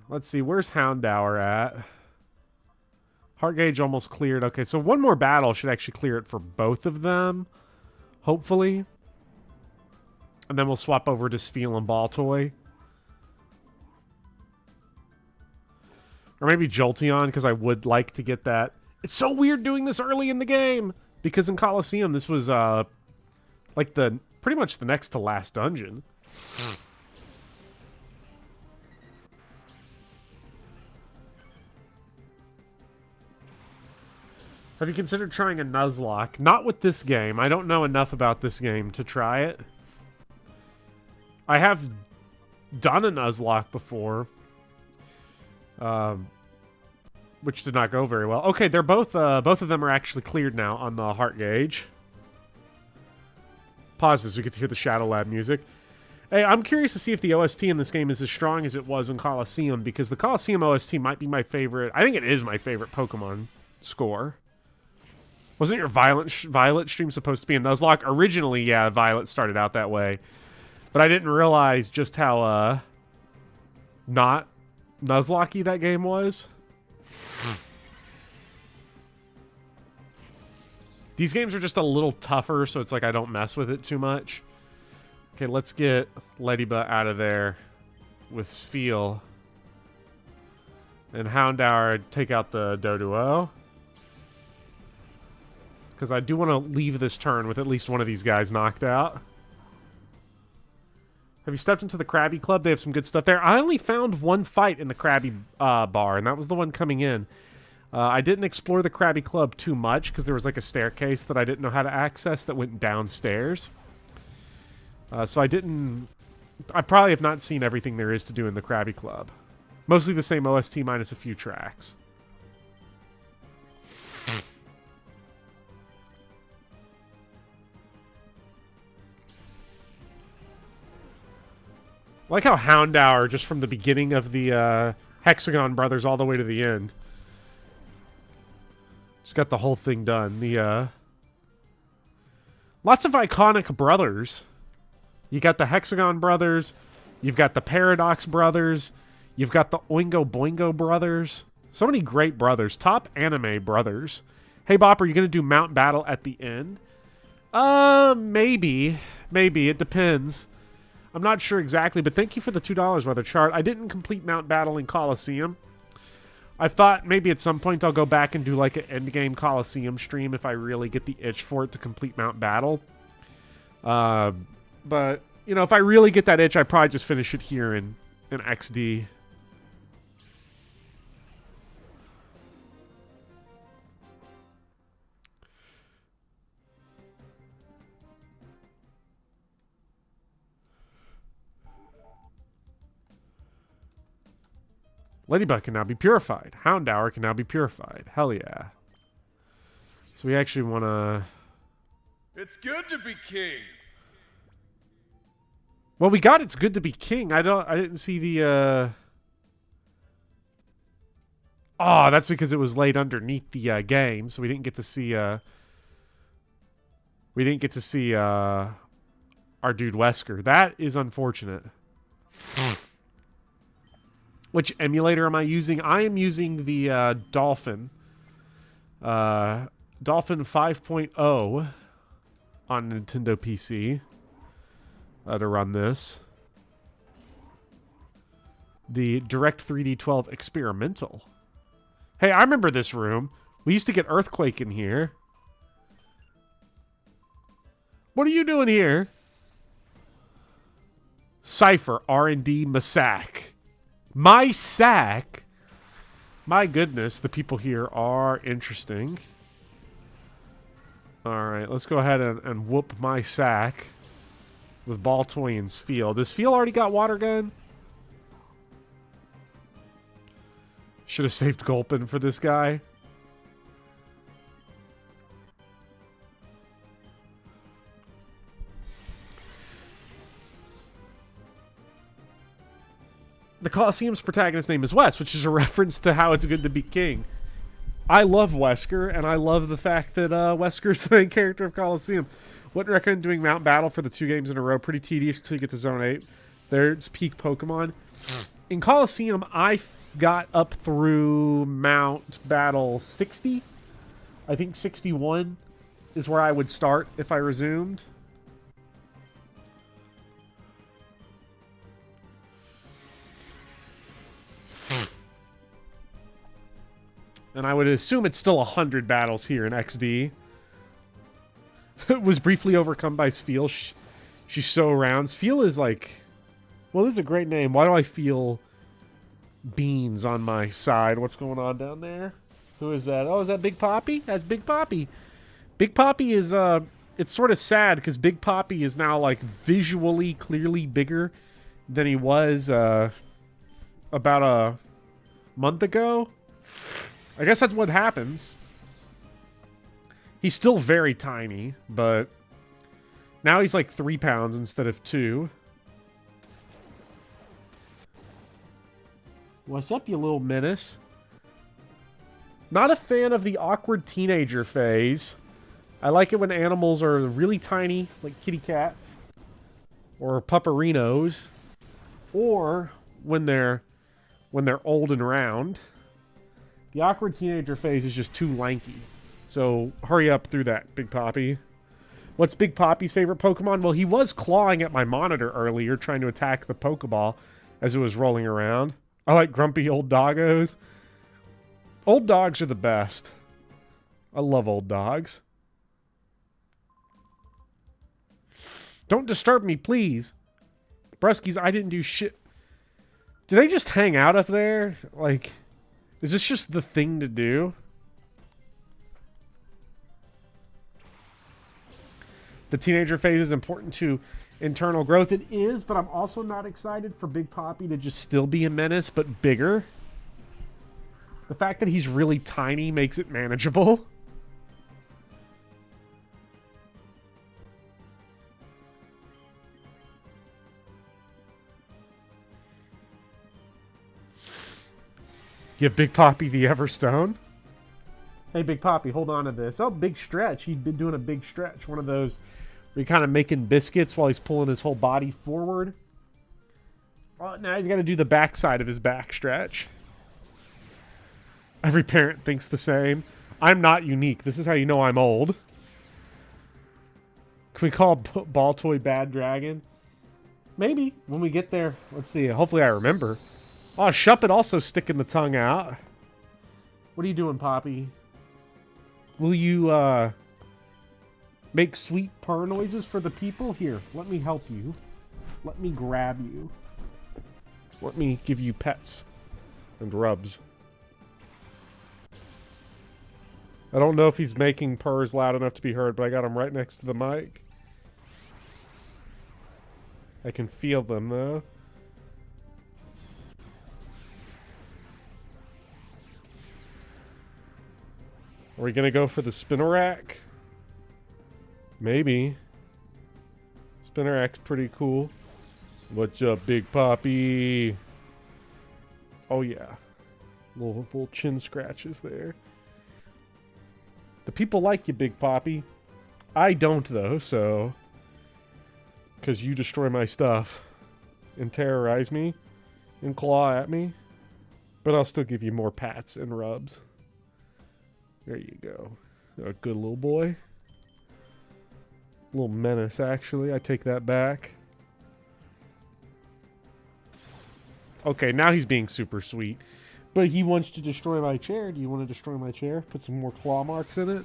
Let's see, where's Houndour at? Heart gauge almost cleared. Okay, so one more battle should actually clear it for both of them. Hopefully. And then we'll swap over to Spheal and Baltoy. Or maybe Jolteon, because I would like to get that. It's so weird doing this early in the game! Because in Colosseum, this was, like, pretty much the next to last dungeon. Have you considered trying a Nuzlocke? Not with this game. I don't know enough about this game to try it. I have done a Nuzlocke before. which did not go very well. Okay, they're both of them are actually cleared now on the heart gauge. Pause this, we get to hear the Shadow Lab music. Hey, I'm curious to see if the OST in this game is as strong as it was in Colosseum, because the Colosseum OST might be my favorite. I think it is my favorite Pokemon score. Wasn't your Violet stream supposed to be a Nuzlocke? Originally, yeah, Violet started out that way. But I didn't realize just how, not Nuzlocke-y that game was. These games are just a little tougher, so it's like I don't mess with it too much. Okay, let's get Ladybug out of there with Spheal. And Houndour, take out the Doduo. Because I do want to leave this turn with at least one of these guys knocked out. Have you stepped into the Crabby Club? They have some good stuff there. I only found one fight in the Crabby bar, and that was the one coming in. I didn't explore the Crabby Club too much, because there was like a staircase that I didn't know how to access that went downstairs. So I probably have not seen everything there is to do in the Crabby Club. Mostly the same OST minus a few tracks. I like how Houndour, just from the beginning of the Hexagon Brothers all the way to the end, just got the whole thing done. Lots of iconic brothers. You got the Hexagon Brothers, you've got the Paradox Brothers, you've got the Oingo Boingo Brothers. So many great brothers. Top anime brothers. Hey, Bop, are you going to do Mount Battle at the end? Maybe. Maybe. It depends. I'm not sure exactly, but thank you for the $2 weather chart. I didn't complete Mount Battle in Colosseum. I thought maybe at some point I'll go back and do like an endgame Colosseum stream if I really get the itch for it to complete Mount Battle. But, you know, if I really get that itch, I'd probably just finish it here in XD. Ladybug can now be purified. Houndour can now be purified. Hell yeah. So we actually want to... It's good to be king. Well, we got It's Good to Be King. I didn't see the... Oh, that's because it was laid underneath the game, so we didn't get to see... We didn't get to see our dude Wesker. That is unfortunate. Which emulator am I using? I am using the Dolphin. Dolphin 5.0 on Nintendo PC to run this. The Direct 3D 12 Experimental. Hey, I remember this room. We used to get Earthquake in here. What are you doing here? Cypher, R&D, Masak. My sack. My goodness, the people here are interesting. Alright, let's go ahead and whoop my sack with Baltoy and Spheal. Does Spheal already got Water Gun? Should have saved Gulpin for this guy. The Colosseum's protagonist's name is Wes, which is a reference to how it's good to be king. I love Wesker, and I love the fact that Wesker's the main character of Colosseum. Wouldn't recommend doing Mount Battle for the 2 games in a row. Pretty tedious until you get to Zone 8. There's peak Pokemon. In Colosseum, I got up through Mount Battle 60. I think 61 is where I would start if I resumed. And I would assume it's still 100 battles here in XD. Was briefly overcome by Spheal. She's so round. Spheal is like... Well, this is a great name. Why do I feel beans on my side? What's going on down there? Who is that? Oh, is that Big Poppy? That's Big Poppy. Big Poppy is... It's sort of sad because Big Poppy is now like visually clearly bigger than he was about a month ago. I guess that's what happens. He's still very tiny, but now he's like 3 pounds instead of 2. What's up, you little menace? Not a fan of the awkward teenager phase. I like it when animals are really tiny, like kitty cats. Or pupperinos. Or when they're old and round. The awkward teenager phase is just too lanky. So hurry up through that, Big Poppy. What's Big Poppy's favorite Pokemon? Well, he was clawing at my monitor earlier, trying to attack the Pokeball as it was rolling around. I like grumpy old doggos. Old dogs are the best. I love old dogs. Don't disturb me, please. Bruskies, I didn't do shit. Do they just hang out up there? Like, is this just the thing to do? The teenager phase is important to internal growth. It is, but I'm also not excited for Big Poppy to just still be a menace, but bigger. The fact that he's really tiny makes it manageable. Give Big Poppy the Everstone. Hey, Big Poppy, hold on to this. Oh, big stretch. He'd been doing a big stretch. One of those where you're kind of making biscuits while he's pulling his whole body forward. Well, now he's got to do the backside of his back stretch. Every parent thinks the same. I'm not unique. This is how you know I'm old. Can we call Ball Toy Bad Dragon? Maybe, when we get there. Let's see. Hopefully I remember. Oh, Shuppet also sticking the tongue out. What are you doing, Poppy? Will you, make sweet purr noises for the people? Here, let me help you. Let me grab you. Let me give you pets and rubs. I don't know if he's making purrs loud enough to be heard, but I got him right next to the mic. I can feel them, though. Are we gonna go for the Spinarak? Maybe. Spinarak's pretty cool. What's up, Big Poppy? Oh yeah. Little chin scratches there. The people like you, Big Poppy. I don't, though, so... Because you destroy my stuff. And terrorize me. And claw at me. But I'll still give you more pats and rubs. There you go. A good little boy. Little menace, actually. I take that back. Okay, now he's being super sweet. But he wants to destroy my chair. Do you want to destroy my chair? Put some more claw marks in it?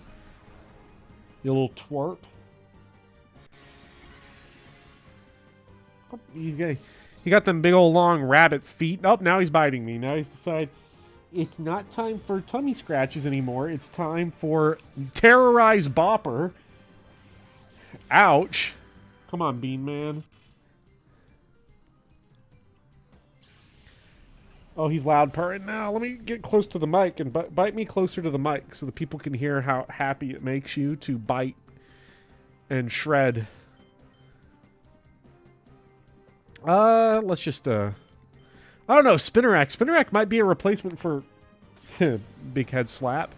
You little twerp. Oh, he got them big old long rabbit feet. Oh, now he's biting me. Now he's decided it's not time for tummy scratches anymore. It's time for terrorize Bopper. Ouch. Come on, Bean Man. Oh, he's loud purring now. Let me get close to the mic and bite me closer to the mic so the people can hear how happy it makes you to bite and shred. Let's just, I don't know, Spinarak. Spinarak might be a replacement for Big Head Slap.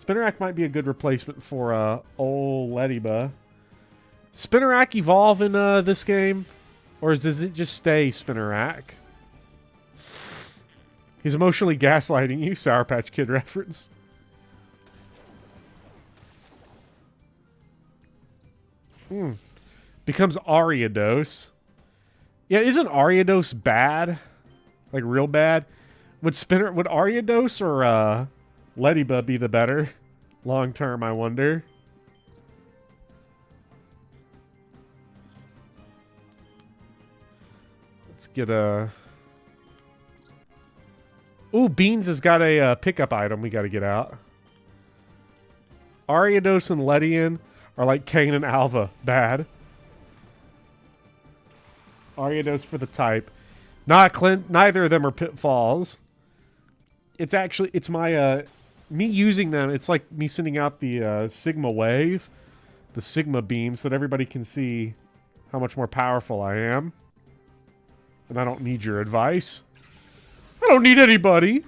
Spinarak might be a good replacement for, old Ladybug. Spinarak evolve in, this game? Or does it just stay Spinarak? He's emotionally gaslighting you, Sour Patch Kid reference. Becomes Ariados. Yeah, isn't Ariados bad? Like, real bad? Would Ariados or, Ladybug be the better? Long term, I wonder. Let's get a... Ooh, Beans has got a pickup item we got to get out. Ariados and Ledian are like Kane and Alva. Bad. Ariados for the type. Not Clint. Neither of them are pitfalls. It's actually, it's my me using them, it's like me sending out the Sigma wave, the Sigma beam, so that everybody can see how much more powerful I am. And I don't need your advice. I don't need anybody.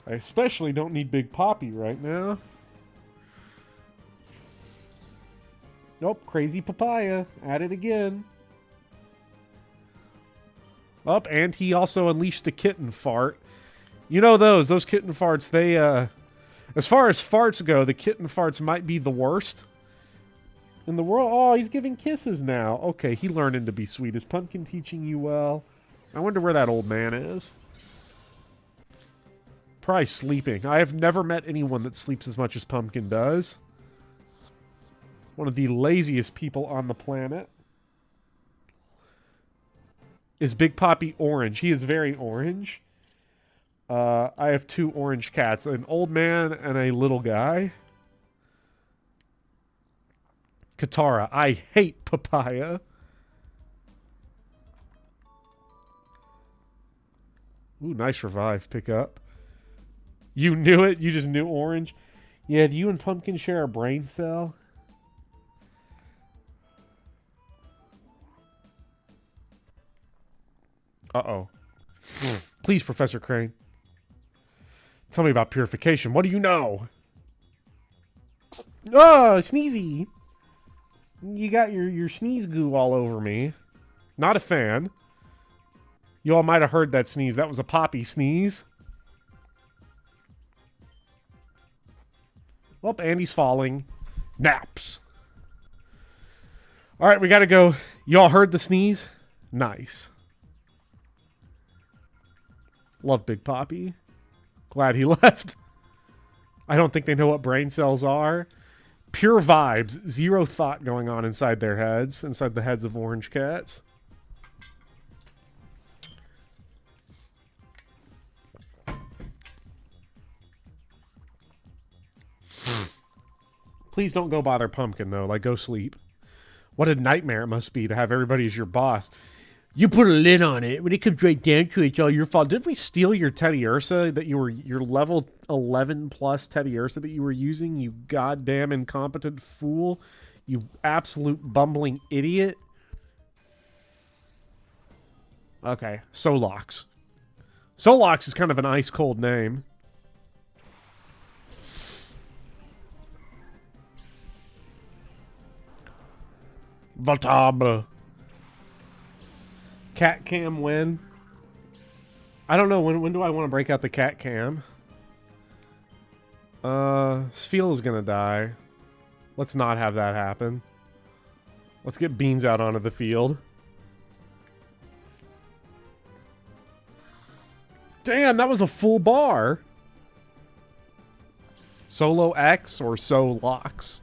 I especially don't need Big Poppy right now. Nope, crazy papaya. At it again. Up, and he also unleashed a kitten fart. You know those kitten farts, they, as far as farts go, the kitten farts might be the worst in the world. Oh, he's giving kisses now. Okay, he learning to be sweet. Is Pumpkin teaching you well? I wonder where that old man is. Probably sleeping. I have never met anyone that sleeps as much as Pumpkin does. One of the laziest people on the planet. Is Big Poppy orange? He is very orange. I have 2 orange cats. An old man and a little guy. Katara. I hate papaya. Ooh, nice revive pickup. You knew it? You just knew orange? Yeah, do you and Pumpkin share a brain cell? Uh-oh. Please, Professor Crane. Tell me about purification. What do you know? Oh, sneezy. You got your sneeze goo all over me. Not a fan. You all might have heard that sneeze. That was a Poppy sneeze. Well, Andy's falling. Naps. All right, we got to go. You all heard the sneeze? Nice. Love Big Poppy. Glad he left. I don't think they know what brain cells are. Pure vibes. Zero thought going on inside their heads. Inside the heads of orange cats. Please don't go bother Pumpkin, though. Like, go sleep. What a nightmare it must be to have everybody as your boss. You put a lid on it. When it comes right down to it, it's all your fault. Didn't we steal your Teddy Ursa that you were, your level 11 plus Teddy Ursa that you were using? You goddamn incompetent fool. You absolute bumbling idiot. Okay, Solox. Solox is kind of an ice-cold name. Vatable. Cat cam win. I don't know. When do I want to break out the cat cam? Sfeel is gonna die. Let's not have that happen. Let's get Beans out onto the field. Damn, that was a full bar. Solo X or Solox?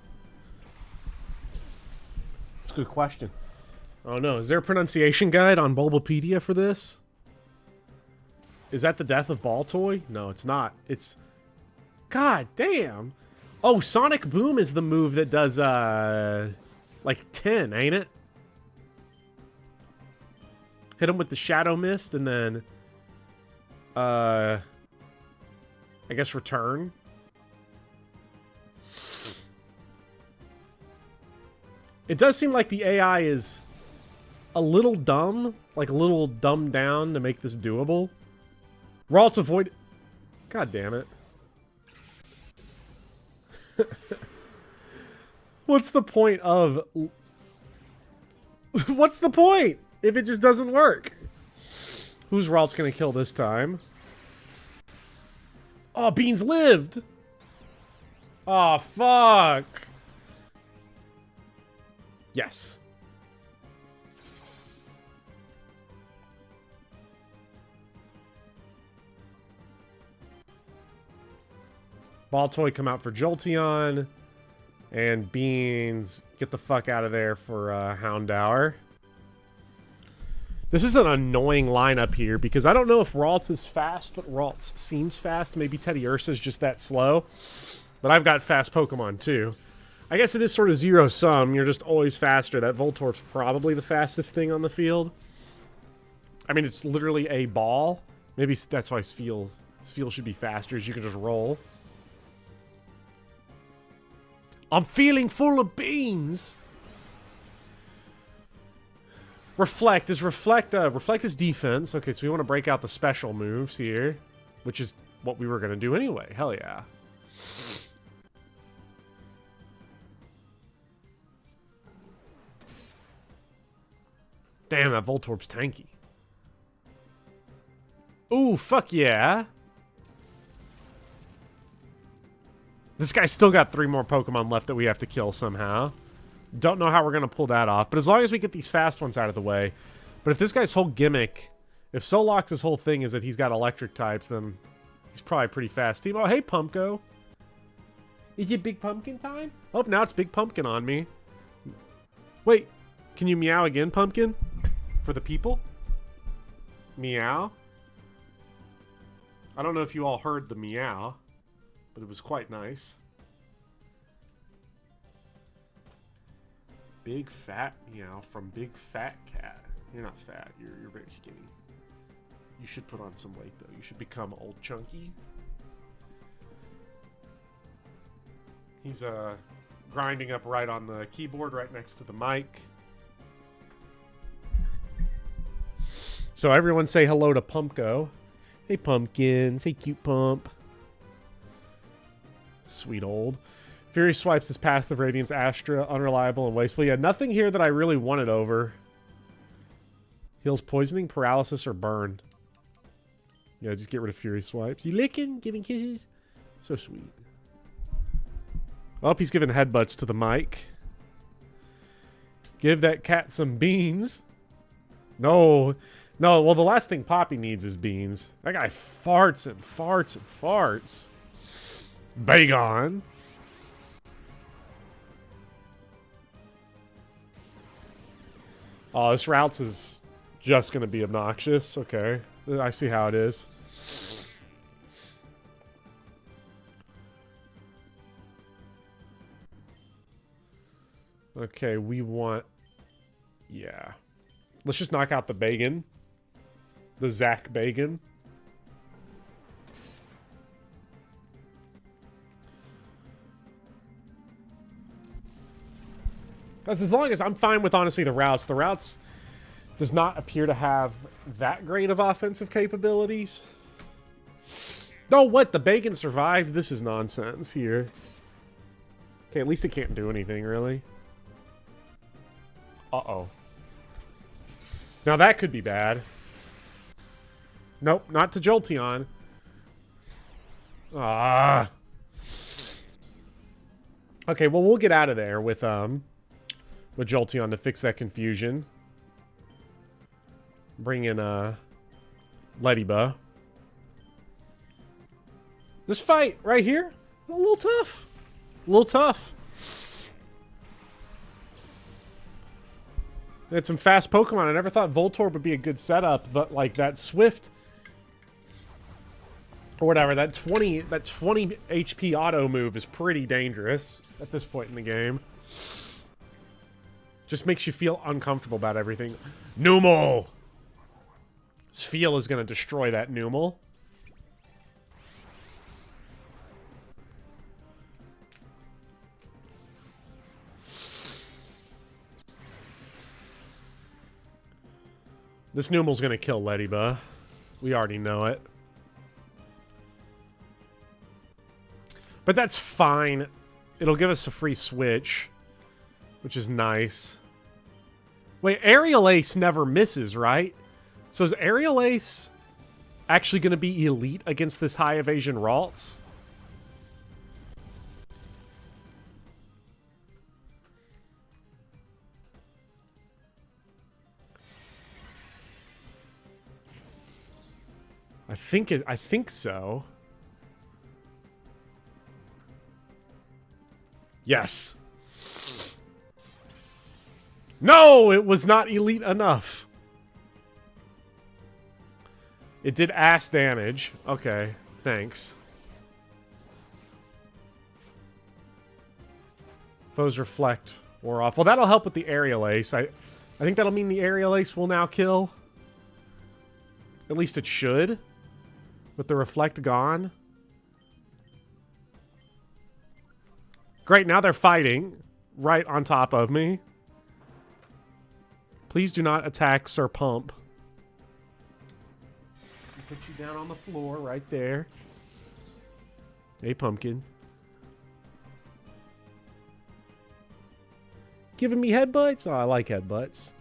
That's a good question. Oh no, is there a pronunciation guide on Bulbapedia for this? Is that the death of Baltoy? No, it's not. It's... God damn! Oh, Sonic Boom is the move that does, like 10, ain't it? Hit him with the Shadow Mist and then... I guess return. It does seem like the AI is a little dumb, like a little dumbed down to make this doable. Ralts avoid... God damn it. What's the point of... What's the point if it just doesn't work? Who's Ralts gonna kill this time? Oh, Beans lived! Oh, fuck! Yes. Baltoy come out for Jolteon. And Beans get the fuck out of there for Houndour. This is an annoying lineup here because I don't know if Ralts is fast, but Ralts seems fast. Maybe Teddy Ursa is just that slow. But I've got fast Pokemon too. I guess it is sort of zero-sum. You're just always faster. That Voltorb's probably the fastest thing on the field. I mean, it's literally a ball. Maybe that's why Sfeel's This field should be faster as you can just roll. I'm feeling full of beans. Reflect is reflect is defense. Okay, so we want to break out the special moves here, which is what we were gonna do anyway. Hell yeah. Damn, that Voltorb's tanky. Ooh, fuck yeah. This guy's still got 3 more Pokemon left that we have to kill somehow. Don't know how we're going to pull that off. But as long as we get these fast ones out of the way. But if this guy's whole gimmick... If Solox's whole thing is that he's got electric types, then he's probably pretty fast. Team. Oh, hey, Pumpko. Is it Big Pumpkin time? Oh, now it's Big Pumpkin on me. Wait. Can you meow again, Pumpkin? For the people? Meow? I don't know if you all heard the meow, but it was quite nice. Big fat meow from Big Fat Cat. You're not fat. You're very skinny. You should put on some weight, though. You should become old chunky. He's grinding up right on the keyboard, right next to the mic. So everyone say hello to Pumpko. Hey, Pumpkin. Say cute Pump. Sweet old. Fury swipes his Path of Radiance, Astra, unreliable and wasteful. Yeah, nothing here that I really wanted over. Heals poisoning, paralysis, or burn. Yeah, just get rid of Fury swipes. You licking? Giving kisses? So sweet. Oh, he's giving headbutts to the mic. Give that cat some beans. No. No, well, the last thing Poppy needs is beans. That guy farts and farts and farts. Bagon. Oh, this routes is just going to be obnoxious. Okay. I see how it is. Okay, we want... Yeah. Let's just knock out the Bagon. The Zach Bagon. Because as long as I'm fine with, honestly, the routes. The routes does not appear to have that great of offensive capabilities. Oh, what? The Bagon survived? This is nonsense here. Okay, at least it can't do anything, really. Uh-oh. Now that could be bad. Nope, not to Jolteon. Ah. Okay, well, we'll get out of there with Jolteon to fix that confusion. Bring in Ledyba. This fight right here, a little tough. A little tough. They had some fast Pokemon. I never thought Voltorb would be a good setup, but like that Swift or whatever, that 20 HP auto move is pretty dangerous at this point in the game. Just makes you feel uncomfortable about everything. Numel! Sfeel is going to destroy that Numel. This Numel's going to kill Ledyba. We already know it. But that's fine. It'll give us a free switch, which is nice. Wait, Aerial Ace never misses, right? So is Aerial Ace actually going to be elite against this high evasion Ralts? I think so. Yes. No, it was not elite enough. It did ass damage. Okay, thanks. Foes reflect wore off. Well, that'll help with the Aerial Ace. I think that'll mean the Aerial Ace will now kill. At least it should. With the reflect gone. Great, now they're fighting right on top of me. Please do not attack Sir Pump. Put you down on the floor right there. Hey, Pumpkin. Giving me headbutts? Oh, I like headbutts.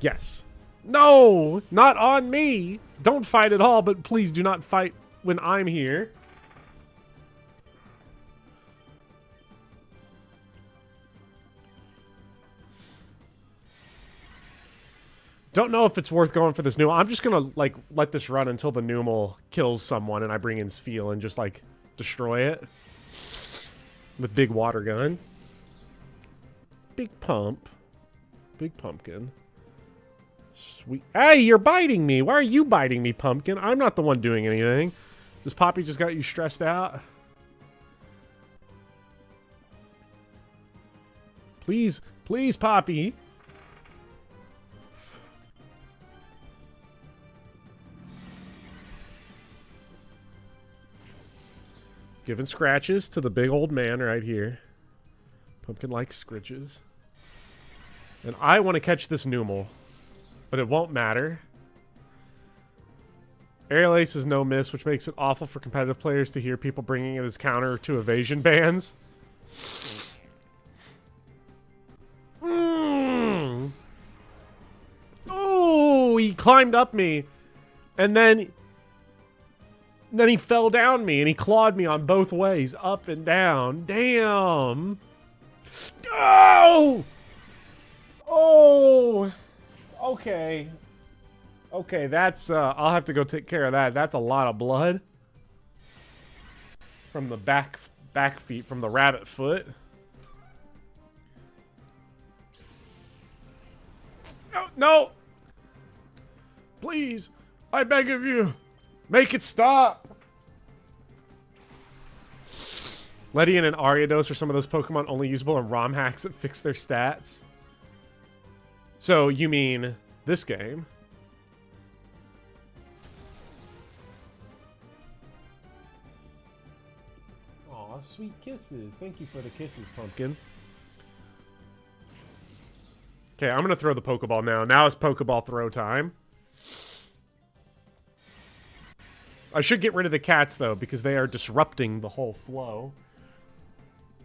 Yes. No! Not on me! Don't fight at all, but please do not fight when I'm here. Don't know if it's worth going for this Numal. I'm just gonna, like, let this run until the Numal kills someone and I bring in Sfeel and just, like, destroy it. With big water gun. Big pump. Big pumpkin. Sweet. Hey, you're biting me. Why are you biting me, Pumpkin? I'm not the one doing anything. This Poppy just got you stressed out? Please, please, Poppy. Giving scratches to the big old man right here. Pumpkin likes scritches. And I want to catch this Numal. But it won't matter. Aerial Ace is no miss, which makes it awful for competitive players to hear people bringing it as counter to evasion bans. Oh, he climbed up me. And then he fell down me and he clawed me on both ways, up and down. Damn. Oh! Oh! Okay. Okay, that's, I'll have to go take care of that. That's a lot of blood. From the back feet, from the rabbit foot. No, no! Please, I beg of you, make it stop! Ledian and Ariados are some of those Pokemon only usable in ROM hacks that fix their stats. So, you mean this game? Aw, sweet kisses. Thank you for the kisses, Pumpkin. Okay, I'm gonna throw the Pokeball now. Now it's Pokeball throw time. I should get rid of the cats, though, because they are disrupting the whole flow.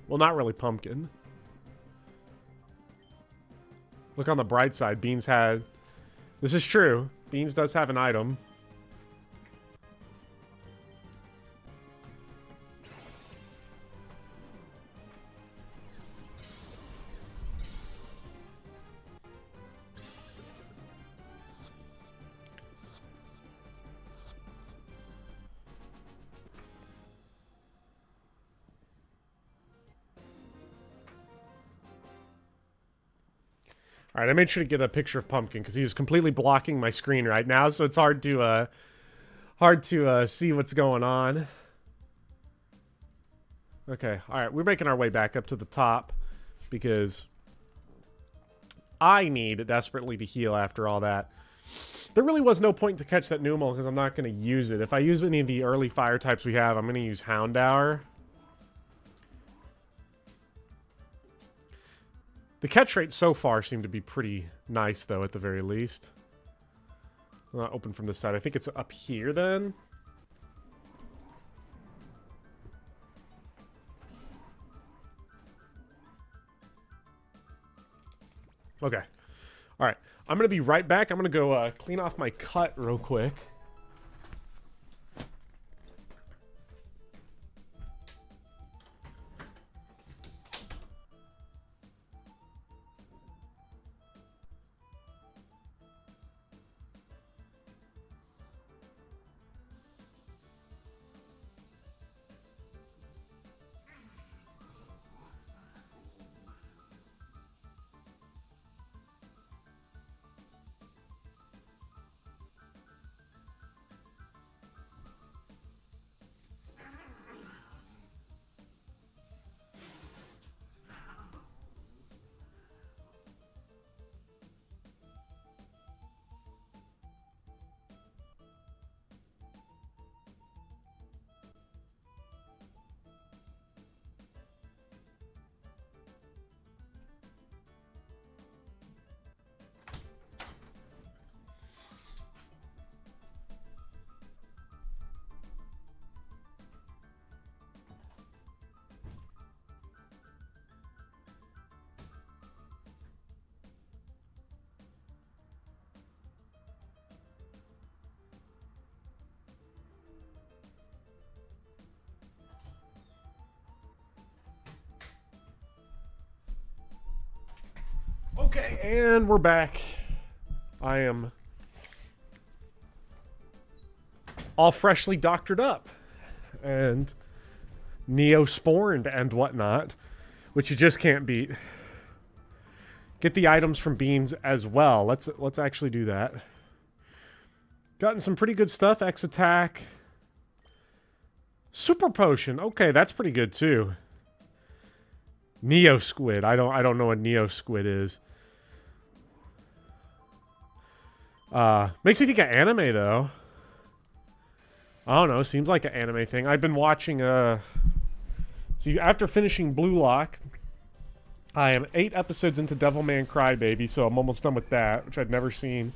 Well, not really Pumpkin. Look on the bright side. Beans had... This is true. Beans does have an item. Alright, I made sure to get a picture of Pumpkin because he's completely blocking my screen right now, so it's hard to see what's going on. Okay, alright, we're making our way back up to the top because I need desperately to heal after all that. There really was no point to catch that Numal because I'm not going to use it. If I use any of the early fire types we have, I'm going to use Houndour. The catch rates so far seem to be pretty nice, though, at the very least. Not open from this side. I think it's up here, then. Okay. All right. I'm going to be right back. I'm going to go clean off my cut real quick. Okay, and we're back. I am all freshly doctored up and neosporned and whatnot, which you just can't beat. Get the items from beans as well. Let's actually do that. Gotten some pretty good stuff. X attack. Super potion. Okay, that's pretty good too. Neo squid. I don't know what neo squid is. Makes me think of anime though. I don't know. Seems like an anime thing. I've been watching. See, after finishing Blue Lock, I am 8 episodes into Devilman Crybaby, so I'm almost done with that, which I'd never seen.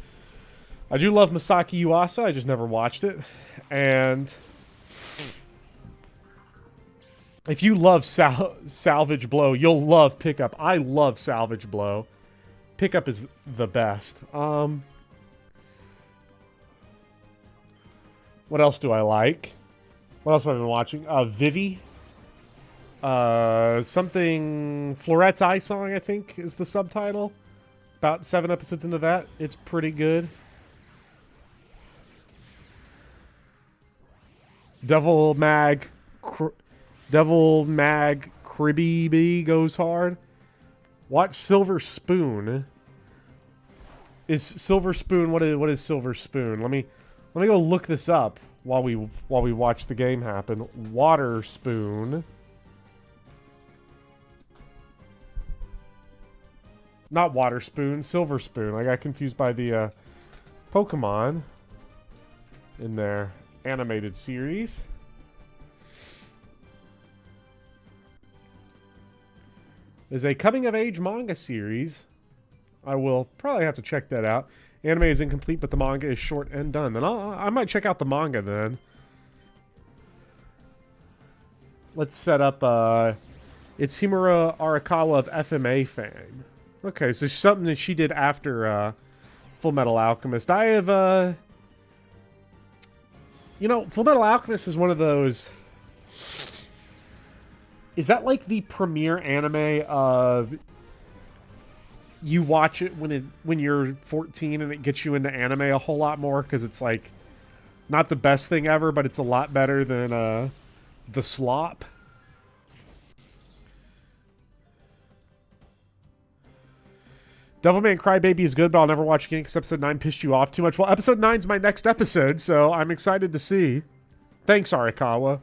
I do love Masaki Yuasa. I just never watched it, and if you love Salvage Blow, you'll love Pickup. I love Salvage Blow. Pickup is the best. What else do I like? What else have I been watching? Vivi. Something... Florette's Eye Song, I think, is the subtitle. About 7 episodes into that. It's pretty good. Devil Mag Cribby goes hard. Watch Silver Spoon. Is Silver Spoon... What is Silver Spoon? Let me go look this up while we watch the game happen. Water Spoon. Not Water Spoon, Silver Spoon. I got confused by the Pokemon in their animated series. There's a coming-of-age manga series. I will probably have to check that out. Anime is incomplete, but the manga is short and done. Then I might check out the manga then. Let's set up, it's Himura Arakawa of FMA fame. Okay, so something that she did after, Full Metal Alchemist. I have, you know, Full Metal Alchemist is one of those... Is that like the premiere anime of... You watch it when you're 14 and it gets you into anime a whole lot more because it's like not the best thing ever, but it's a lot better than the slop. Devilman Crybaby is good, but I'll never watch again because episode 9 pissed you off too much. Well, episode 9's my next episode, so I'm excited to see. Thanks, Arakawa.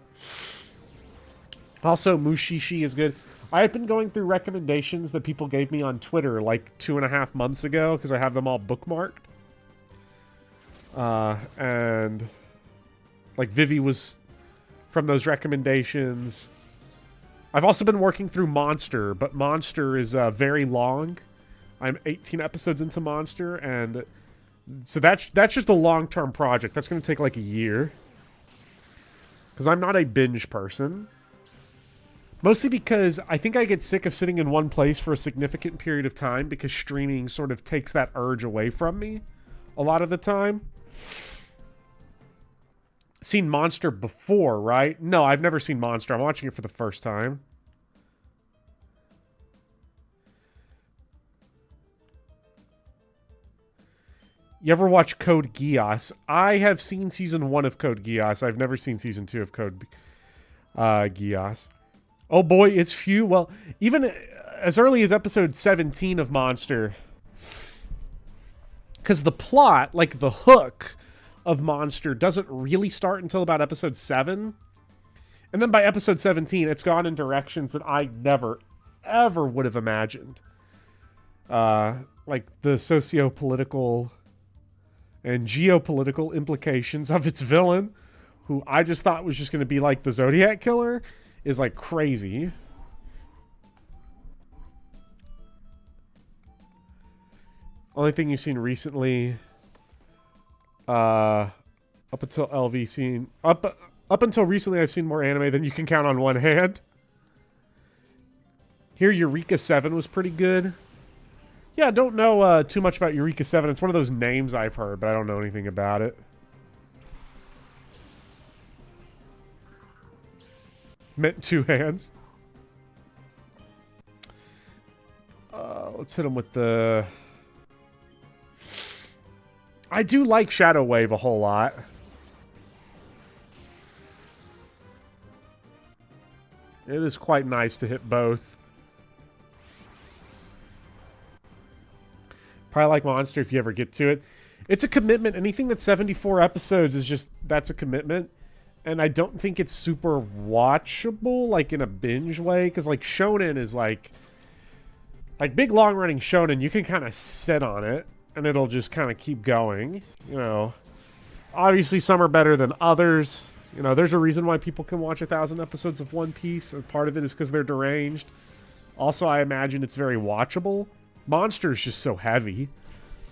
Also, Mushishi is good. I have been going through recommendations that people gave me on Twitter like 2.5 months ago because I have them all bookmarked. And like Vivi was from those recommendations. I've also been working through Monster, but Monster is very long. I'm 18 episodes into Monster, and so that's just a long-term project. That's going to take like a year. Because I'm not a binge person. Mostly because I think I get sick of sitting in one place for a significant period of time because streaming sort of takes that urge away from me a lot of the time. Seen Monster before, right? No, I've never seen Monster. I'm watching it for the first time. You ever watch Code Geass? I have seen season 1 of Code Geass. I've never seen season 2 of Code Geass. Oh boy, it's few. Well, even as early as episode 17 of Monster. Because the plot, like the hook of Monster, doesn't really start until about episode 7. And then by episode 17, it's gone in directions that I never, ever would have imagined. Like the socio-political and geopolitical implications of its villain, who I just thought was just going to be like the Zodiac Killer, is like crazy. Only thing you've seen recently, up until LV seen up until recently, I've seen more anime than you can count on one hand. Here, Eureka 7 was pretty good. Yeah, I don't know too much about Eureka 7. It's one of those names I've heard, but I don't know anything about it. Meant 2 hands. Let's hit him with the... I do like Shadow Wave a whole lot. It is quite nice to hit both. Probably like Monster if you ever get to it. It's a commitment. Anything that's 74 episodes is just... That's a commitment. And I don't think it's super watchable, like, in a binge way. Because, like, Shonen is, like... Like, big, long-running Shonen, you can kind of sit on it. And it'll just kind of keep going. You know. Obviously, some are better than others. You know, there's a reason why people can watch 1,000 episodes of One Piece. And part of it is because they're deranged. Also, I imagine it's very watchable. Monster is just so heavy.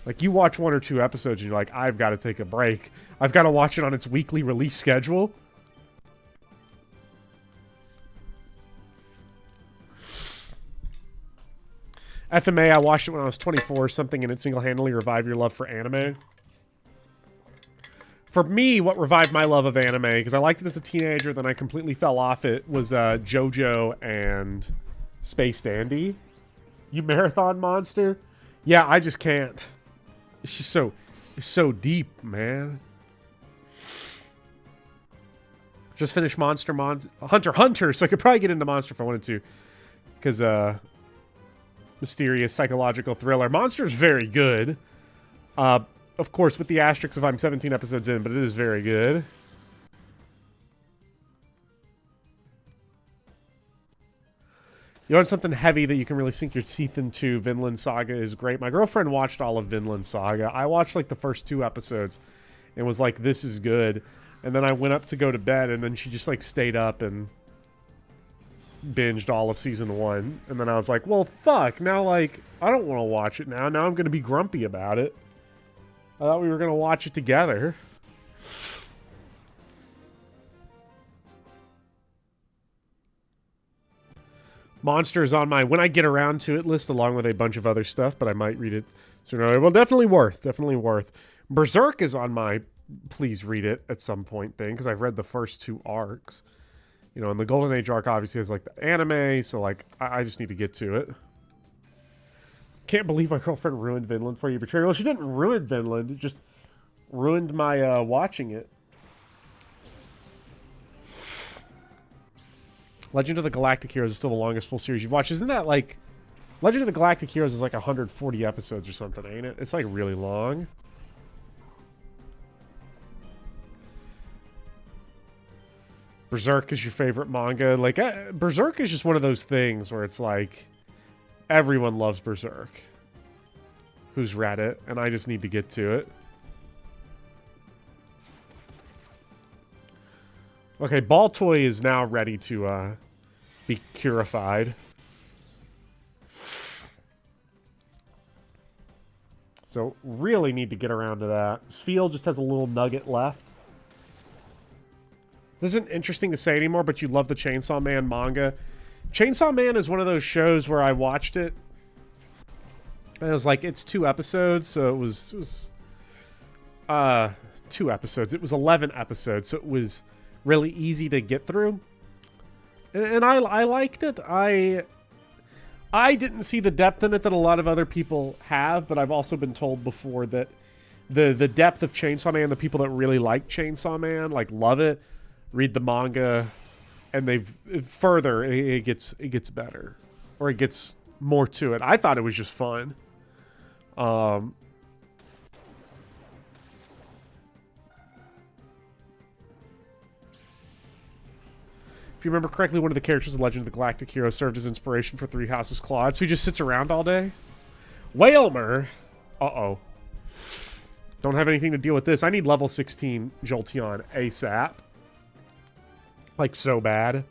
Like, you watch 1 or 2 episodes and you're like, I've got to take a break. I've got to watch it on its weekly release schedule. FMA, I watched it when I was 24. Something in it single-handedly revived your love for anime. For me, what revived my love of anime, because I liked it as a teenager, then I completely fell off it, was JoJo and Space Dandy. You marathon Monster? Yeah, I just can't. It's just it's so deep, man. Just finished Hunter, so I could probably get into Monster if I wanted to. Because, mysterious psychological thriller. Monster's very good. Of course, with the asterisks if I'm 17 episodes in, but it is very good. You want something heavy that you can really sink your teeth into? Vinland Saga is great. My girlfriend watched all of Vinland Saga. I watched like the first 2 episodes and was like, this is good. And then I went up to go to bed and then she just like stayed up and binged all of season 1. And then I was like, well, fuck. Now, like, I don't want to watch it now. Now I'm going to be grumpy about it. I thought we were going to watch it together. Monster is on my when I get around to it list along with a bunch of other stuff, but I might read it sooner. Well, definitely worth. Berserk is on my please read it at some point thing, because I've read the first 2 arcs. You know, and the Golden Age arc obviously is like the anime, so like I just need to get to it. Can't believe my girlfriend ruined Vinland for you, Betrayal. Well, she didn't ruin Vinland, it just ruined my watching it. Legend of the Galactic Heroes is still the longest full series you've watched. Isn't that like... Legend of the Galactic Heroes is like 140 episodes or something, ain't it? It's like really long. Berserk is your favorite manga. Like, Berserk is just one of those things where it's like... Everyone loves Berserk. Who's read it, and I just need to get to it. Okay, Ball Toy is now ready to be purified. So, really need to get around to that. Sfeel just has a little nugget left. This isn't interesting to say anymore, but you love the Chainsaw Man manga. Chainsaw Man is one of those shows where I watched it. And it was like, it's 2 episodes, so it was 2 episodes. It was 11 episodes, so it was really easy to get through. And I liked it. I didn't see the depth in it that a lot of other people have, but I've also been told before that the depth of Chainsaw Man, the people that really like Chainsaw Man, like love it, read the manga, and it gets better, or it gets more to it. I thought it was just fun. If you remember correctly, one of the characters in Legend of the Galactic Hero served as inspiration for Three Houses Claude, so he just sits around all day. Whalmer! Uh-oh. Don't have anything to deal with this. I need level 16 Jolteon ASAP. Like, so bad.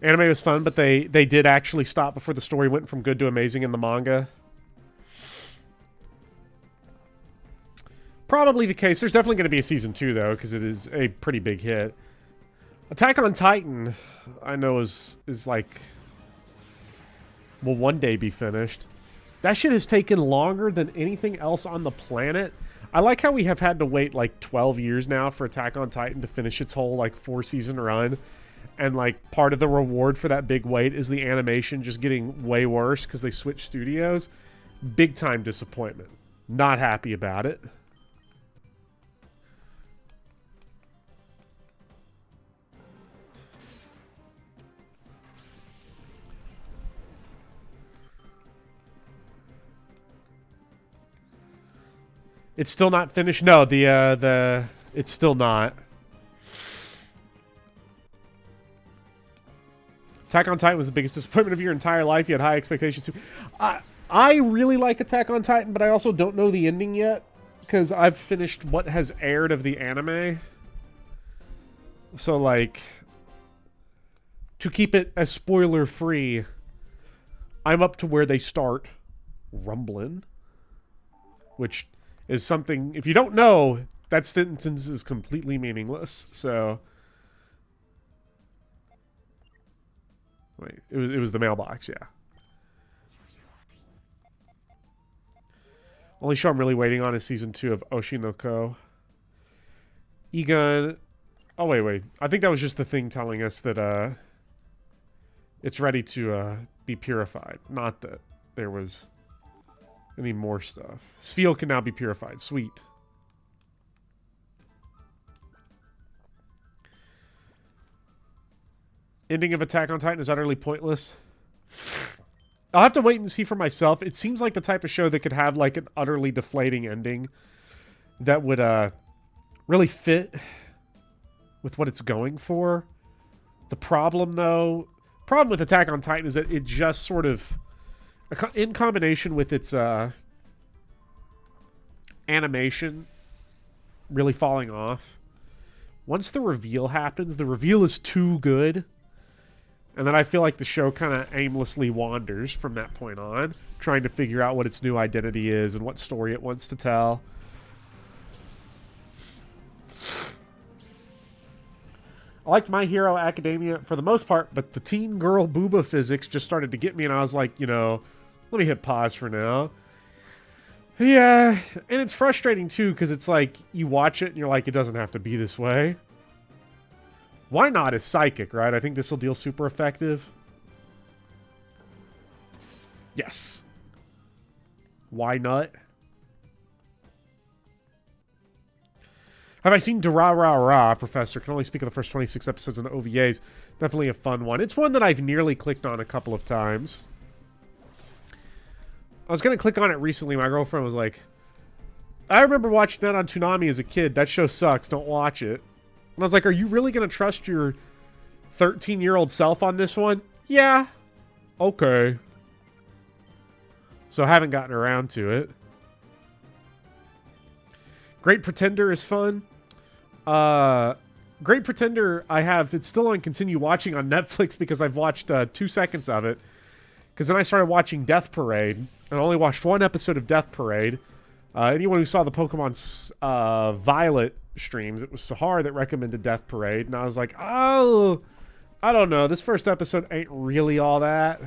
Anime was fun, but they did actually stop before the story went from good to amazing in the manga. Probably the case. There's definitely going to be a season 2, though, because it is a pretty big hit. Attack on Titan, I know, is like... will one day be finished. That shit has taken longer than anything else on the planet. I like how we have had to wait like 12 years now for Attack on Titan to finish its whole like 4-season run. And like part of the reward for that big wait is the animation just getting way worse because they switched studios. Big time disappointment. Not happy about it. It's still not finished. No, it's still not. Attack on Titan was the biggest disappointment of your entire life. You had high expectations. I really like Attack on Titan, but I also don't know the ending yet because I've finished what has aired of the anime. So, like, to keep it as spoiler-free, I'm up to where they start rumbling, which is something, if you don't know, that sentence is completely meaningless. So, wait, it was the mailbox, yeah. Only show I'm really waiting on is season 2 of Oshinoko. Egon. Oh, wait. I think that was just the thing telling us that it's ready to be purified. Not that there was any more stuff. Spheal can now be purified. Sweet. Ending of Attack on Titan is utterly pointless. I'll have to wait and see for myself. It seems like the type of show that could have like an utterly deflating ending that would really fit with what it's going for. The problem with Attack on Titan is that it just sort of, in combination with its animation really falling off, once the reveal happens, the reveal is too good. And then I feel like the show kind of aimlessly wanders from that point on, trying to figure out what its new identity is and what story it wants to tell. I liked My Hero Academia for the most part, but the teen girl booba physics just started to get me, and I was like, let me hit pause for now. Yeah, and it's frustrating too, because it's like, you watch it and you're like, it doesn't have to be this way. Why not is psychic, right? I think this will deal super effective. Yes. Why not? Have I seen Durarara, Professor? Can only speak of the first 26 episodes in the OVAs. Definitely a fun one. It's one that I've nearly clicked on a couple of times. I was going to click on it recently. My girlfriend was like, I remember watching that on Toonami as a kid. That show sucks. Don't watch it. And I was like, are you really going to trust your 13-year-old self on this one? Yeah. Okay. So I haven't gotten around to it. Great Pretender is fun. Great Pretender, it's still on continue watching on Netflix because I've watched 2 seconds of it. Because then I started watching Death Parade. And I only watched 1 episode of Death Parade. Anyone who saw the Pokemon Violet streams, it was Sahar that recommended Death Parade, and I was like, oh, I don't know, this first episode ain't really all that.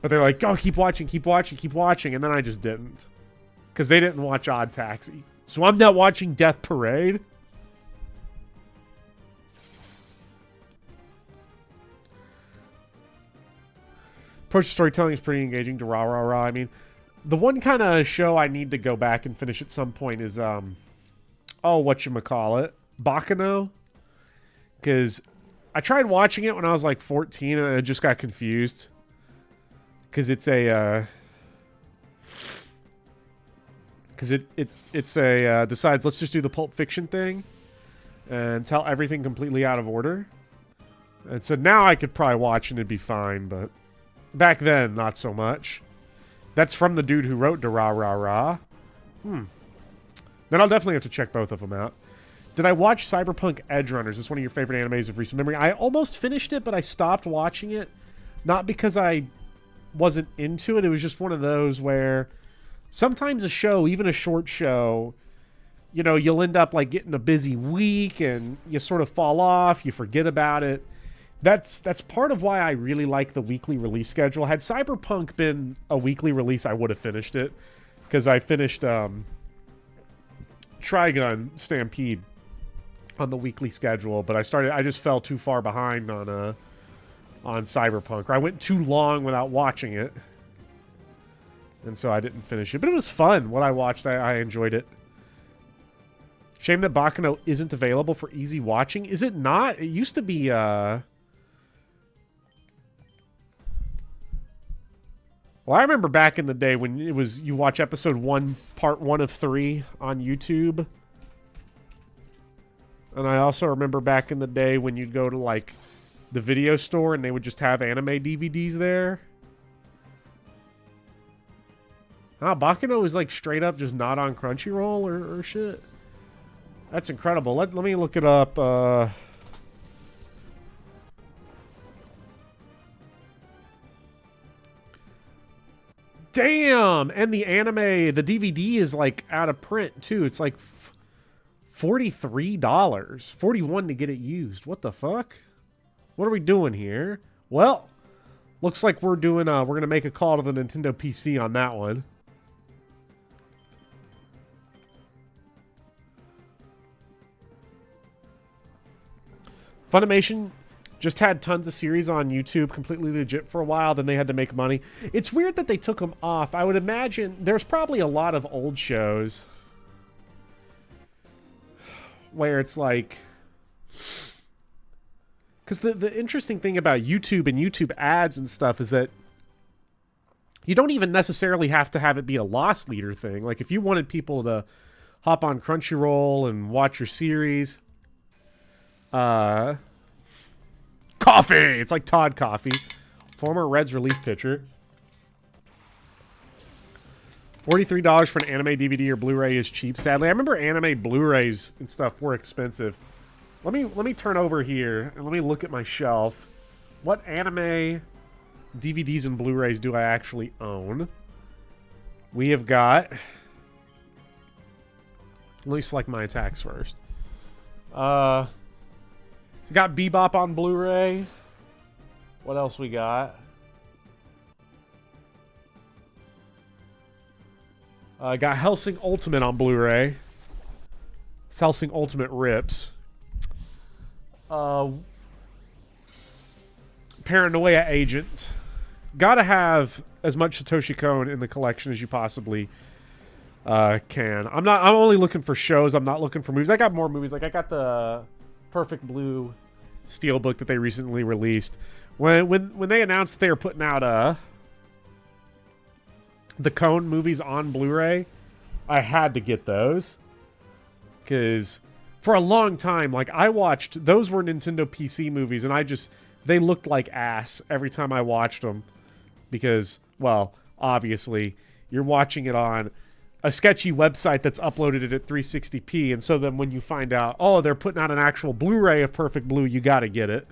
But they're like, oh, keep watching, and then I just didn't. Because they didn't watch Odd Taxi. So I'm not watching Death Parade? Approach to storytelling is pretty engaging. To rah. I mean, the one kind of show I need to go back and finish at some point is, whatchamacallit? Bakano? Because I tried watching it when I was like 14 and I just got confused. Because it's a, decides let's just do the Pulp Fiction thing and tell everything completely out of order. And so now I could probably watch and it'd be fine, but back then, not so much. That's from the dude who wrote Durarara. Then I'll definitely have to check both of them out. Did I watch Cyberpunk Edge Runners? It's one of your favorite animes of recent memory. I almost finished it, but I stopped watching it. Not because I wasn't into it. It was just one of those where sometimes a show, even a short show, you'll end up like getting a busy week and you sort of fall off. You forget about it. That's part of why I really like the weekly release schedule. Had Cyberpunk been a weekly release, I would have finished it. Because I finished Trigun Stampede on the weekly schedule, but I just fell too far behind on Cyberpunk, or I went too long without watching it, and so I didn't finish it. But it was fun. What I watched, I enjoyed it. Shame that Bakano isn't available for easy watching. Is it not? It used to be, Well, I remember back in the day when it was, you watch episode 1, part 1 of 3 on YouTube. And I also remember back in the day when you'd go to, like, the video store and they would just have anime DVDs there. Bakano is, like, straight up just not on Crunchyroll or shit. That's incredible. Let me look it up. Damn! And the anime, the DVD is, like, out of print, too. It's, like, $43. $41 to get it used. What the fuck? What are we doing here? Well, looks like we're doing, we're gonna make a call to the Nintendo PC on that one. Funimation just had tons of series on YouTube, completely legit for a while, then they had to make money. It's weird that they took them off. I would imagine there's probably a lot of old shows where it's like... Because the interesting thing about YouTube and YouTube ads and stuff is that you don't even necessarily have to have it be a loss leader thing. Like, if you wanted people to hop on Crunchyroll and watch your series... Coffee! It's like Todd Coffee. Former Reds relief pitcher. $43 for an anime DVD or Blu-ray is cheap, sadly. I remember anime Blu-rays and stuff were expensive. Let me turn over here and let me look at my shelf. What anime DVDs and Blu-rays do I actually own? We have got... Let me select my attacks first. So we got Bebop on Blu-ray. What else we got? Got Hellsing Ultimate on Blu-ray. Hellsing Ultimate rips. Paranoia Agent. Gotta have as much Satoshi Kon in the collection as you possibly can. I'm only looking for shows. I'm not looking for movies. I got more movies. Like, I got the Perfect Blue Steelbook that they recently released. When they announced that they were putting out the Cone movies on Blu-ray, I had to get those. Because for a long time, like, I watched... Those were Nintendo PC movies, and they looked like ass every time I watched them. Because, well, obviously, you're watching it on a sketchy website that's uploaded it at 360p, and so then when you find out, oh, they're putting out an actual Blu-ray of Perfect Blue, you gotta get it.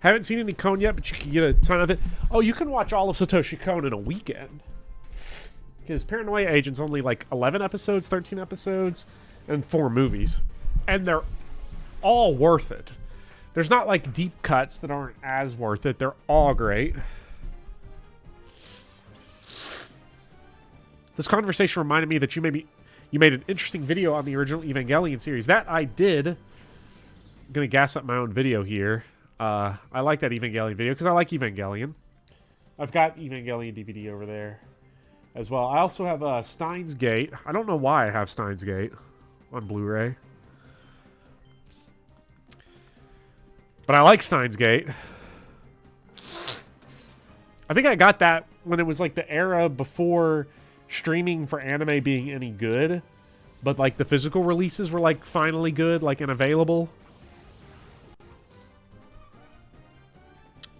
Haven't seen any Kon yet, but you can get a ton of it. Oh, you can watch all of Satoshi Kon in a weekend. Because Paranoia Agent's only like 11 episodes, 13 episodes, and 4 movies. And they're all worth it. There's not like deep cuts that aren't as worth it. They're all great. This conversation reminded me that you made an interesting video on the original Evangelion series. That I did. I'm gonna gas up my own video here. I like that Evangelion video because I like Evangelion. I've got Evangelion DVD over there as well. I also have Steins Gate. I don't know why I have Steins Gate on Blu-ray, but I like Steins Gate. I think I got that when it was like the era before streaming for anime being any good, but like the physical releases were like finally good, like, and available.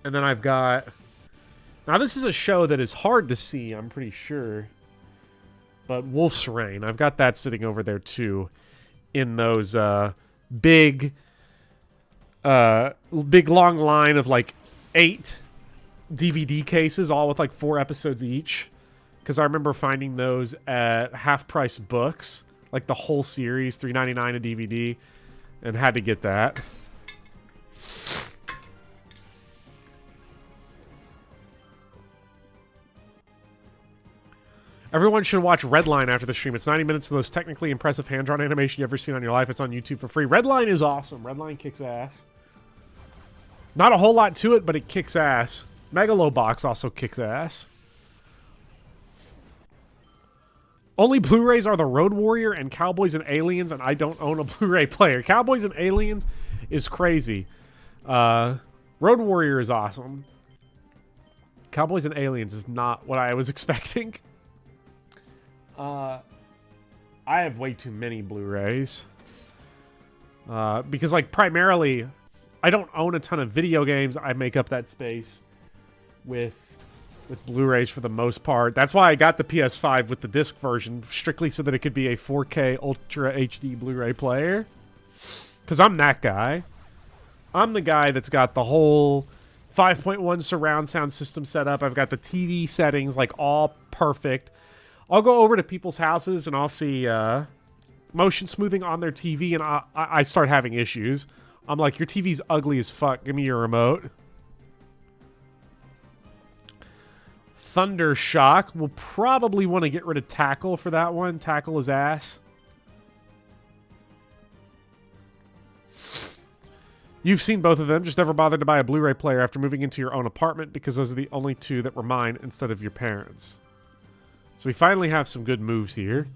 And then I've got... Now this is a show that is hard to see, I'm pretty sure. But Wolf's Rain, I've got that sitting over there too. In those big long line of like 8 DVD cases, all with like 4 episodes each. Because I remember finding those at Half Price Books, like the whole series, $3.99 a DVD, and had to get that. Everyone should watch Redline after the stream. It's 90 minutes of the most technically impressive hand-drawn animation you've ever seen on your life. It's on YouTube for free. Redline is awesome. Redline kicks ass. Not a whole lot to it, but it kicks ass. Megalobox also kicks ass. Only Blu-rays are the Road Warrior and Cowboys and Aliens, and I don't own a Blu-ray player. Cowboys and Aliens is crazy. Road Warrior is awesome. Cowboys and Aliens is not what I was expecting. I have way too many Blu-rays. Because, like, primarily, I don't own a ton of video games. I make up that space with Blu-rays for the most part. That's why I got the PS5 with the disc version, strictly so that it could be a 4K Ultra HD Blu-ray player. Because I'm that guy. I'm the guy that's got the whole 5.1 surround sound system set up. I've got the TV settings, like, all perfect. I'll go over to people's houses and I'll see motion smoothing on their TV, and I start having issues. I'm like, your TV's ugly as fuck. Give me your remote. Thunder Shock. We'll probably want to get rid of Tackle for that one. Tackle is ass. You've seen both of them. Just never bothered to buy a Blu-ray player after moving into your own apartment because those are the only two that were mine instead of your parents'. So we finally have some good moves here.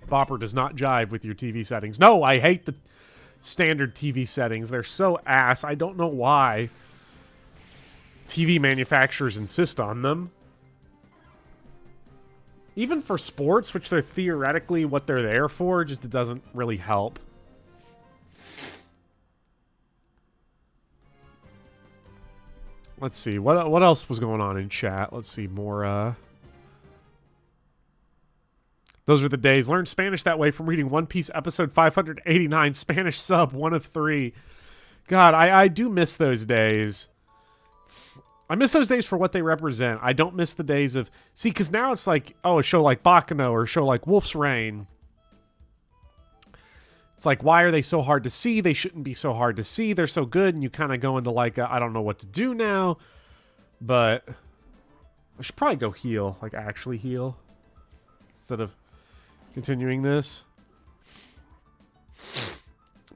Bopper does not jive with your TV settings. No, I hate the standard TV settings. They're so ass. I don't know why TV manufacturers insist on them. Even for sports, which they're theoretically what they're there for, just it doesn't really help. Let's see. What else was going on in chat? Let's see. More, Those were the days. Learned Spanish that way from reading One Piece episode 589. Spanish sub, 1 of 3. God, I do miss those days. I miss those days for what they represent. I don't miss the days of... See, because now it's like, oh, a show like Bakano or a show like Wolf's Rain. It's like, why are they so hard to see? They shouldn't be so hard to see. They're so good, and you kind of go into like, I don't know what to do now. But I should probably go heal, like actually heal, instead of continuing this.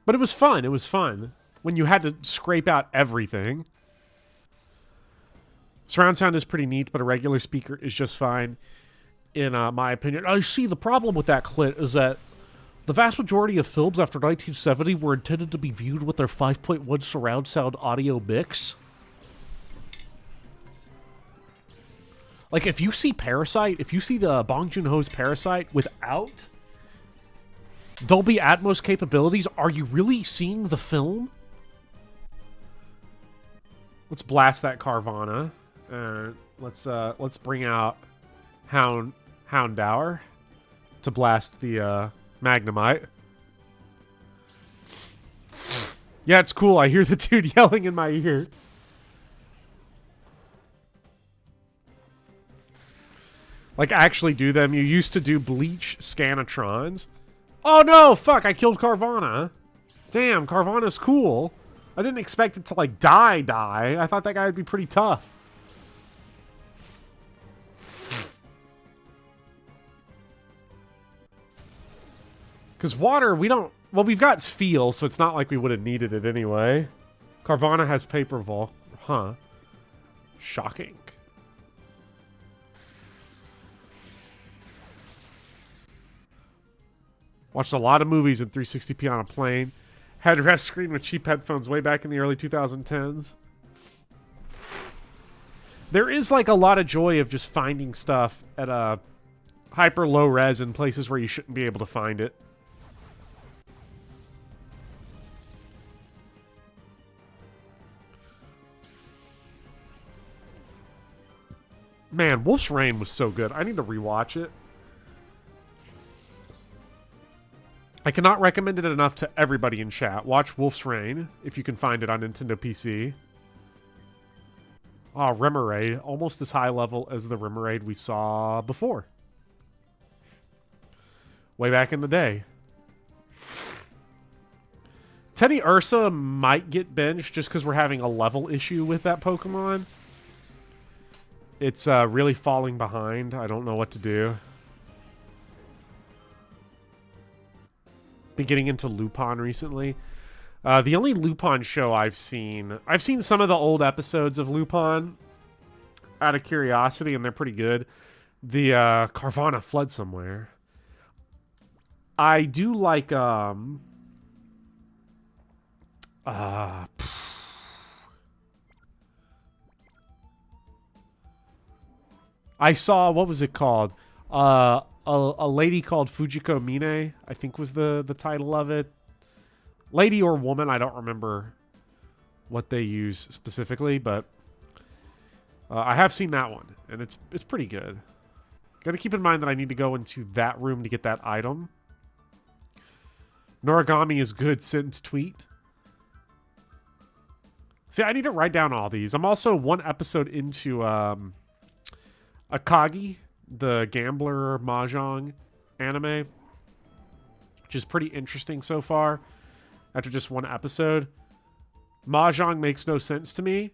But it was fun. It was fun when you had to scrape out everything. Surround sound is pretty neat, but a regular speaker is just fine, in my opinion. I see the problem with that clit is that the vast majority of films after 1970 were intended to be viewed with their 5.1 surround sound audio mix. Like, if you see Parasite, if you see the Bong Joon-ho's Parasite without Dolby Atmos capabilities, are you really seeing the film? Let's blast that Carvana. Let's bring out Houndour to blast the Magnemite. Yeah, it's cool. I hear the dude yelling in my ear. Like, actually do them. You used to do Bleach Scanatrons. Oh no! Fuck, I killed Carvana. Damn, Carvana's cool. I didn't expect it to, like, die. I thought that guy would be pretty tough. Because water, we don't... Well, we've got Feel, so it's not like we would have needed it anyway. Carvana has Paper Vault. Huh. Shocking. Watched a lot of movies in 360p on a plane. Headrest screen with cheap headphones way back in the early 2010s. There is, like, a lot of joy of just finding stuff at a hyper low res in places where you shouldn't be able to find it. Man, Wolf's Rain was so good. I need to rewatch it. I cannot recommend it enough to everybody in chat. Watch Wolf's Rain, if you can find it on Nintendo PC. Oh, Remoraid. Almost as high level as the Remoraid we saw before. Way back in the day. Teddy Ursa might get benched just because we're having a level issue with that Pokemon. It's really falling behind. I don't know what to do. Been getting into Lupin recently. The only Lupin show I've seen some of the old episodes of Lupin out of curiosity, and they're pretty good. The Carvana Flood Somewhere. I do like I saw, what was it called? A lady called Fujiko Mine, I think was the title of it. Lady or woman, I don't remember what they use specifically, but I have seen that one, and it's pretty good. Gotta keep in mind that I need to go into that room to get that item. Noragami is good since tweet. See, I need to write down all these. I'm also one episode into Akagi, the gambler mahjong anime, which is pretty interesting so far after just one episode. Mahjong makes no sense to me,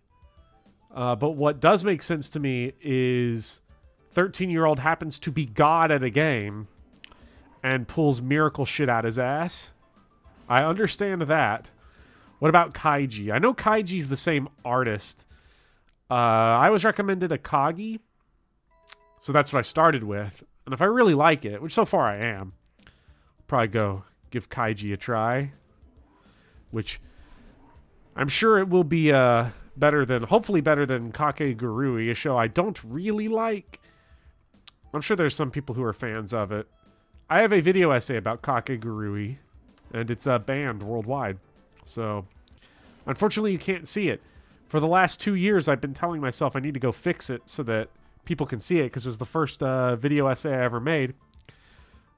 but what does make sense to me is 13-year-old happens to be god at a game and pulls miracle shit out his ass. I understand that. What about Kaiji? I know Kaiji's the same artist. I was recommended Akagi, so that's what I started with. And if I really like it, which so far I am, I'll probably go give Kaiji a try. Which I'm sure it will be hopefully better than Kakegurui, a show I don't really like. I'm sure there's some people who are fans of it. I have a video essay about Kakegurui, and it's banned worldwide. So, unfortunately, you can't see it. For the last 2 years, I've been telling myself I need to go fix it so that people can see it, because it was the first video essay I ever made.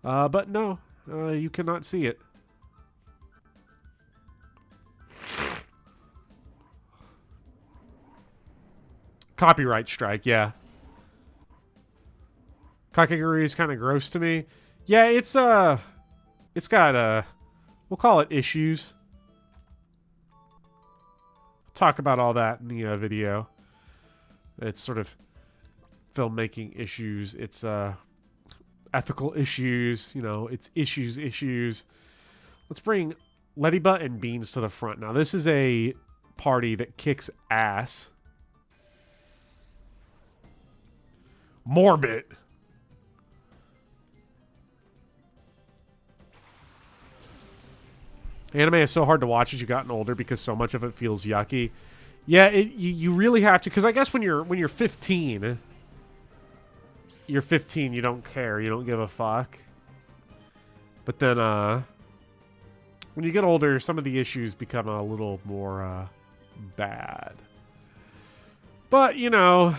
But no, you cannot see it. Copyright strike, yeah. Kakegurui is kind of gross to me. Yeah, it's got we'll call it issues. Talk about all that in the video. It's sort of filmmaking issues. It's ethical issues. You know, it's issues. Let's bring Lettybutt and Beans to the front. Now, this is a party that kicks ass. Morbid. Anime is so hard to watch as you've gotten older because so much of it feels yucky. Yeah, you really have to, because I guess when you're 15, you don't care, you don't give a fuck. But then when you get older, some of the issues become a little more bad. But, you know,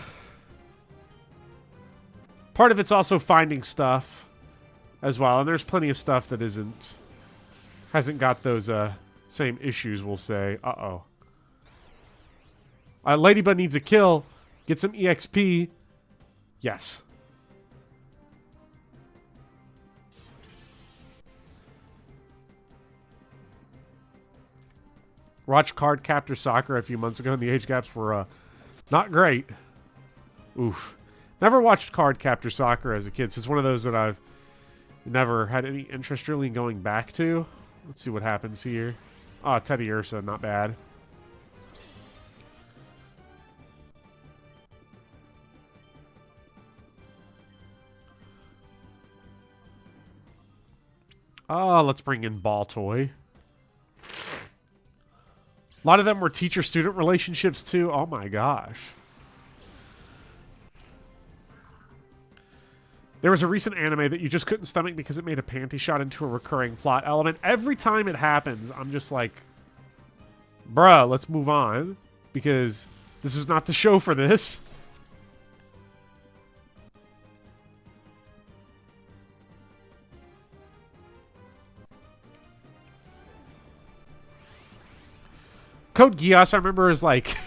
part of it's also finding stuff as well, and there's plenty of stuff that hasn't got those same issues, we'll say. Uh-oh. Ladybug needs a kill. Get some EXP. Yes. Watched Card Captor Sakura a few months ago, and the age gaps were not great. Oof. Never watched Card Captor Sakura as a kid, so it's one of those that I've never had any interest really in going back to. Let's see what happens here. Oh, Teddy Ursa, not bad. Oh, let's bring in Ball Toy. A lot of them were teacher-student relationships, too. Oh, my gosh. There was a recent anime that you just couldn't stomach because it made a panty shot into a recurring plot element. Every time it happens, I'm just like, bruh, let's move on, because this is not the show for this. Code Geass, I remember, is like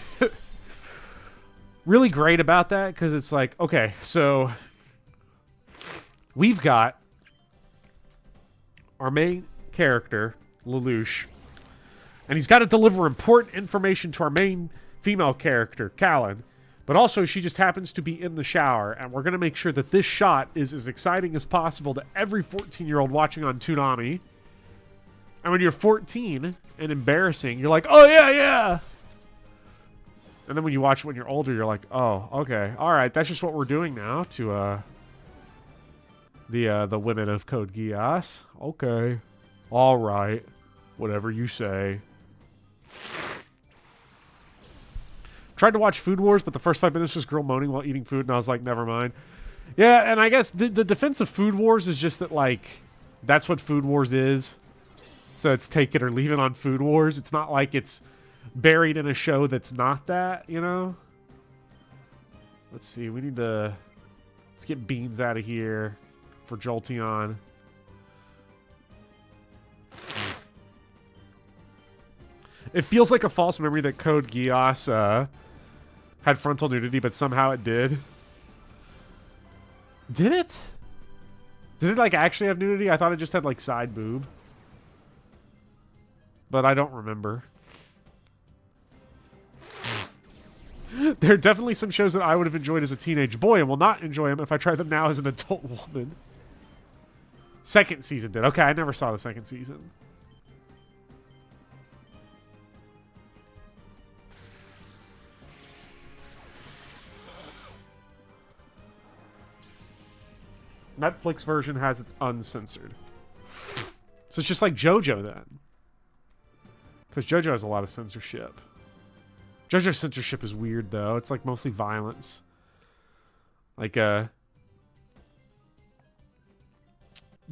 really great about that, because it's like, okay, so we've got our main character, Lelouch, and he's got to deliver important information to our main female character, Callan, But also, she just happens to be in the shower, and we're going to make sure that this shot is as exciting as possible to every 14-year-old watching on Toonami. And when you're 14 and embarrassing, you're like, oh, yeah, yeah. And then when you watch it when you're older, you're like, oh, okay. All right, that's just what we're doing now to the women of Code Geass. Okay. All right. Whatever you say. Tried to watch Food Wars, but the first 5 minutes was girl moaning while eating food, and I was like, never mind. Yeah, and I guess the defense of Food Wars is just that, like, that's what Food Wars is. So it's take it or leave it on Food Wars. It's not like it's buried in a show that's not that, you know? Let's see, we need to... Let's get Beans out of here for Jolteon. It feels like a false memory that Code Geass had frontal nudity, but somehow it did. Did it? Did it, like, actually have nudity? I thought it just had, like, side boob. But I don't remember. There are definitely some shows that I would have enjoyed as a teenage boy and will not enjoy them if I try them now as an adult woman. Second season did. Okay, I never saw the second season. Netflix version has it uncensored. So it's just like JoJo then. Because JoJo has a lot of censorship. JoJo's censorship is weird though. It's like mostly violence. Like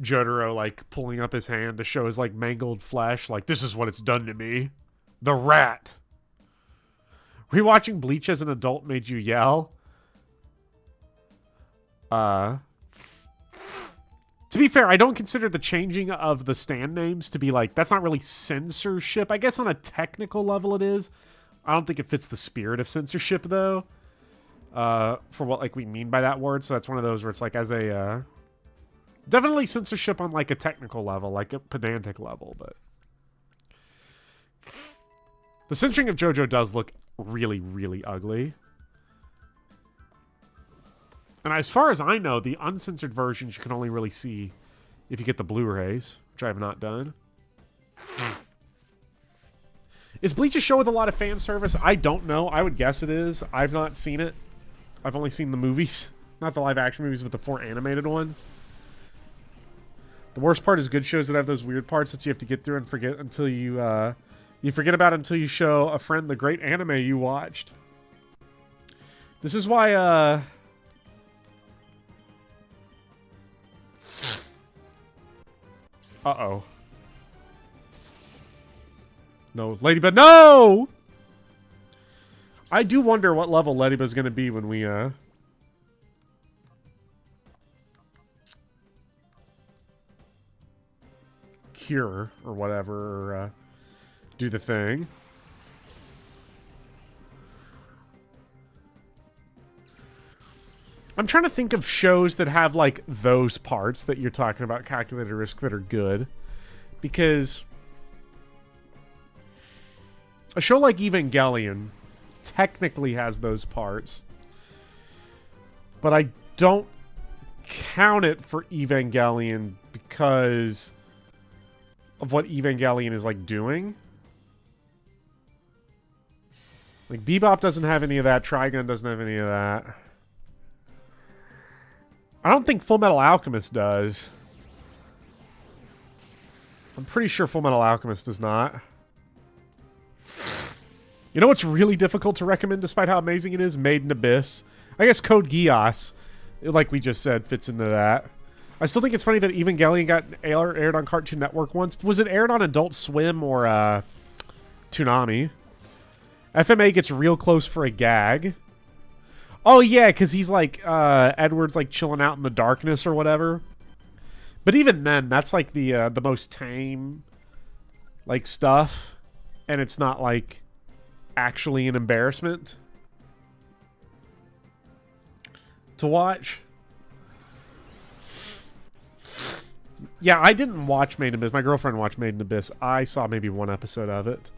Jotaro like pulling up his hand to show his like mangled flesh. Like, this is what it's done to me. The rat. Rewatching Bleach as an adult made you yell? To be fair, I don't consider the changing of the stand names to be like, that's not really censorship. I guess on a technical level it is. I don't think it fits the spirit of censorship though. For what like we mean by that word. So that's one of those where it's like as a definitely censorship on like a technical level, like a pedantic level, but the censoring of JoJo does look really, really ugly. And as far as I know, the uncensored versions you can only really see if you get the Blu-rays, which I have not done. Is Bleach a show with a lot of fan service? I don't know. I would guess it is. I've not seen it. I've only seen the movies. Not the live-action movies, but the 4 animated ones. The worst part is good shows that have those weird parts that you have to get through and forget until you... you forget about it until you show a friend the great anime you watched. This is why, Uh-oh. No, Ladybug. No! I do wonder what level Ladybug's going to be when we, cure or whatever, or, do the thing. I'm trying to think of shows that have, like, those parts that you're talking about, calculated risk, that are good. Because a show like Evangelion technically has those parts. But I don't count it for Evangelion because of what Evangelion is, like, doing. Like, Bebop doesn't have any of that. Trigun doesn't have any of that. I don't think Fullmetal Alchemist does. I'm pretty sure Fullmetal Alchemist does not. You know what's really difficult to recommend despite how amazing it is? Made in Abyss. I guess Code Geass, like we just said, fits into that. I still think it's funny that Evangelion got aired on Cartoon Network once. Was it aired on Adult Swim or Toonami? FMA gets real close for a gag. Oh, yeah, because he's like, Edward's like chilling out in the darkness or whatever. But even then, that's like the most tame, like, stuff. And it's not, like, actually an embarrassment to watch. Yeah, I didn't watch Made in Abyss. My girlfriend watched Made in Abyss. I saw maybe one episode of it.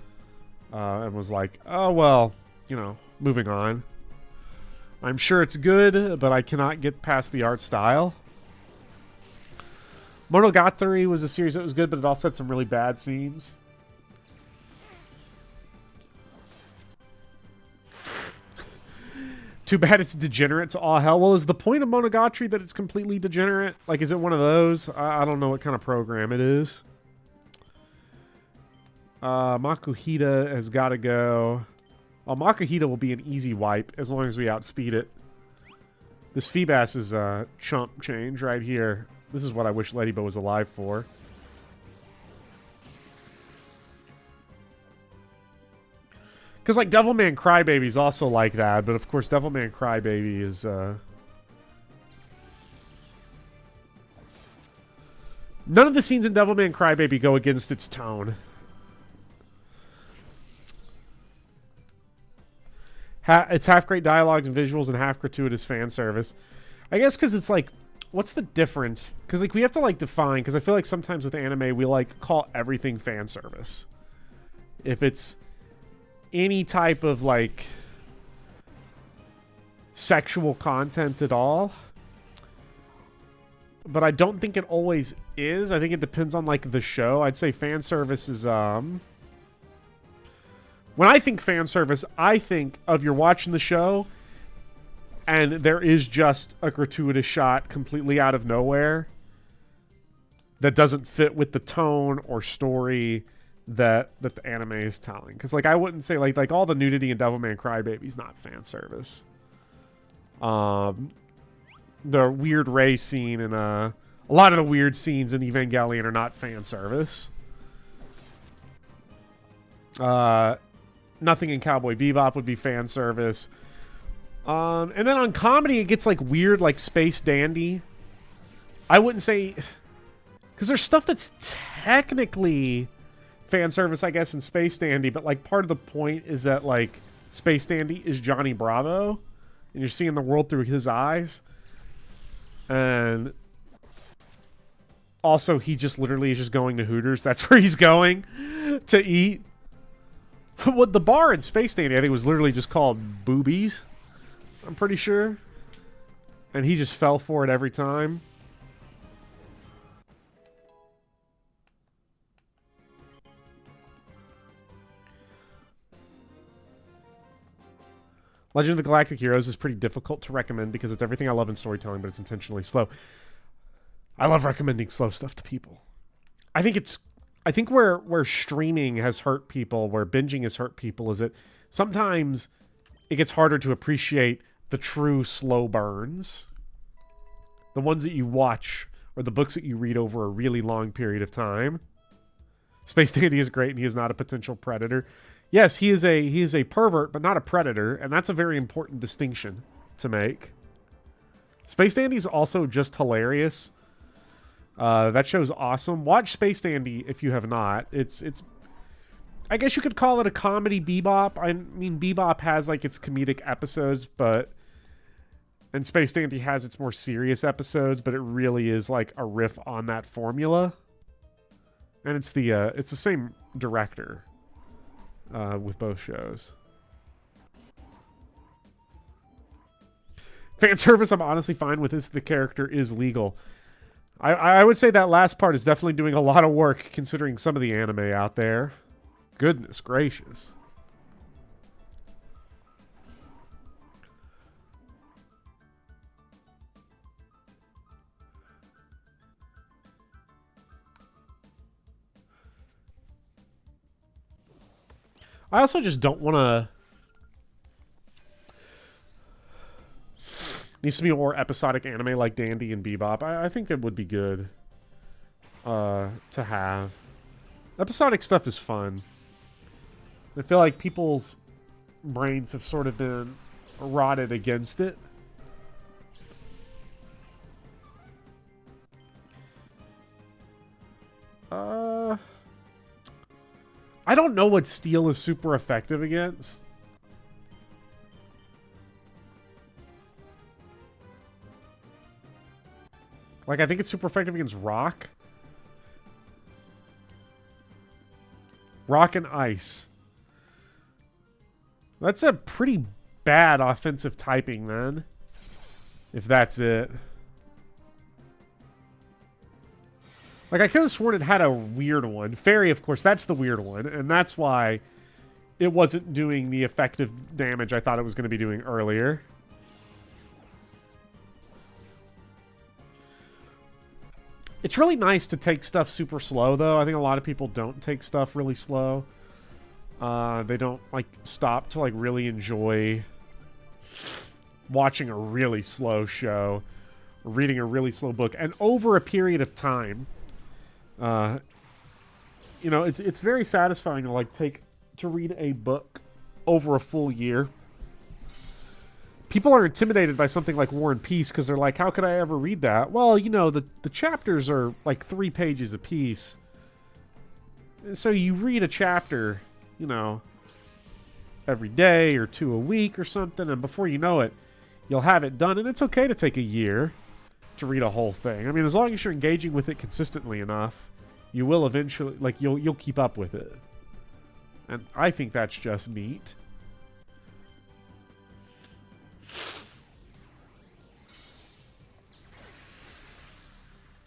And was like, oh, well, you know, moving on. I'm sure it's good, but I cannot get past the art style. Monogatari was a series that was good, but it also had some really bad scenes. Too bad it's degenerate to all hell. Well, is the point of Monogatari that it's completely degenerate? Like, is it one of those? I don't know what kind of program it is. Makuhita has got to go. Well, Makuhita will be an easy wipe as long as we outspeed it. This Feebas is a chump change right here. This is what I wish Ladybug was alive for. Because, like, Devilman Crybaby is also like that, but of course Devilman Crybaby is, none of the scenes in Devilman Crybaby go against its tone. It's half great dialogues and visuals and half gratuitous fan service. I guess because it's like, what's the difference? Because, like, we have to, like, define, because I feel like sometimes with anime we, like, call everything fan service. If it's any type of, like, sexual content at all. But I don't think it always is. I think it depends on, like, the show. I'd say fan service is, when I think fan service, I think of you're watching the show and there is just a gratuitous shot completely out of nowhere that doesn't fit with the tone or story that the anime is telling. Because, like, I wouldn't say, like all the nudity in Devilman Crybaby is not fan service. The weird Ray scene and a lot of the weird scenes in Evangelion are not fan service. Nothing in Cowboy Bebop would be fan service. And then on comedy, it gets, like, weird, like, Space Dandy. I wouldn't say... Because there's stuff that's technically fan service, I guess, in Space Dandy, but, like, part of the point is that, like, Space Dandy is Johnny Bravo, and you're seeing the world through his eyes. And also, he just literally is just going to Hooters. That's where he's going to eat. What the bar in Space Dandy, I think, was literally just called Boobies. I'm pretty sure. And he just fell for it every time. Legend of the Galactic Heroes is pretty difficult to recommend because it's everything I love in storytelling, but it's intentionally slow. I love recommending slow stuff to people. I think where streaming has hurt people, where binging has hurt people, is that sometimes it gets harder to appreciate the true slow burns. The ones that you watch or the books that you read over a really long period of time. Space Dandy is great and he is not a potential predator. Yes, he is a pervert, but not a predator, and that's a very important distinction to make. Space Dandy's also just hilarious. That show's awesome. Watch Space Dandy if you have not. It's I guess you could call it a comedy Bebop. I mean, Bebop has, like, its comedic episodes, and Space Dandy has its more serious episodes, but it really is like a riff on that formula. And it's the same director. With both shows. Fan service I'm honestly fine with if the character is legal. I would say that last part is definitely doing a lot of work considering some of the anime out there. Goodness gracious. I also just don't want to... Needs to be a more episodic anime like Dandy and Bebop. I think it would be good to have. Episodic stuff is fun. I feel like people's brains have sort of been rotted against it. I don't know what steel is super effective against. Like, I think it's super effective against rock. Rock and ice. That's a pretty bad offensive typing then. If that's it. Like, I could have sworn it had a weird one. Fairy, of course, that's the weird one. And that's why it wasn't doing the effective damage I thought it was going to be doing earlier. It's really nice to take stuff super slow, though. I think a lot of people don't take stuff really slow. They don't, like, stop to, like, really enjoy watching a really slow show or reading a really slow book. And over a period of time, you know, it's very satisfying to, like, to read a book over a full year. People are intimidated by something like War and Peace because they're like, how could I ever read that? Well, you know, the chapters are like 3 pages a piece. So you read a chapter, you know, every day or 2 a week or something, and before you know it, you'll have it done. And it's okay to take a year to read a whole thing. I mean, as long as you're engaging with it consistently enough, you will eventually, like, you'll keep up with it. And I think that's just neat.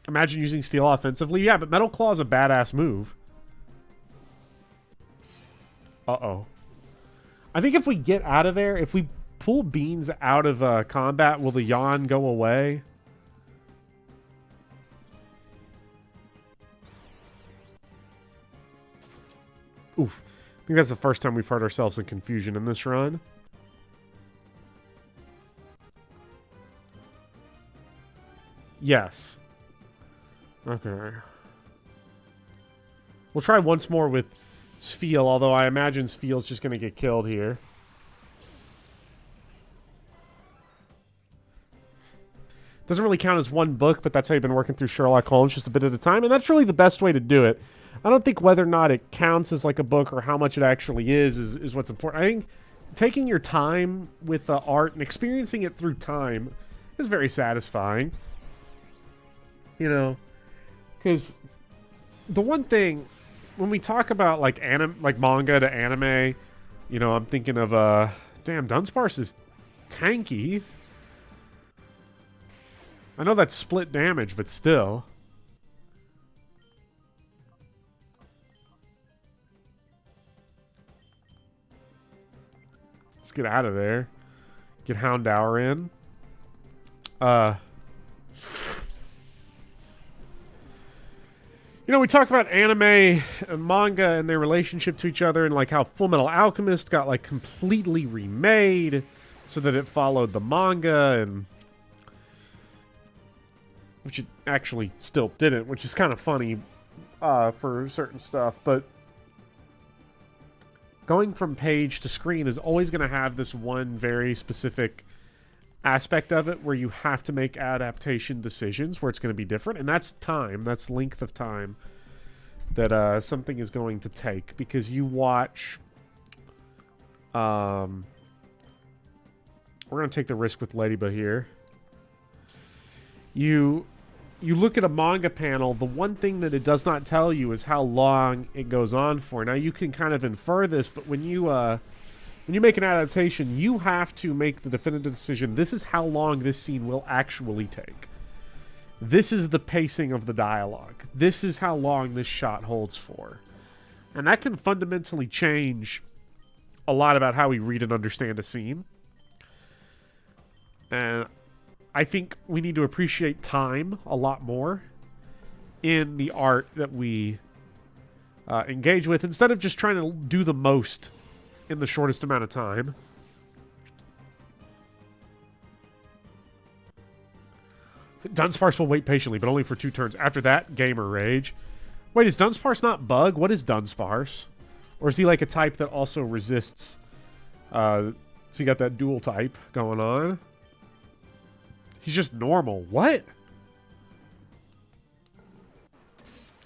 Imagine using steel offensively. Yeah, but Metal Claw is a badass move. Uh-oh. I think if we get out of there, if we pull Beans out of combat, will the yawn go away? Oof. I think that's the first time we've heard ourselves in confusion in this run. Yes. Okay. We'll try once more with Sfeel, although I imagine Sfeel's just going to get killed here. Doesn't really count as one book, but that's how you've been working through Sherlock Holmes, just a bit at a time, and that's really the best way to do it. I don't think whether or not it counts as like a book or how much it actually is what's important. I think taking your time with the art and experiencing it through time is very satisfying. You know, because the one thing when we talk about like manga to anime, you know, I'm thinking of damn, Dunsparce is tanky. I know that's split damage, but still. Let's get out of there. Get Houndour in. You know, we talk about anime and manga and their relationship to each other, and like how Fullmetal Alchemist got like completely remade so that it followed the manga, and which it actually still didn't, which is kind of funny for certain stuff. But going from page to screen is always going to have this one very specific aspect of it where you have to make adaptation decisions where it's going to be different, and that's time. That's length of time that something is going to take, because you watch we're going to take the risk with Ladybug here. You look at a manga panel, the one thing that it does not tell you is how long it goes on for. Now you can kind of infer this, but when you make an adaptation, you have to make the definitive decision. This is how long this scene will actually take. This is the pacing of the dialogue. This is how long this shot holds for. And that can fundamentally change a lot about how we read and understand a scene. And I think we need to appreciate time a lot more in the art that we engage with, instead of just trying to do the most in the shortest amount of time. Dunsparce will wait patiently, but only for 2 turns. After that, gamer rage. Wait, is Dunsparce not bug? What is Dunsparce? Or is he like a type that also resists? So you got that dual type going on. He's just normal. What?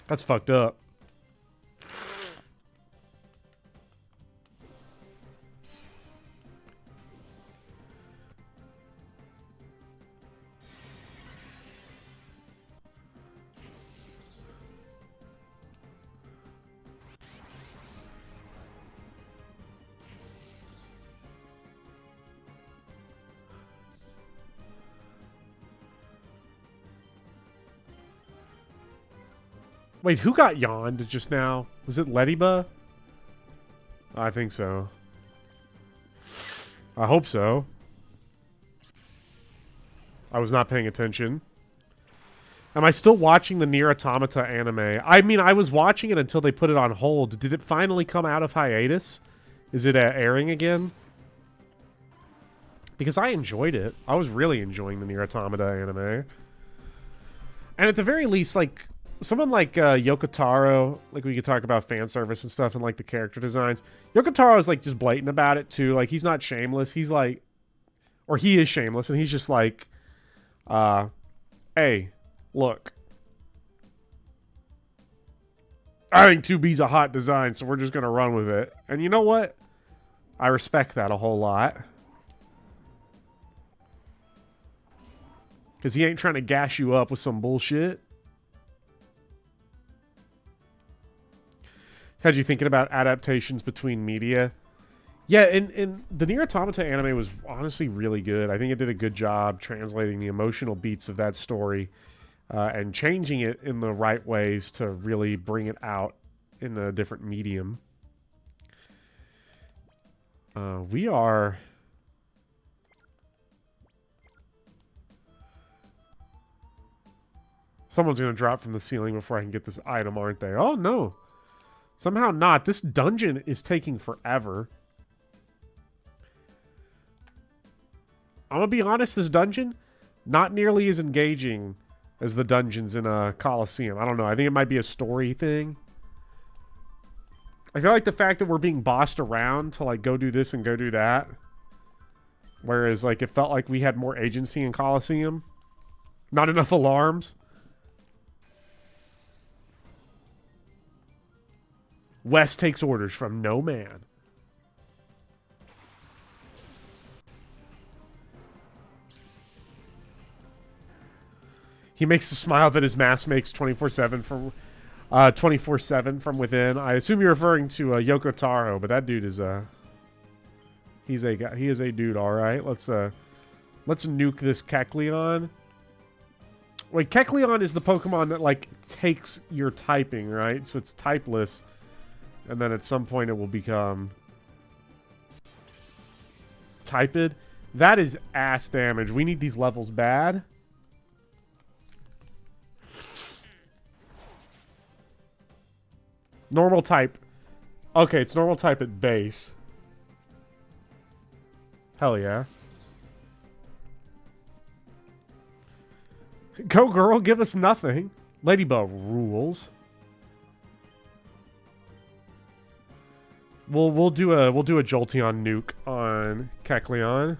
That's fucked up. Wait, who got yawned just now? Was it Lediba? I think so. I hope so. I was not paying attention. Am I still watching the Nier Automata anime? I mean, I was watching it until they put it on hold. Did it finally come out of hiatus? Is it airing again? Because I enjoyed it. I was really enjoying the Nier Automata anime. And at the very least, like, someone like Yoko Taro, like we could talk about fan service and stuff and like the character designs. Yoko Taro is like just blatant about it too. Like, he's not shameless. He's like, or he is shameless, and he's just like, hey, look, I think 2B's a hot design, so we're just going to run with it. And you know what? I respect that a whole lot. Because he ain't trying to gas you up with some bullshit. Had you thinking about adaptations between media? Yeah, and the Nier Automata anime was honestly really good. I think it did a good job translating the emotional beats of that story and changing it in the right ways to really bring it out in a different medium. We are... Someone's going to drop from the ceiling before I can get this item, aren't they? Oh, no. Somehow not. This dungeon is taking forever. I'm going to be honest, this dungeon, not nearly as engaging as the dungeons in a Colosseum. I don't know. I think it might be a story thing. I feel like the fact that we're being bossed around to, like, go do this and go do that. Whereas, like, it felt like we had more agency in Colosseum. Not enough alarms. West takes orders from no man. He makes a smile that his mask makes 24/7 from 24/7 from within. I assume you're referring to Yoko Taro, but that dude is he is a dude, all right. Let's nuke this Kecleon. Wait, Kecleon is the Pokemon that like takes your typing, right? So it's typeless, and then at some point it will become typed. That is ass damage. We need these levels bad. Normal type. Okay, it's normal type at base. Hell yeah. Go girl, give us nothing. Ladybug rules. We'll do a Jolteon nuke on Kecleon.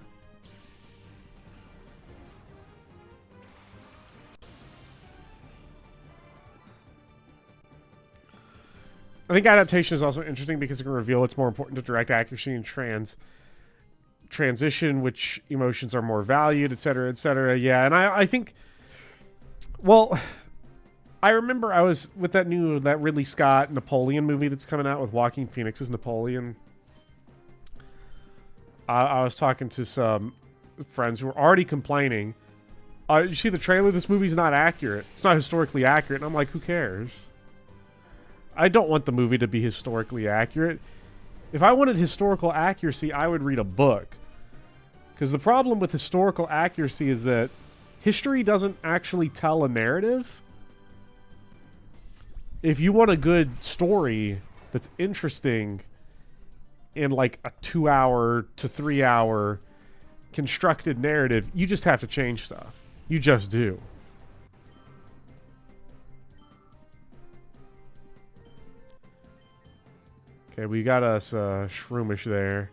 I think adaptation is also interesting because it can reveal what's more important to direct accuracy and transition, which emotions are more valued, etc., etc. Yeah, and I think, well, I remember I was with that Ridley Scott Napoleon movie that's coming out with Joaquin Phoenix's Napoleon. I was talking to some friends who were already complaining. You see the trailer? This movie's not accurate. It's not historically accurate. And I'm like, who cares? I don't want the movie to be historically accurate. If I wanted historical accuracy, I would read a book. Because the problem with historical accuracy is that history doesn't actually tell a narrative. If you want a good story that's interesting in like a 2-hour to 3-hour constructed narrative, you just have to change stuff. You just do. Okay, we got us Shroomish there.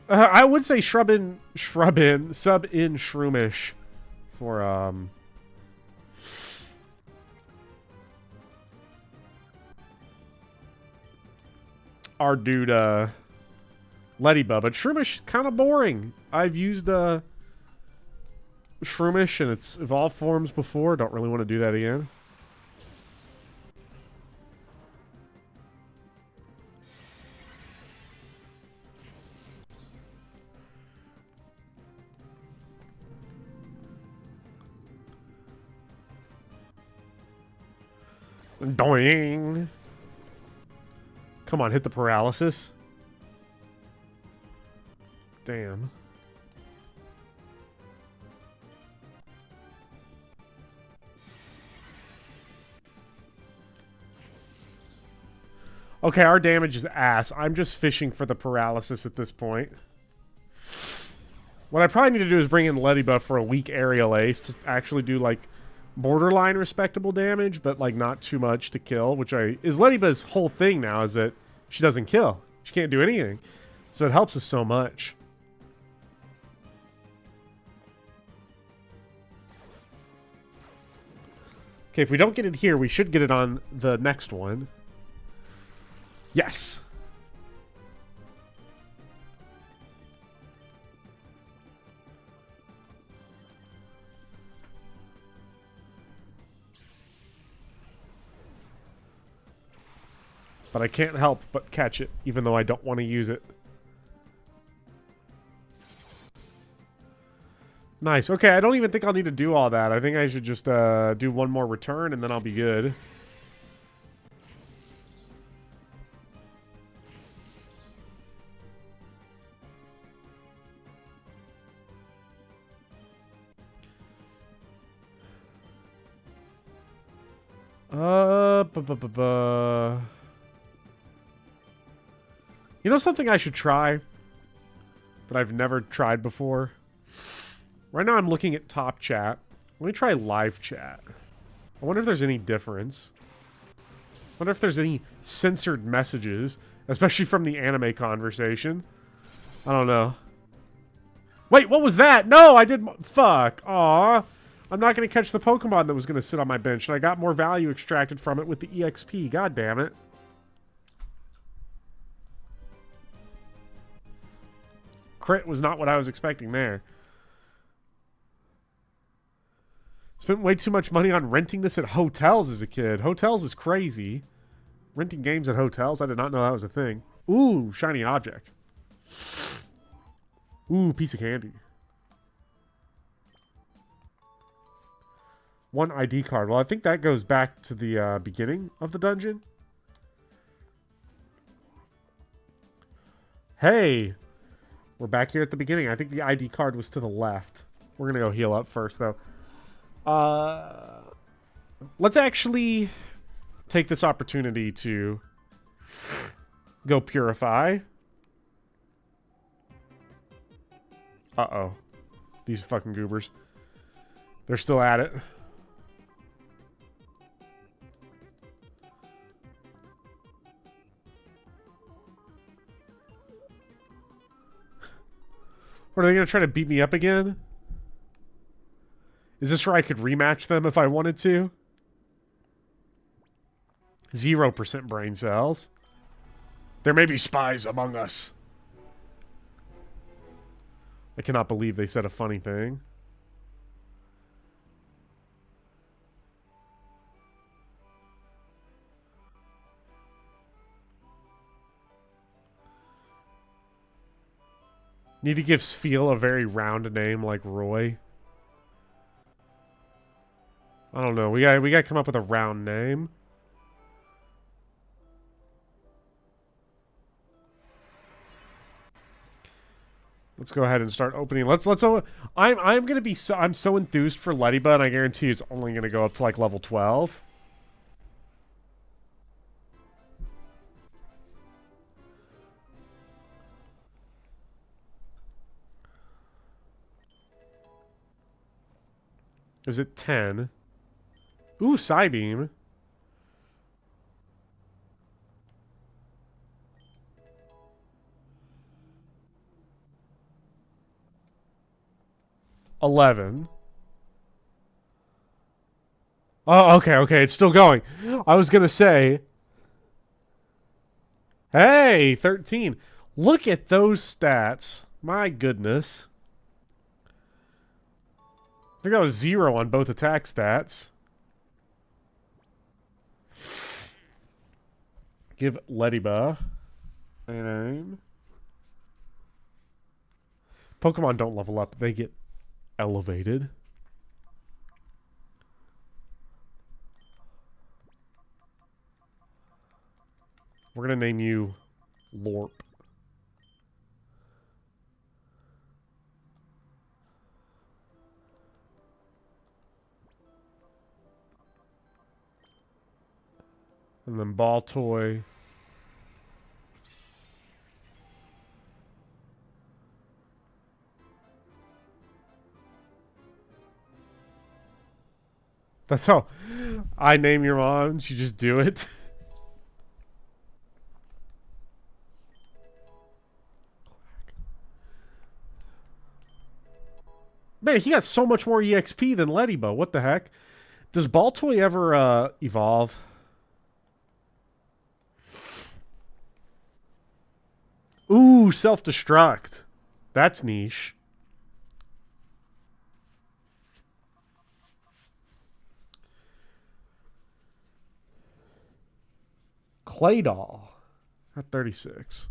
I would say sub in Shroomish for our dude Ladybug, but Shroomish kind of boring. I've used Shroomish in its evolved forms before. Don't really want to do that again. Doing. Come on, hit the paralysis. Damn. Okay, our damage is ass. I'm just fishing for the paralysis at this point. What I probably need to do is bring in Ladybug for a weak aerial ace to actually do, like, borderline respectable damage, but, like, not too much to kill, which is Ladybug's whole thing now, is that she doesn't kill. She can't do anything. So it helps us so much. Okay, if we don't get it here, we should get it on the next one. Yes! But I can't help but catch it, even though I don't want to use it. Nice. Okay, I don't even think I'll need to do all that. I think I should just do one more return, and then I'll be good. You know something I should try that I've never tried before? Right now I'm looking at top chat. Let me try live chat. I wonder if there's any difference. I wonder if there's any censored messages, especially from the anime conversation. I don't know. Wait, what was that? No, I did... Fuck. Aw. I'm not going to catch the Pokemon that was going to sit on my bench, and I got more value extracted from it with the EXP. God damn it. Crit was not what I was expecting there. Spent way too much money on renting this at hotels as a kid. Hotels is crazy. Renting games at hotels? I did not know that was a thing. Ooh, shiny object. Ooh, piece of candy. One ID card. Well, I think that goes back to the beginning of the dungeon. Hey! We're back here at the beginning. I think the ID card was to the left. We're going to go heal up first, though. Let's actually take this opportunity to go purify. Uh-oh. These fucking goobers. They're still at it. What, are they going to try to beat me up again? Is this where I could rematch them if I wanted to? 0% brain cells. There may be spies among us. I cannot believe they said a funny thing. Need to give Sfeel a very round name like Roy. I don't know. We gotta come up with a round name. Let's go ahead and start opening. I'm gonna be I'm so enthused for Ladybug, and I guarantee it's only gonna go up to like level 12. Is it 10? Ooh, Psybeam. $11. Oh, okay, it's still going. I was gonna say... Hey, 13. Look at those stats. My goodness. I think that was 0 on both attack stats. Give Ladybug a name. Pokemon don't level up. They get elevated. We're going to name you Lorp. And then ball toy. That's how I name your mom. You just do it. Man, he got so much more EXP than Lettybo. What the heck? Does Baltoy ever evolve? Ooh, self-destruct. That's niche. Claydol at 36.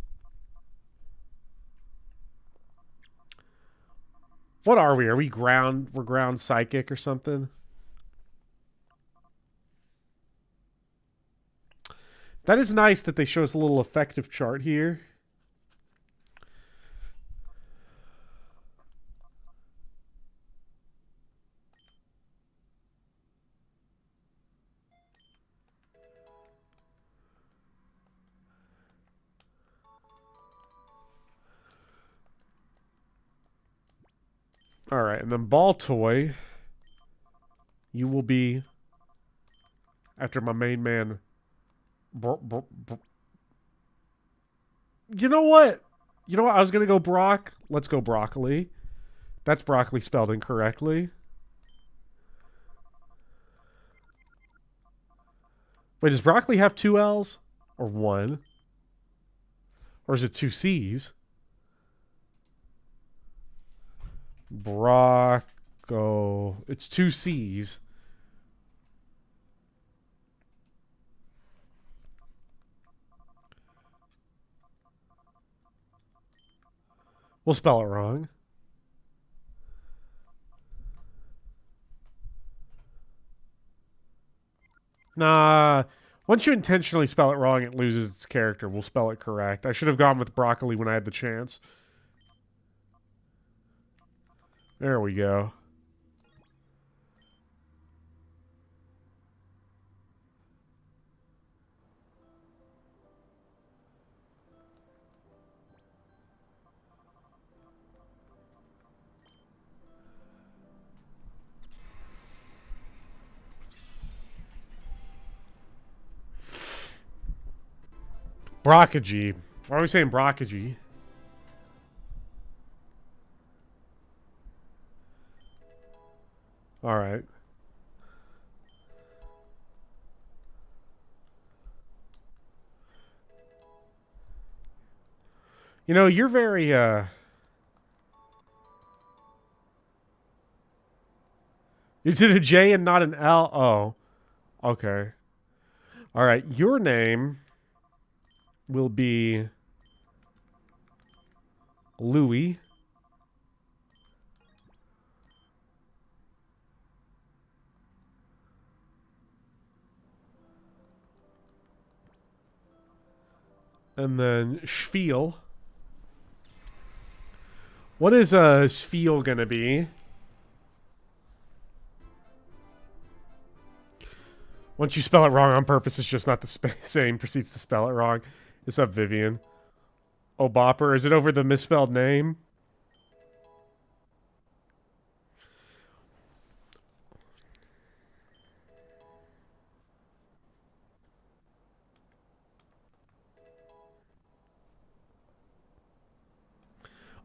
What are we? Are we ground? We're ground psychic or something? That is nice that they show us a little effective chart here. All right, and then ball toy. You will be after my main man. You know what? You know what? I was gonna go Brock. Let's go broccoli. That's broccoli spelled incorrectly. Wait, does broccoli have 2 L's or 1? Or is it 2 C's? Brocco. It's 2 C's. We'll spell it wrong. Nah. Once you intentionally spell it wrong, it loses its character. We'll spell it correct. I should have gone with broccoli when I had the chance. There we go. Brockagy. Why are we saying brockagy? All right. You know, you're very, You did a J and not an L? Oh. Okay. All right. Your name will be Louis. And then Spiel. What is Spiel gonna be? Once you spell it wrong on purpose, it's just not the same. Proceeds to spell it wrong. What's up, Vivian? Oh, Bopper. Is it over the misspelled name?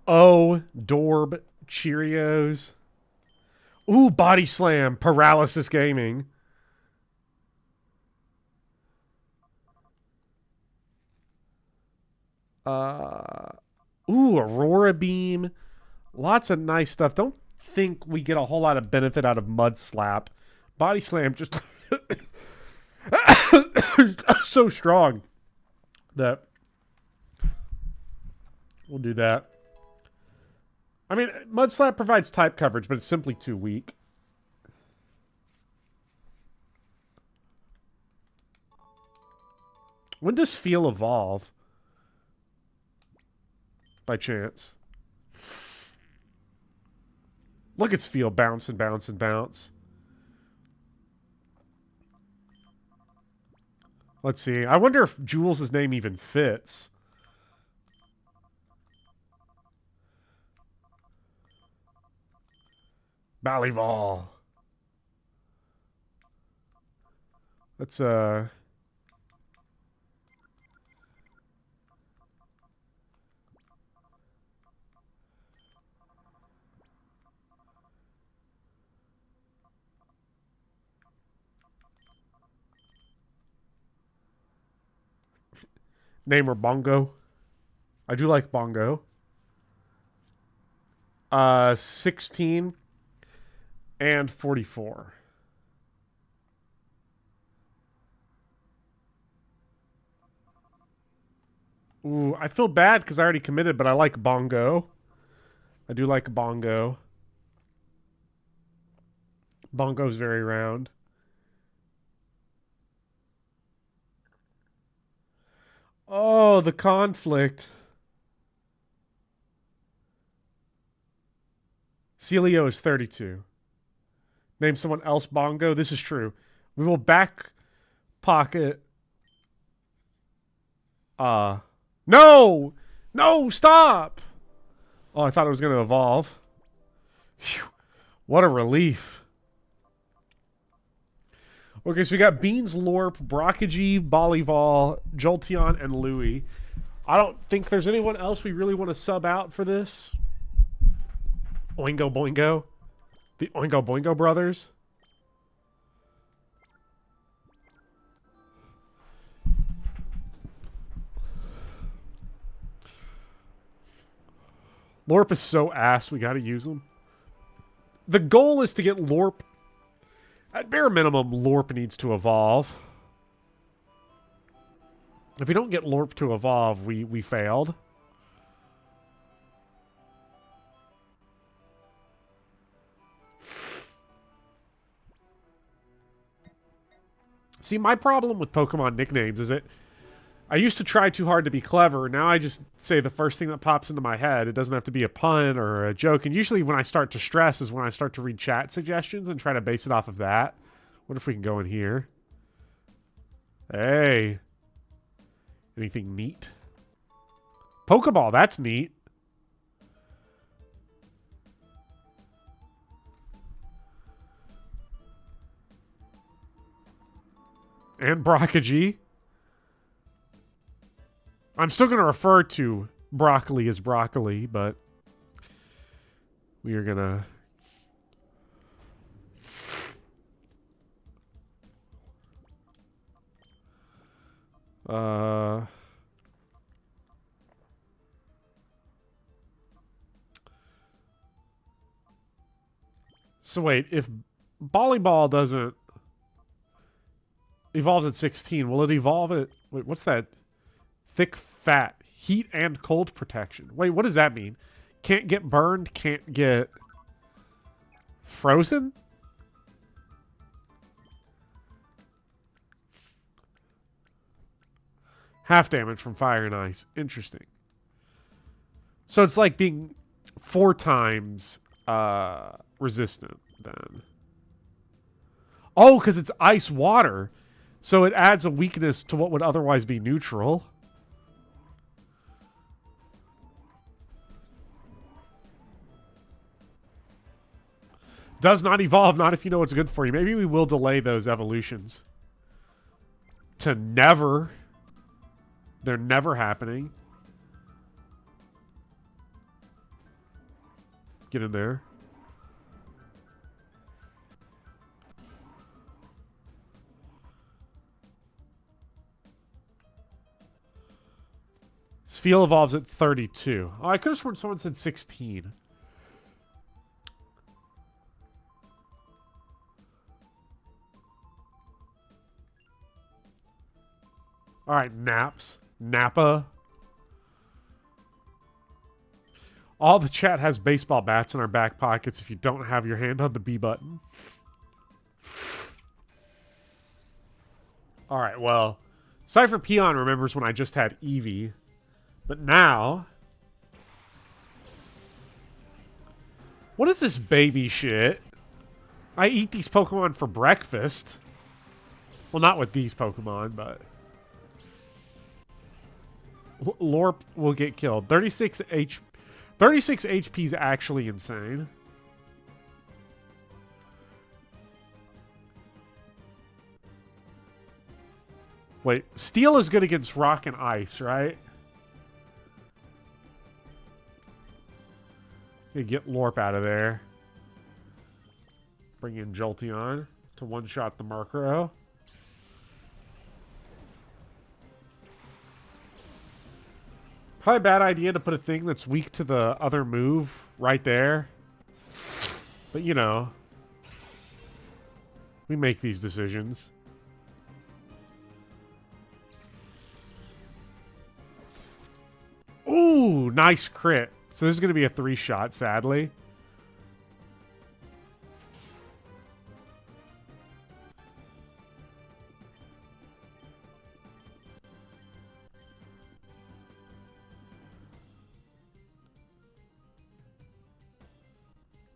Oh, Dorb, Cheerios. Ooh, Body Slam, Paralysis Gaming. Ooh, Aurora Beam. Lots of nice stuff. Don't think we get a whole lot of benefit out of Mud Slap. Body Slam just so strong that we'll do that. I mean, Mud Slap provides type coverage, but it's simply too weak. When does feel evolve? By chance. Look at feel bounce and bounce and bounce. Let's see. I wonder if Jules' name even fits. Ballyval. Let's name her Bongo. I do like Bongo. 16 and 44. Ooh, I feel bad because I already committed, but I like Bongo. I do like Bongo. Bongo's very round. Oh, the conflict. Celio is 32. Name someone else Bongo. This is true. We will back pocket. No! No, stop! Oh, I thought it was going to evolve. Whew. What a relief. Okay, so we got Beans, Lorp, Brockagy, Bollyval, Jolteon, and Louie. I don't think there's anyone else we really want to sub out for this. Oingo Boingo. The Oingo Boingo brothers. Lorp is so ass, we gotta use him. The goal is to get Lorp. At bare minimum, Lorp needs to evolve. If we don't get Lorp to evolve, we failed. See, my problem with Pokemon nicknames is I used to try too hard to be clever. Now I just say the first thing that pops into my head. It doesn't have to be a pun or a joke. And usually when I start to stress is when I start to read chat suggestions and try to base it off of that. What if we can go in here? Hey. Anything neat? Pokeball, that's neat. And Brockagy. I'm still going to refer to broccoli as broccoli, but we are going to... So wait, if Volleyball doesn't evolve at 16, will it evolve at... Wait, what's that? Thick fat. Heat and cold protection. Wait, what does that mean? Can't get burned, can't get frozen? Half damage from fire and ice. Interesting. So it's like being 4 times resistant then. Oh, because it's ice water. So it adds a weakness to what would otherwise be neutral. Does not evolve, not if you know what's good for you. Maybe we will delay those evolutions. To never. They're never happening. Get in there. Spheal evolves at 32. Oh, I could have sworn someone said 16. All right, naps. Nappa. All the chat has baseball bats in our back pockets if you don't have your hand on the B button. All right, well, Cypher Peon remembers when I just had Eevee. But now... What is this baby shit? I eat these Pokemon for breakfast. Well, not with these Pokemon, but... Lorp will get killed. 36 HP is actually insane. Wait, Steel is good against Rock and Ice, right? Get Lorp out of there. Bring in Jolteon to one-shot the Murkrow. Probably a bad idea to put a thing that's weak to the other move right there. But, you know. We make these decisions. Ooh, nice crit. So this is going to be a 3-shot, sadly.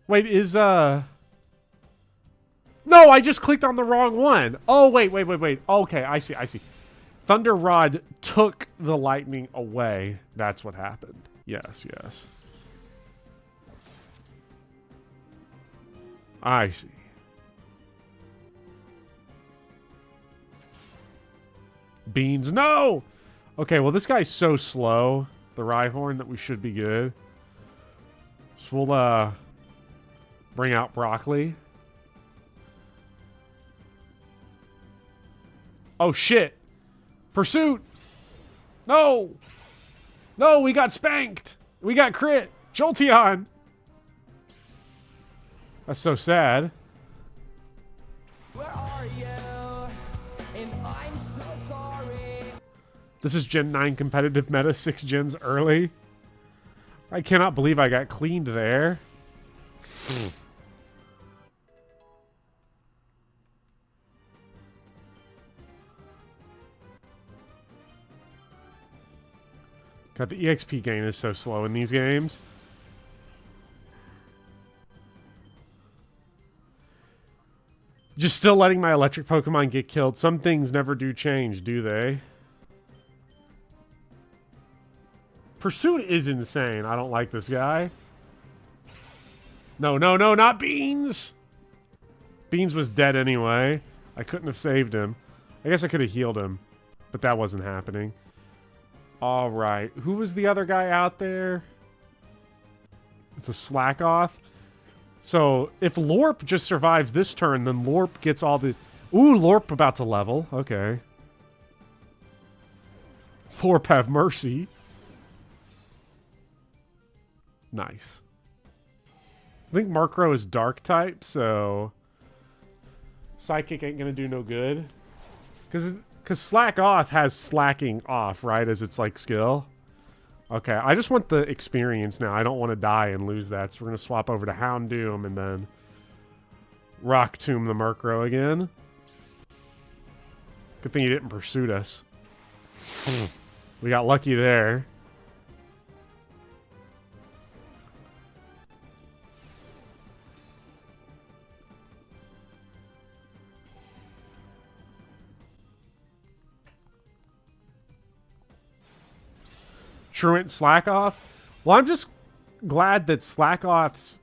Wait, is, No, I just clicked on the wrong one. Oh, wait. Okay, I see. Thunder Rod took the lightning away. That's what happened. Yes. I see. Beans, no! Okay, well, this guy's so slow, the Rhyhorn, that we should be good. So we'll, bring out Broccoli. Oh, shit! Pursuit! No! No, we got spanked! We got crit! Jolteon! That's so sad. Where are you? And I'm so sorry. This is Gen 9 competitive meta, 6 gens early. I cannot believe I got cleaned there. God, the EXP gain is so slow in these games. Just still letting my electric Pokemon get killed. Some things never do change, do they? Pursuit is insane. I don't like this guy. No, not Beans! Beans was dead anyway. I couldn't have saved him. I guess I could have healed him, but that wasn't happening. Alright, who was the other guy out there? It's a Slack Off. So, if Lorp just survives this turn, then Lorp gets all the... Ooh, Lorp about to level. Okay. Lorp have mercy. Nice. I think Murkrow is Dark type, so... Psychic ain't gonna do no good. Because Slack Off has Slacking Off, right, as its, like, skill. Okay, I just want the experience now. I don't want to die and lose that, so we're going to swap over to Houndoom and then Rock Tomb the Murkrow again. Good thing he didn't pursue us. We got lucky there. Truant Slack Off. Well, I'm just glad that Slack Off's...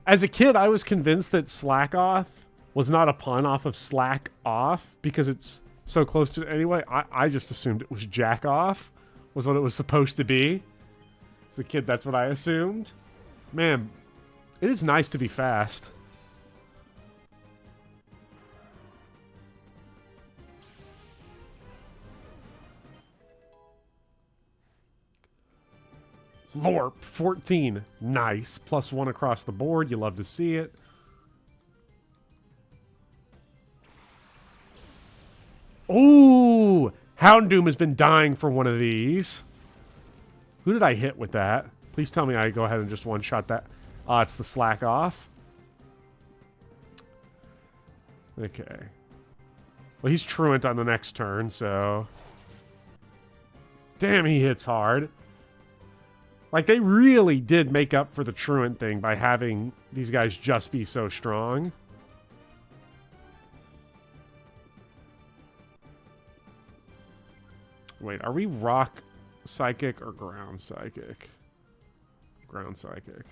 As a kid, I was convinced that Slack Off was not a pun off of Slack Off because it's so close to it anyway. I just assumed it was Jack Off was what it was supposed to be. As a kid, that's what I assumed. Man, it is nice to be fast. Lorp, 14. Nice. +1 across the board. You love to see it. Ooh! Houndoom has been dying for one of these. Who did I hit with that? Please tell me I go ahead and just one-shot that. Ah, it's the Slack Off. Okay. Well, he's truant on the next turn, so... Damn, he hits hard. Like, they really did make up for the truant thing by having these guys just be so strong. Wait, are we rock psychic or ground psychic? Ground psychic.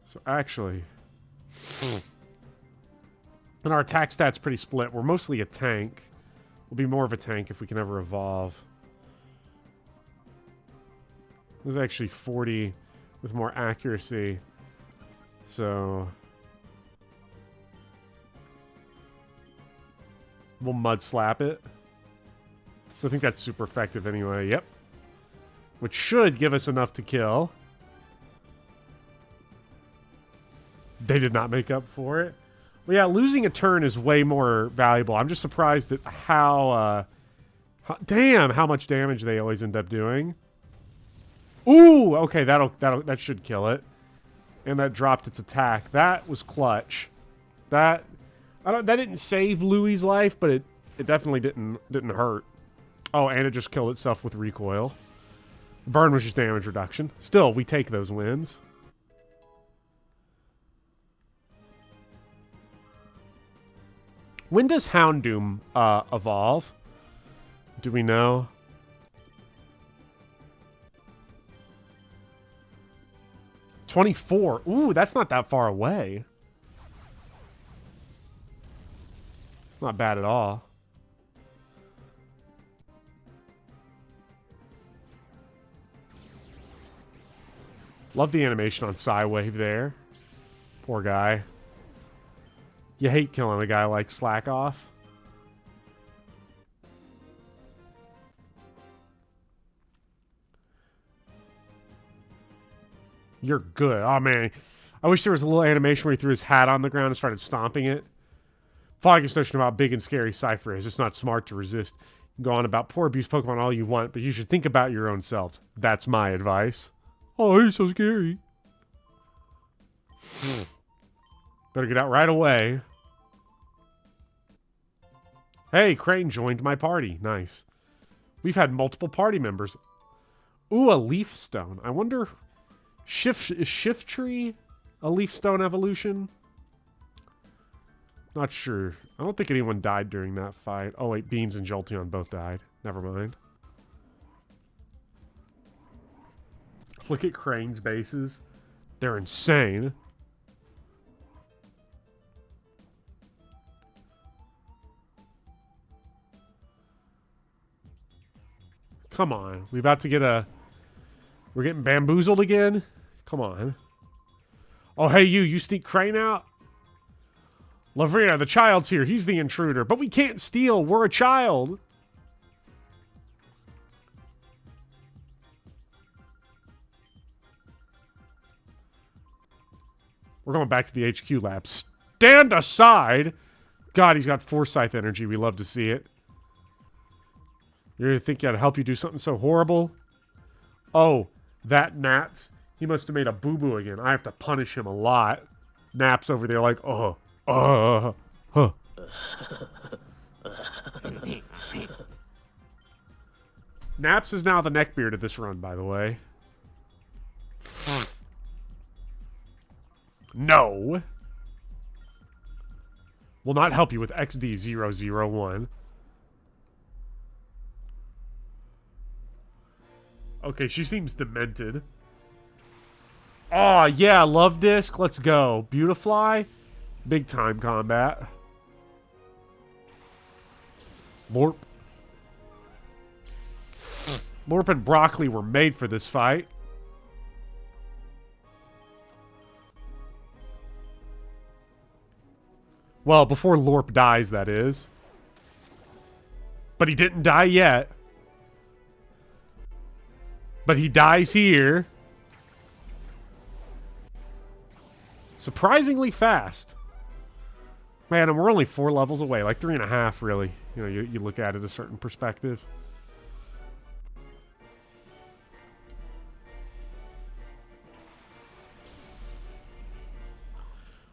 So actually... And our attack stat's pretty split. We're mostly a tank. We'll be more of a tank if we can ever evolve. There's actually 40 with more accuracy. So... We'll mud slap it. So I think that's super effective anyway. Yep. Which should give us enough to kill. They did not make up for it. Well, yeah, losing a turn is way more valuable. I'm just surprised at how damn, how much damage they always end up doing. Ooh, okay, that should kill it. And that dropped its attack. That was clutch. That didn't save Louie's life, but it definitely didn't hurt. Oh, and it just killed itself with recoil. Burn was just damage reduction. Still, we take those wins. When does Houndoom evolve? Do we know? '24. Ooh, that's not that far away. Not bad at all. Love the animation on Psywave there. Poor guy. You hate killing a guy like Slack Off. You're good. Oh, man. I wish there was a little animation where he threw his hat on the ground and started stomping it. Foggy's notion about big and scary Cypher is it's not smart to resist. You can go on about poor abuse Pokemon all you want, but you should think about your own selves. That's my advice. Oh, he's so scary. Better get out right away. Hey, Crane joined my party. Nice. We've had multiple party members. Ooh, a leaf stone. I wonder... is Shift Tree a leaf stone evolution? Not sure. I don't think anyone died during that fight. Oh, wait. Beans and Jolteon both died. Never mind. Look at Crane's bases. They're insane. Come on. We about to get a... We're getting bamboozled again? Come on. Oh, hey, you sneak Crane out? Lavrina, the child's here. He's the intruder. But we can't steal. We're a child. We're going back to the HQ lab. Stand aside! God, he's got Forsyth energy. We love to see it. You really think I'd help you do something so horrible? Oh, that Naps. He must have made a boo-boo again. I have to punish him a lot. Naps over there like, Naps is now the neckbeard of this run, by the way. No. Will not help you with XD001. Okay, she seems demented. Oh, yeah, Love Disc. Let's go. Beautifly. Big time combat. Lorp. Lorp and Broccoli were made for this fight. Well, before Lorp dies, that is. But he didn't die yet. But he dies here. Surprisingly fast. Man, and we're only 4 levels away. Like 3.5, really. You know, you look at it a certain perspective.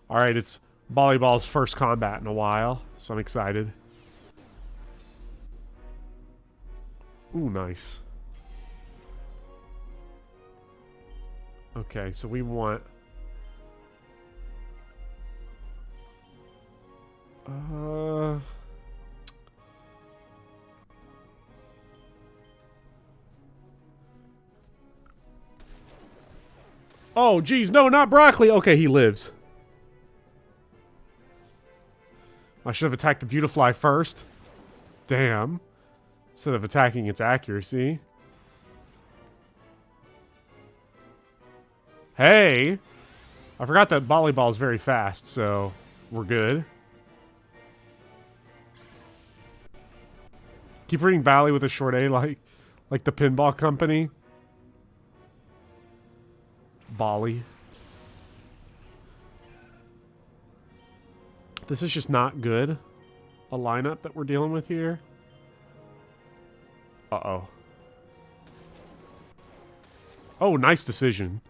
Alright, it's Volleyball's first combat in a while, so I'm excited. Ooh, nice. Okay, so we want... Oh, geez, no, not broccoli! Okay, he lives. I should have attacked the Beautifly first. Damn. Instead of attacking its accuracy. Hey! I forgot that volleyball is very fast, so we're good. Keep reading Bally with a short A like the pinball company. Bali. This is just not good. A lineup that we're dealing with here. Uh-oh. Oh, nice decision.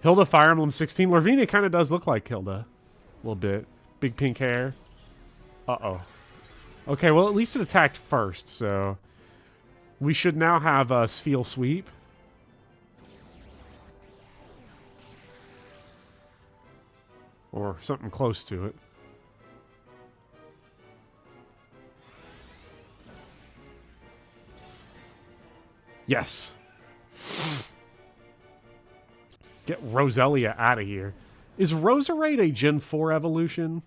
Hilda, Fire Emblem 16. Lorvina kind of does look like Hilda. A little bit. Big pink hair. Uh-oh. Okay, well, at least it attacked first, so... We should now have a Spheal Sweep. Or something close to it. Yes. Get Roselia out of here. Is Roserade a Gen 4 evolution?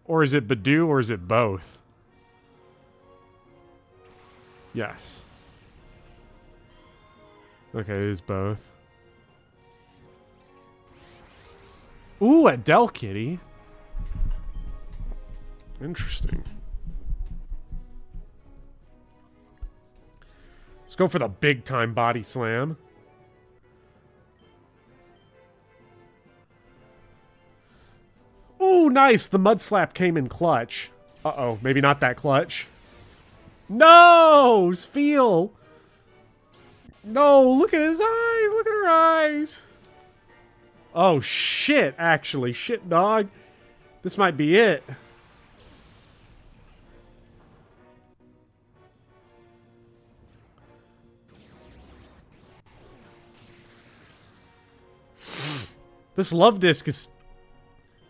Or is it Badoo, or is it both? Yes. Okay, it is both. Ooh, a Del Kitty. Interesting. Let's go for the big time body slam. Ooh, nice. The mud slap came in clutch. Uh-oh, maybe not that clutch. No! Spheal! No, look at his eyes. Look at her eyes. Oh, shit, actually. Shit, dog. This might be it. This love disc is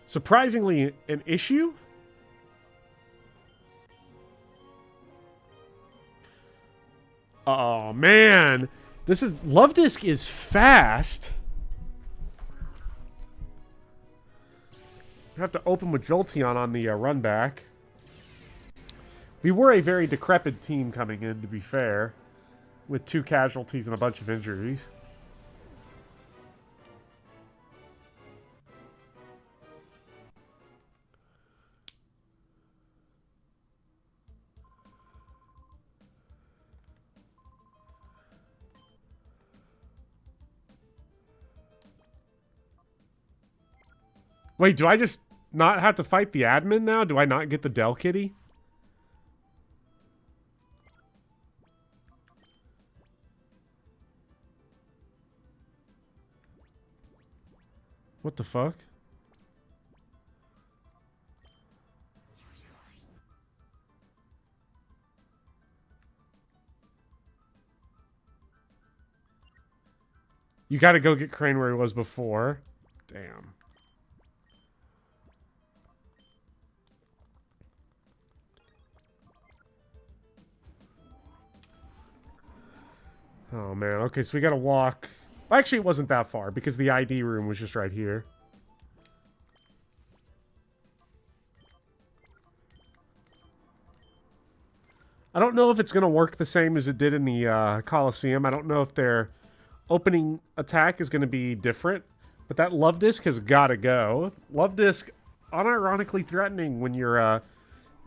surprisingly an issue. Oh, man. This is... Love disc is fast. I have to open with Jolteon on the run back. We were a very decrepit team coming in, to be fair. With 2 casualties and a bunch of injuries. Wait, do I just not have to fight the admin now? Do I not get the Del Kitty? What the fuck? You gotta go get Crane where he was before. Damn. Oh, man. Okay, so we gotta walk... Actually, it wasn't that far, because the ID room was just right here. I don't know if it's gonna work the same as it did in the Colosseum. I don't know if their opening attack is gonna be different. But that Love Disc has gotta go. Love Disc, unironically threatening when your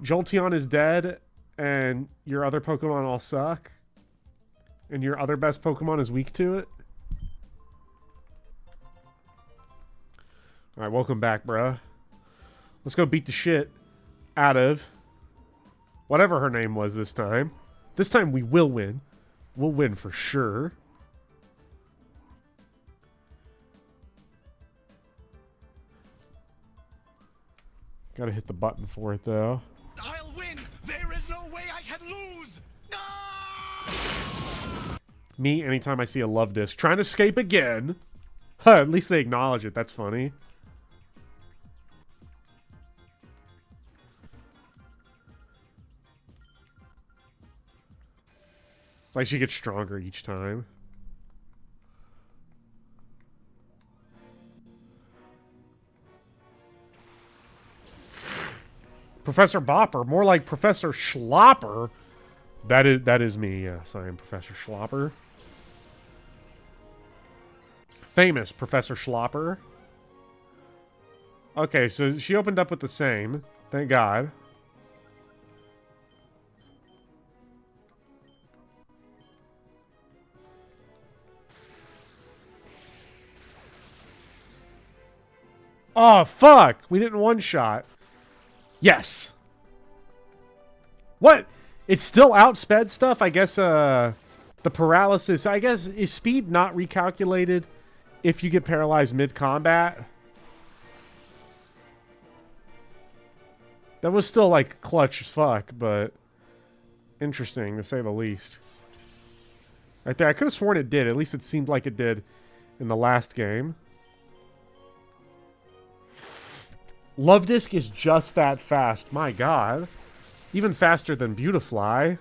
Jolteon is dead and your other Pokemon all suck. And your other best Pokemon is weak to it. Alright, welcome back, bruh. Let's go beat the shit out of whatever her name was this time. This time we will win. We'll win for sure. Gotta hit the button for it, though. I'll win! There is no way I can lose! Ah! Me, anytime I see a love disc. Trying to escape again. Huh, at least they acknowledge it. That's funny. It's like she gets stronger each time. Professor Bopper, more like Professor Schlopper. That is me, yes. I am Professor Schlopper. Famous Professor Schlopper. Okay, so she opened up with the same. Thank God. Oh, fuck! We didn't one-shot. Yes. What? It's still outsped stuff? I guess, the paralysis... I guess, is speed not recalculated if you get paralyzed mid-combat? That was still, like, clutch as fuck, but... interesting, to say the least. Right there. I could have sworn it did. At least it seemed like it did in the last game. Love Disc is just that fast. My God. Even faster than Beautifly.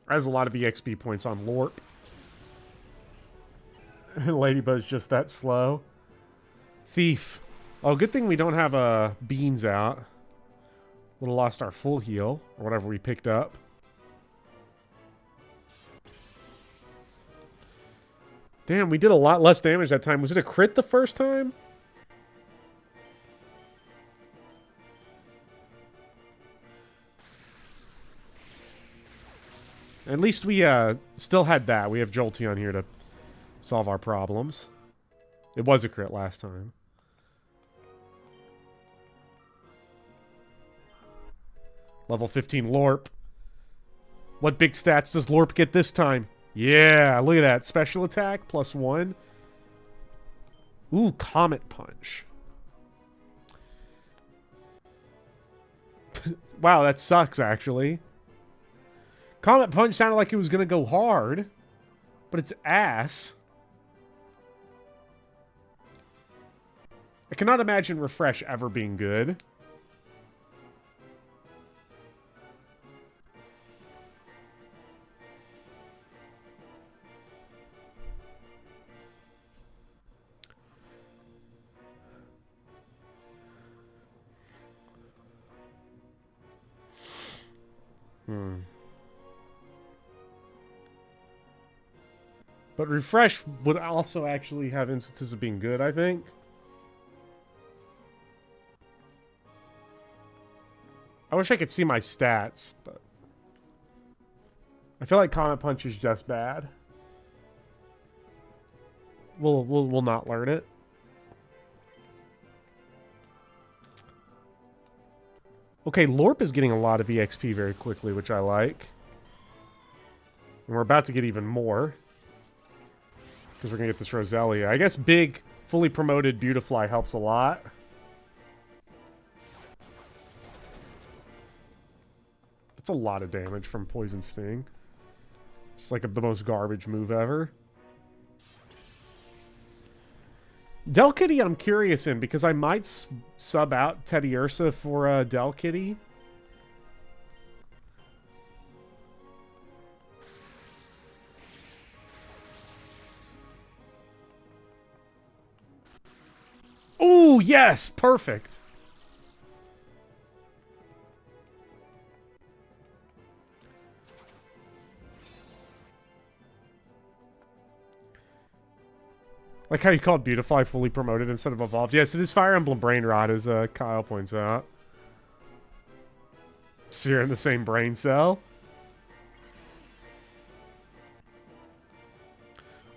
Has a lot of EXP points on Lorp. Ladybug's just that slow. Thief. Oh, good thing we don't have beans out. Would have lost our full heal, or whatever we picked up. Damn, we did a lot less damage that time. Was it a crit the first time? At least we still had that. We have Jolteon here to solve our problems. It was a crit last time. Level 15 Lorp. What big stats does Lorp get this time? Yeah, look at that. Special attack, +1. Ooh, Comet Punch. Wow, that sucks, actually. Comet Punch sounded like it was going to go hard, but it's ass. I cannot imagine Refresh ever being good. But Refresh would also actually have instances of being good, I think. I wish I could see my stats, but I feel like Comet Punch is just bad. We'll not learn it. Okay, Lorp is getting a lot of EXP very quickly, which I like. And we're about to get even more. Because we're going to get this Roselia. I guess big, fully promoted Beautifly helps a lot. That's a lot of damage from Poison Sting. It's like the most garbage move ever. Delkitty I'm curious in, because I might sub out Teddy Ursa for Delkitty. Oh, yes! Perfect! Like how you called Beautifly fully promoted instead of evolved. Yes, it is Fire Emblem Brain Rot, as Kyle points out. So you're in the same brain cell.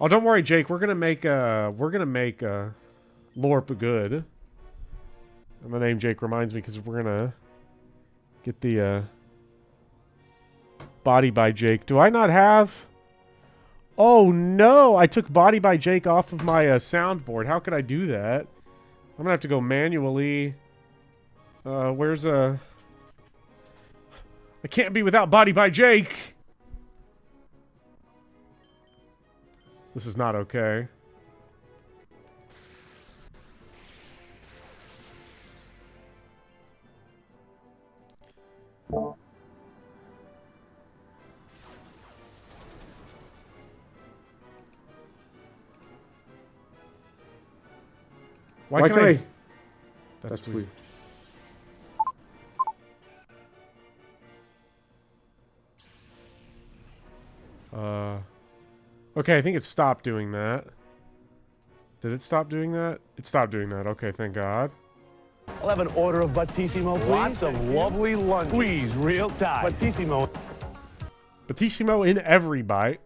Oh, don't worry, Jake. We're gonna make Lorp good. And the name Jake reminds me because we're gonna get the body by Jake. Do I not have? Oh no! I took Body by Jake off of my soundboard. How could I do that? I'm gonna have to go manually. Where's I can't be without Body by Jake! This is not okay. Why can I? That's weird. Okay, I think it stopped doing that. Did it stop doing that? It stopped doing that. Okay, thank God. I'll have an order of Battissimo, please. Lots of lovely lunch. Please, real time. Battissimo. Battissimo in every bite.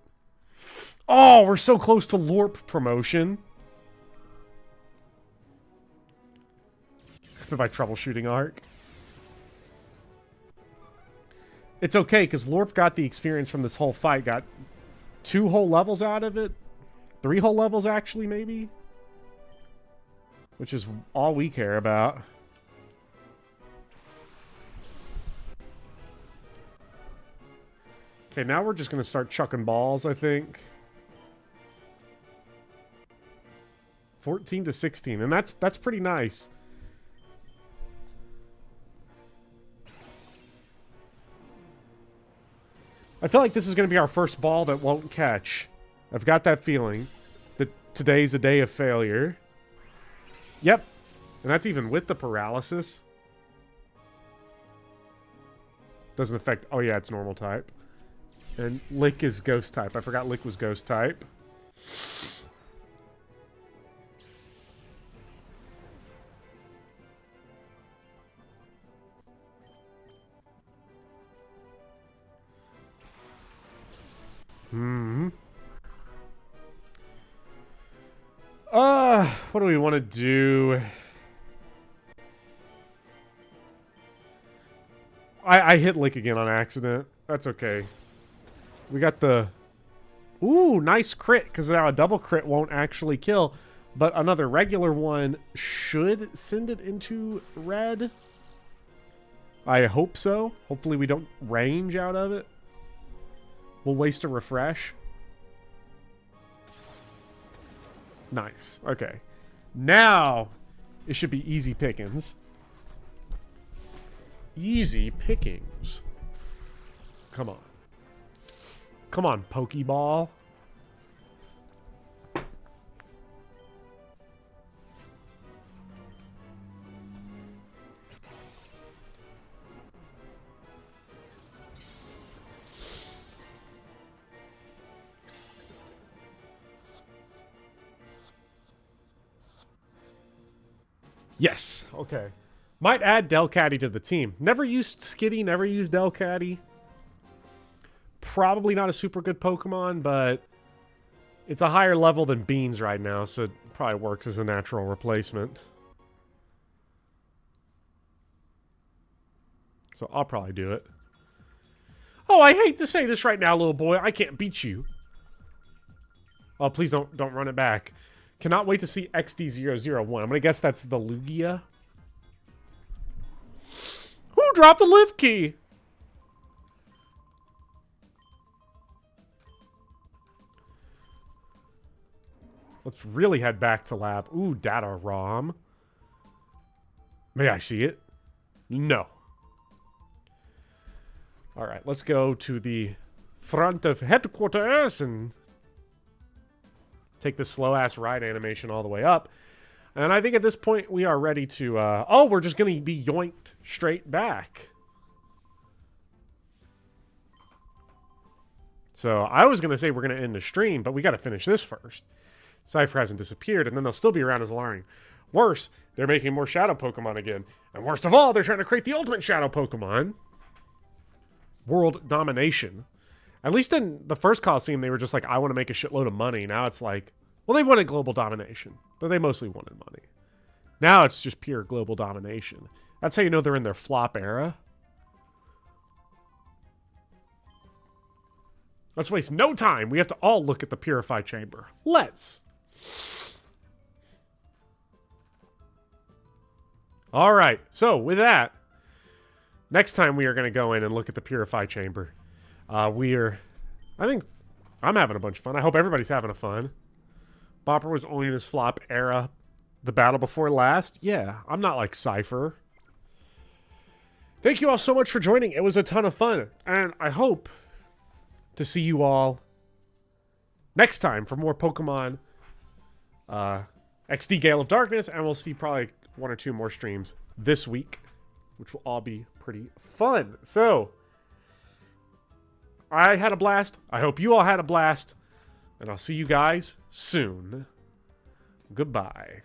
Oh, we're so close to lorp promotion. My troubleshooting arc. It's okay, because lorp got the experience from this whole fight. Got 2 whole levels out of it. 3 whole levels, actually, maybe. Which is all we care about. Okay, now we're just going to start chucking balls, I think. 14 to 16, and that's pretty nice. I feel like this is going to be our first ball that won't catch. I've got that feeling that today's a day of failure. Yep. And that's even with the paralysis. Doesn't affect... Oh, yeah, it's normal type. And Lick is ghost type. I forgot Lick was ghost type. What do we want to do? I hit Lick again on accident. That's okay. We got the... Ooh, nice crit, because now a double crit won't actually kill, but another regular one should send it into red. I hope so. Hopefully we don't range out of it. We'll waste a refresh. Nice. Okay. Now, it should be easy pickings. Easy pickings. Come on. Come on, Pokeball. Yes. Okay. Might add Delcatty to the team. Never used Skitty, never used Delcatty. Probably not a super good Pokemon, but it's a higher level than Beans right now, so it probably works as a natural replacement. So I'll probably do it. Oh, I hate to say this right now, little boy. I can't beat you. Oh, please don't run it back. Cannot wait to see XD001. I'm going to guess that's the Lugia. Who dropped the lift key? Let's really head back to lab. Ooh, data ROM. May I see it? No. Alright, let's go to the front of headquarters and take this slow-ass ride animation all the way up. And I think at this point we are ready to... oh, we're just going to be yoinked straight back. So I was going to say we're going to end the stream, but we got to finish this first. Cypher hasn't disappeared, and then they'll still be around as Alaring. Worse, they're making more Shadow Pokemon again. And worst of all, they're trying to create the ultimate Shadow Pokemon. World domination. At least in the first Colosseum, they were just like, I want to make a shitload of money. Now it's like, well, they wanted global domination, but they mostly wanted money. Now it's just pure global domination. That's how you know they're in their flop era. Let's waste no time. We have to all look at the Purify chamber. Let's. All right. So with that, next time we are going to go in and look at the Purify chamber. I think I'm having a bunch of fun. I hope everybody's having a fun. Bopper was only in his flop era. The battle before last. Yeah, I'm not like Cypher. Thank you all so much for joining. It was a ton of fun. And I hope to see you all next time for more Pokemon XD Gale of Darkness. And we'll see probably 1 or 2 more streams this week, which will all be pretty fun. So, I had a blast. I hope you all had a blast. And I'll see you guys soon. Goodbye.